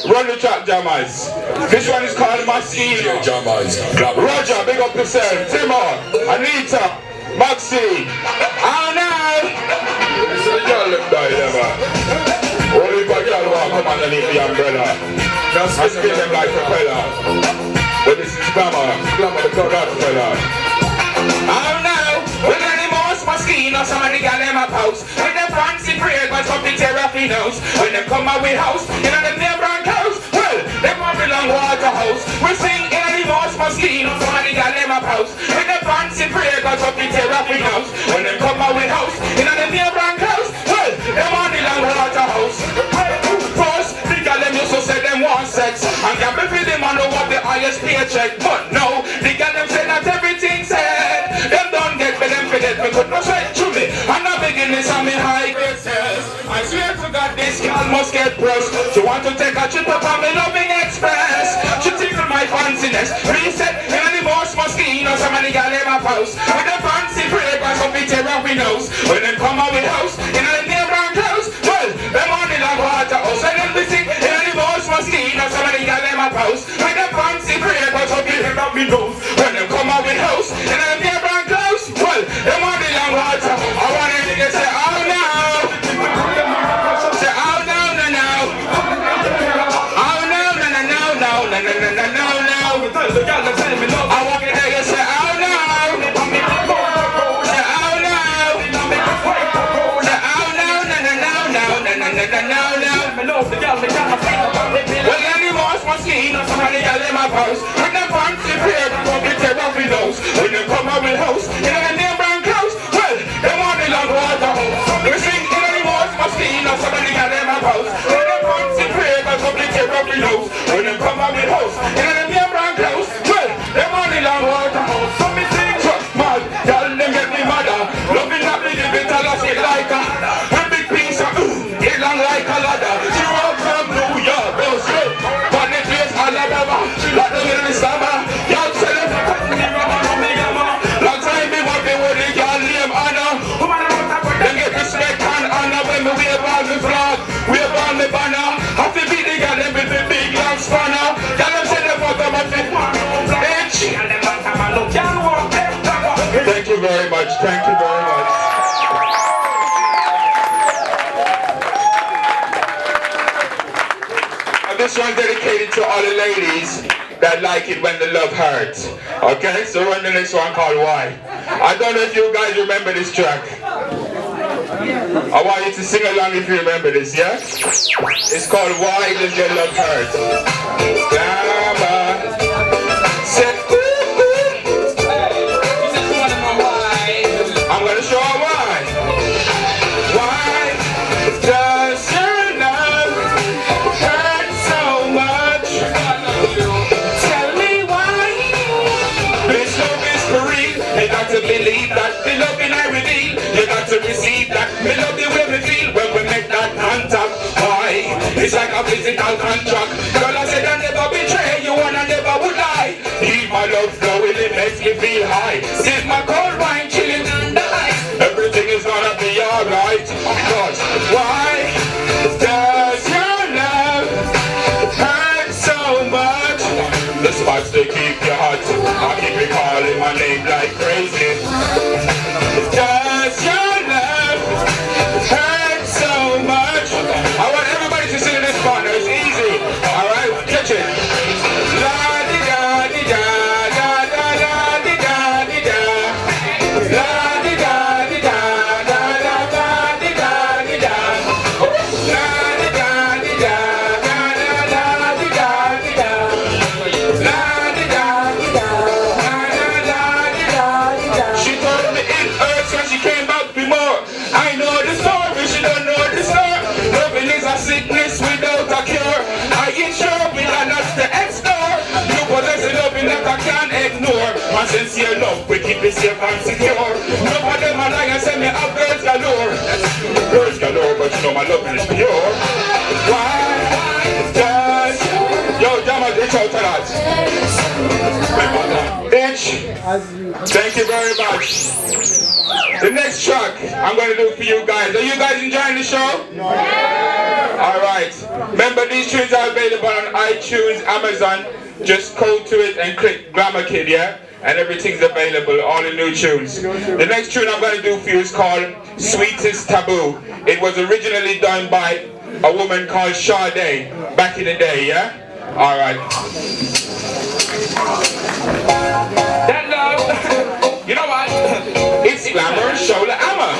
Run the track, Jammers. This one is called Mosquito. Roger, big up yourself. Timor, Anita, Maxine. Oh no. This is the girl them die there, man. Only if a girl walk come underneath the umbrella. I spin them like propeller. But this is Glamma the Godfather. Oh no, with any mouse mosquito, somebody got them up house. With them fancy prayers, but something therapy knows. When they come out with house, you know them neighboring cows. Well, they want belong water house. We sing in any mouse mosquito, somebody got them up house. With them fancy prayers, but something therapy knows. When they come out with house, you know them neighboring cows. Well, they want belong water house. First, the girl them used to say them want sex. And can be feeling man who want the highest paycheck. But no, the girl them say that everything said. Them don't get me, them forget me, could not say to me. And the beginnings of me high grade says, I swear to God this girl must get pressed. She want to take a trip up on me loving express. She tickle my fanciness. Reset in any mouse mosquito, somebody got them up house. With the fancy fragrance of the terror we knows. When them come out with house, in a neighboring house. Well, them on the long water house. And then we sing in any mouse mosquito, somebody got them up house. With the fancy fragrance of the terror we knows. When them come out with house, in a neighboring house. Well, them on the long water. I want to hear you say, oh no. Say, oh no. Oh no. I want to hear you say, oh no. Say, oh no. Well, any mouse mosquito, somebody got them up house. When them fancy prayer, come get their ruffy nose. When they come out with house, you know the name brand close. Well, they want the long water house. We sing in any mouse mosquito, somebody got them up house. When them fancy prayer, come get their ruffy nose. When they come out with house, you know the name brand close. Well, they want the long water house. So me sing truck mad, y'all them get me madder. Loving that me give it all I say like a big piece of it long like a ladder. She walk from New York, go straight. But the place Alabama, like the little summer. Y'all tell them, long time me want me with the girl name Anna. Them get respect and honor when me wave on the flag, wave on the banner. Have to be the girl them with the big long spanner. Y'all them say them want them at the bitch. Thank you very much, thank you very much. This one's dedicated to all the ladies that like it when the love hurts. Okay, so run the next one called Why. I don't know if you guys remember this track. I want you to sing along if you remember this, yeah? It's called Why Does Your Love Hurt? Said, ooh, ooh. I'm gonna show her why. Why does your love hurt so much? Tell me why. This love is for real. You got to believe that the love in I reveal. You got to receive that the love the way we feel when we make that contact. Why? It's like a physical contract. Girl, I said I never betray you and I never would lie. Keep my love flowing, it makes me feel high. Sip my cold wine, chilling on the ice. Everything is gonna be alright. Because why does your love hurt so much? The spots they keep you hot. I keep you calling my name like crazy. Does your love hurt so much? I want everybody to sing this part. It's easy. Alright, catch it. La di da di da da da da di da di da. La di da di da da da da di da di da. La di da di da da da da di da di da. La di da di da da da di da di da. She told me it hurts when she came back for more. I know the story, she don't know the story. Loving is a sickness without a cure. I ain't sure we are not the ex-door. You possess a loving that I can't ignore. My sincere love, we keep it safe and secure. None of them are lying and say me have girls galore. Girls galore, but you know my loving is pure. Why does... Yo, Jama, reach out to that. much. Thank you very much. The next track I'm going to do for you guys. Are you guys enjoying the show? Alright. Remember, these tunes are available on iTunes, Amazon. Just go to it and click Glamma Kid, yeah? And everything's available, all the new tunes. The next tune I'm going to do for you is called Sweetest Taboo. It was originally done by a woman called Sade back in the day, yeah? Alright. That love, you know what? It's glamour, shoulder hammer.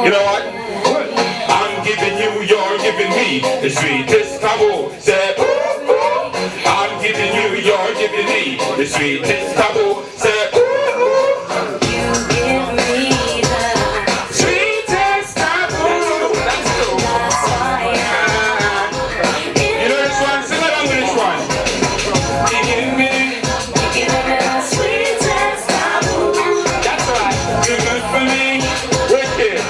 You know what? I'm giving you, you're giving me the sweetest taboo. Say, ooh, ooh. I'm giving you, you're giving me the sweetest taboo. Say, ooh, ooh. You give me the sweetest taboo. That's cool. That's why you know this one? Sing along with this one. You give me the sweetest taboo. That's right. You're good for me. Wicked.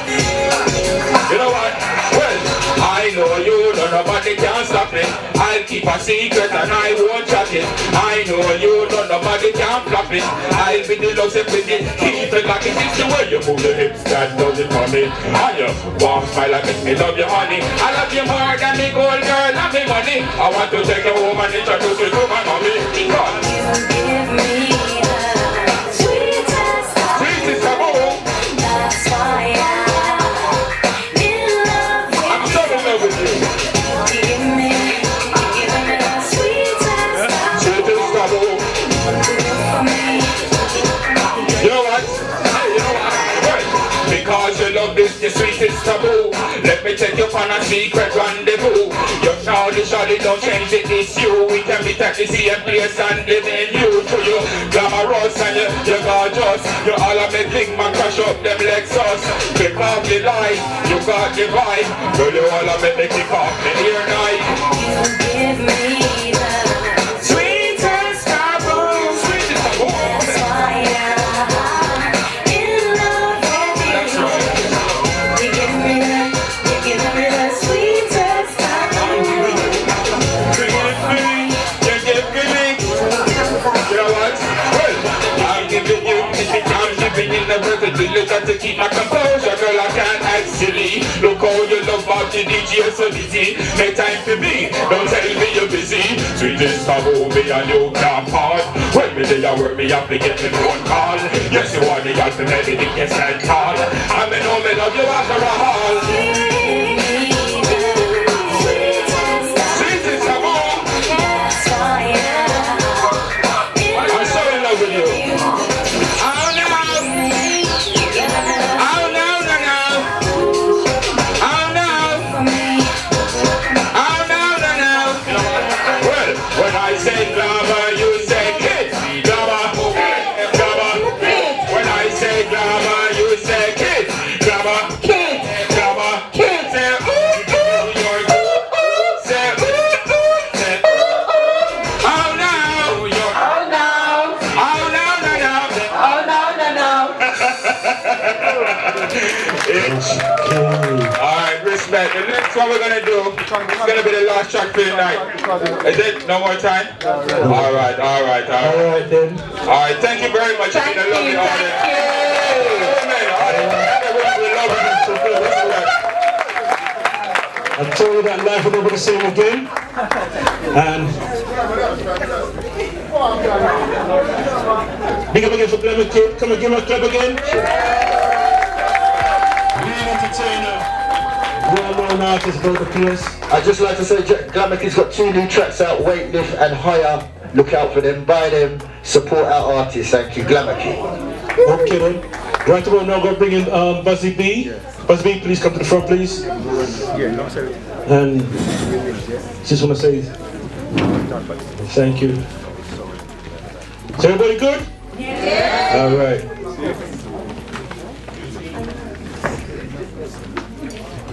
You know what? Well, I know you, no nobody can stop it. I'll keep a secret and I won't chat it. I know you, no nobody can flop it. I'll be the love with it, keep it like it is. The way you move the hips, that does it for me. And you warm smile and make me love you, honey. I love you more than me gold girl and me money. I want to take you home and introduce you to my mommy. Because you give me the sweetest taboo. That's why with you. Give me the sweetest taboo. You know what? Because your love is the sweetest taboo. Let me take you on a secret rendezvous. Your shawty, don't change it, it's you. We can meet at the same place and live in you. To you, glamorous and you're gorgeous. You all of me think man crush up them Lexus. Pick off the light, you got the vibe. Girl, you all of me kick off the ear night. You give me the sweetest taboo. Sweetest taboo. That's why I'm in love with you. That's right. You give me the sweetest taboo. You give me. You know what? Well, I'm giving you the rhythm. You got to keep my composure, girl. I can't act silly. Look how you love about the DJ so busy. Make time for me. Don't tell me you're busy. Sweetest taboo, me and you can't part. When me day I work, me have to get me phone call. Yes, you want the girl to make it get stand tall. I me know me love you after a haul. Sweetest taboo. I'm so in love with you. Say glamour, you say kid. Glamour, glamour. When I say glamour, you say kid. Glamour, kid. Glamour, kid. Say ooh, ooh, you're ooh, say ooh, ooh, say ooh, ooh. Oh no, you're oh no, oh no, no, no, oh no, no, no. Alright, respect. The next one we're gonna do is gonna be the last track for the night. Is it? No more time? Alright, alright, alright then. Alright, thank you very much. Thank you, a lovely audience. I told you that life would never the same again. And big up again for Glamma Kid. Come and give me a clap again. Real entertainer. Well-known artist about the place. I'd just like to say Glamma Kid's got 2 new tracks out, Weightlift and Higher. Look out for them, buy them, support our artists. Thank you, Glamma Kid. Okay then. Right about now, we're bringing Buzzy B. Buzzy B, please come to the front, please. And just want to say thank you. Is everybody good? Yeah. All right.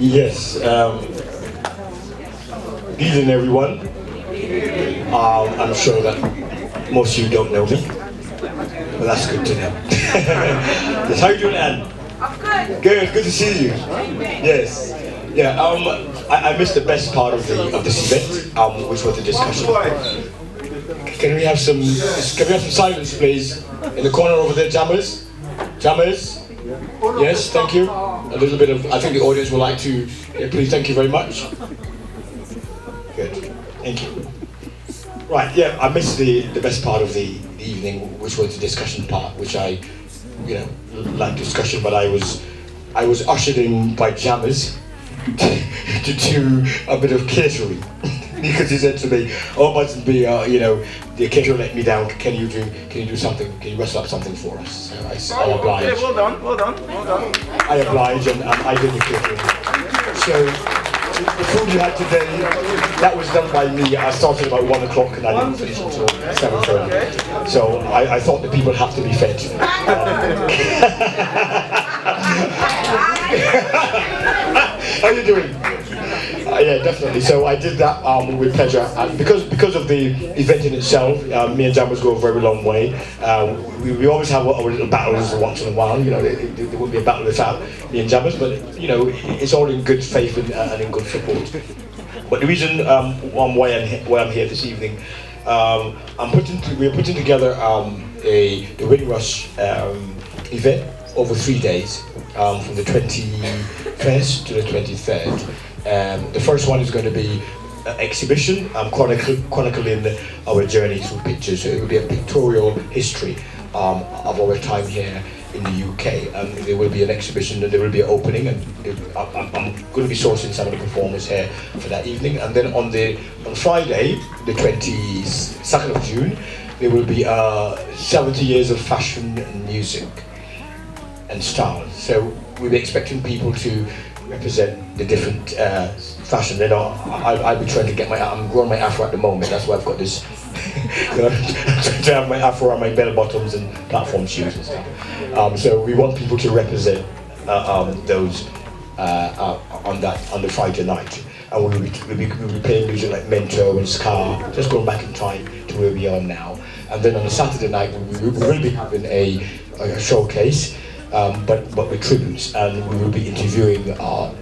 Yes. Good evening, everyone. I'm sure that most of you don't know me. Well, that's good to know. Yes, how you doing, Anne? I'm good. Good to see you. Yes. Yeah. I missed the best part of this event, which was the discussion. Can we have some silence, please? In the corner over there, jammers? Jammers? Yes, thank you. A little bit of, I think the audience would like to, yeah, please, thank you very much. Good, thank you. Right, yeah, I missed the best part of the evening, which was the discussion part, which I, like discussion, but I was ushered in by jammers to do a bit of catering. Because he said to me, "Oh, Buzzin, the caterer let me down. Can you do something? Can you wrestle up something for us?" So I obliged. Okay, well done. I obliged, and I did the catering. So the food you had today, that was done by me. I started about 1 o'clock, and I didn't finish until 7:30. So I thought the people have to be fed. How are you doing? Yeah, definitely. So I did that with pleasure, and because of the event in itself, me and Jammers go a very long way. We always have our little battles once in a while. There wouldn't be a battle without me and Jammers, but it's all in good faith and in good support. But the reason why I'm here this evening, we're putting together the Windrush event over 3 days, from the 21st to the 23rd. The first one is going to be an exhibition chronicling our journey through pictures. So it will be a pictorial history of our time here in the UK. There will be an exhibition, and there will be an opening, and I'm going to be sourcing some of the performers here for that evening. And then on Friday, the 22nd of June, there will be 70 years of fashion and music and style. So we'll be expecting people to represent the different fashion. I'll be trying to I'm growing my afro at the moment. That's why I've got this. I'm trying to have my afro on my bell bottoms and platform shoes and stuff. So we want people to represent those on the Friday night, and we'll be playing music like Mento and Ska, just going back in time to where we are now. And then on the Saturday night, we will be having a showcase. But with tributes, and we will be interviewing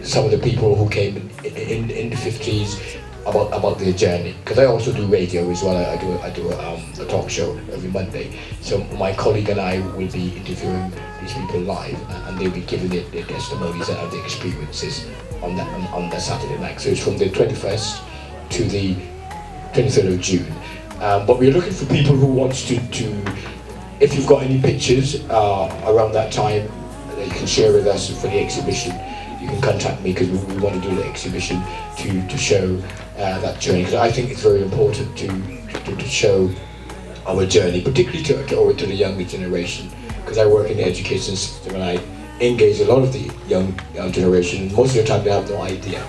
some of the people who came in the 50s about their journey. Because I also do radio as well. I do a talk show every Monday. So my colleague and I will be interviewing these people live, and they'll be giving their testimonies and their experiences on that Saturday night. So it's from the 21st to the 23rd of June. But we're looking for people who wants to if you've got any pictures around that time that you can share with us for the exhibition, you can contact me, because we want to do the exhibition to show that journey. Because I think it's very important to show our journey, particularly to the younger generation. Because I work in the education system and I engage a lot of the young generation, and most of the time they have no idea.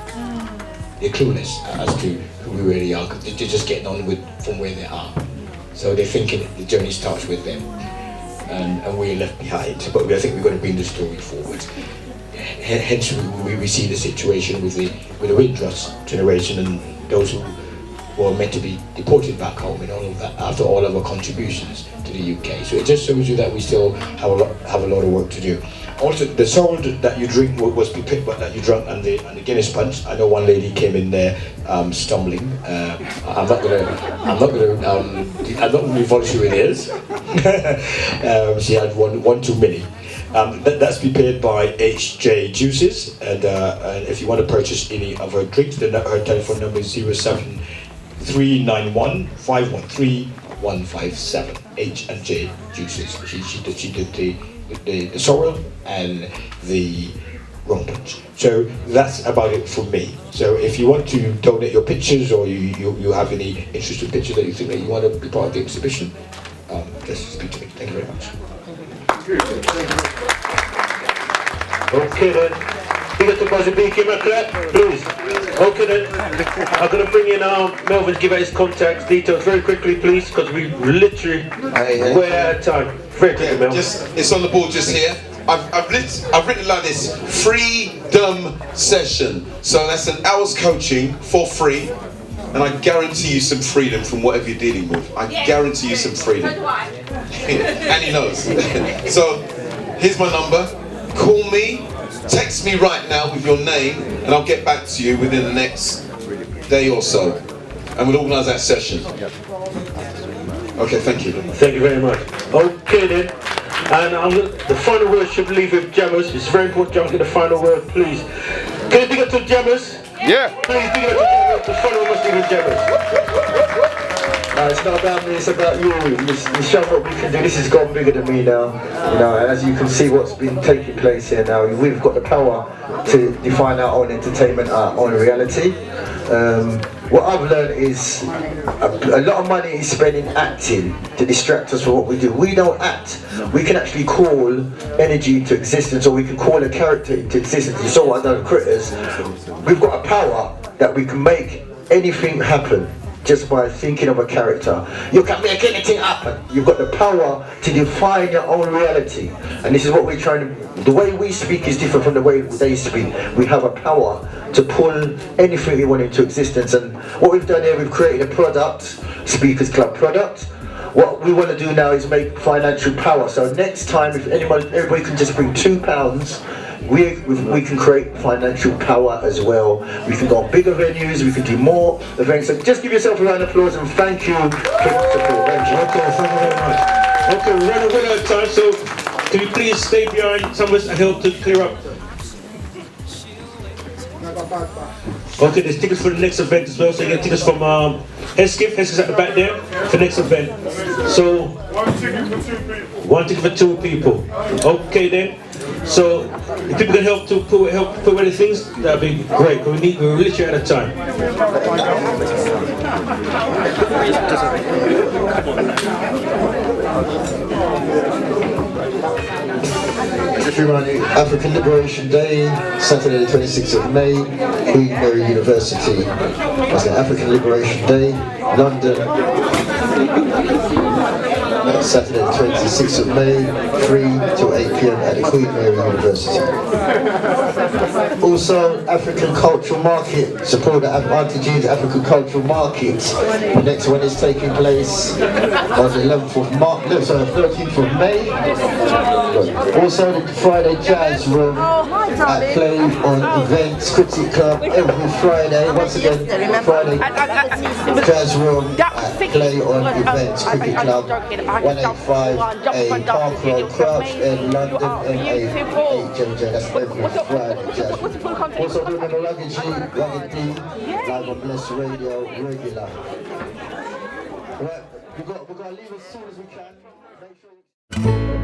They're clueless as to who we really are, because they're just getting on from where they are. So they're thinking the journey starts with them, and we're left behind. But I think we've got to bring the story forward. Hence, we see the situation with the Windrush generation and those who were meant to be deported back home and all of that after all of our contributions to the UK. So it just shows you that we still have a lot of work to do. Also, the sorrel that you drink was prepared, but that you drank, and the Guinness punch. I know one lady came in there stumbling. I'm not gonna divulge who it is. She had one too many. That's prepared by HJ Juices, and if you want to purchase any of her drinks, then her telephone number is 07391 513 157. H&J Juices. She did the sorrel and the rum punch. So that's about it for me. So if you want to donate your pictures, or you have any interesting pictures that you think that you want to be part of the exhibition, just speak to me. Thank you very much. Okay then, big up to Buzzin, Kym Oliver, please. Okay then, I'm going to bring in Mervyn to give out his contact details very quickly, please, because we literally way out of time. Very quickly, Mervyn. It's on the board just here. I've written like this: freedom session. So that's an hour's coaching for free, and I guarantee you some freedom from whatever you're dealing with. I guarantee you some freedom. And he knows. So here's my number. Call me, text me right now with your name, and I'll get back to you within the next day or so, and we'll organise that session. Okay, thank you. Thank you very much. Okay then, and the final word should leave with Jammers. It's very important, Jammers, get the final word, please. Can you big up to Jammers? Yeah. Please big up to Jammers. The final word must leave with Jammers. No, it's not about me, it's about you. You show what we can do. This has gone bigger than me now. You know, and as you can see what's been taking place here now, we've got the power to define our own entertainment, our own reality. What I've learned is a lot of money is spent in acting to distract us from what we do. We don't act. We can actually call energy into existence, or we can call a character into existence. You saw what I've done with Critters. We've got a power that we can make anything happen just by thinking of a character. You can make anything happen. You've got the power to define your own reality. And this is what we're trying to, the way we speak is different from the way they speak. We have a power to pull anything we want into existence. And what we've done here, we've created a product, Speakers Club product. What we want to do now is make financial power. So next time, if everybody can just bring £2, we can create financial power as well. We can go on bigger venues, we can do more events. So just give yourself a round of applause and thank you for your support. Thank you. Okay, thank you very much. Okay, we're running out of time, so can you please stay behind some of us and help to clear up? Okay, there's tickets for the next event as well, so you get tickets from Hesketh. Hesketh's at the back there for the next event. So, one ticket for two people. Okay then. So, if people can help put away the things, that'd be great. We're literally out of time. Everyone, African Liberation Day, Saturday the 26th of May, Queen Mary University. That's African Liberation Day, London, Saturday the 26th of May, 3 to 8 p.m. at the Queen Mary University. Also, African Cultural Market, support the Artiste African Cultural Market. The next one is taking place on the 13th of May. Also, the Friday Jazz Room at Play on Events, Critic Club, every Friday. Once again, Friday Jazz Room at Play on Events, Cricket Club, 185A Park Road, Crouch End, London, MA8JJ. That's every Friday Jazz Room. Also, remember Rugged G, Rugged D, live on Bless Radio, regular. Right, we've got to leave as soon as we can. Make sure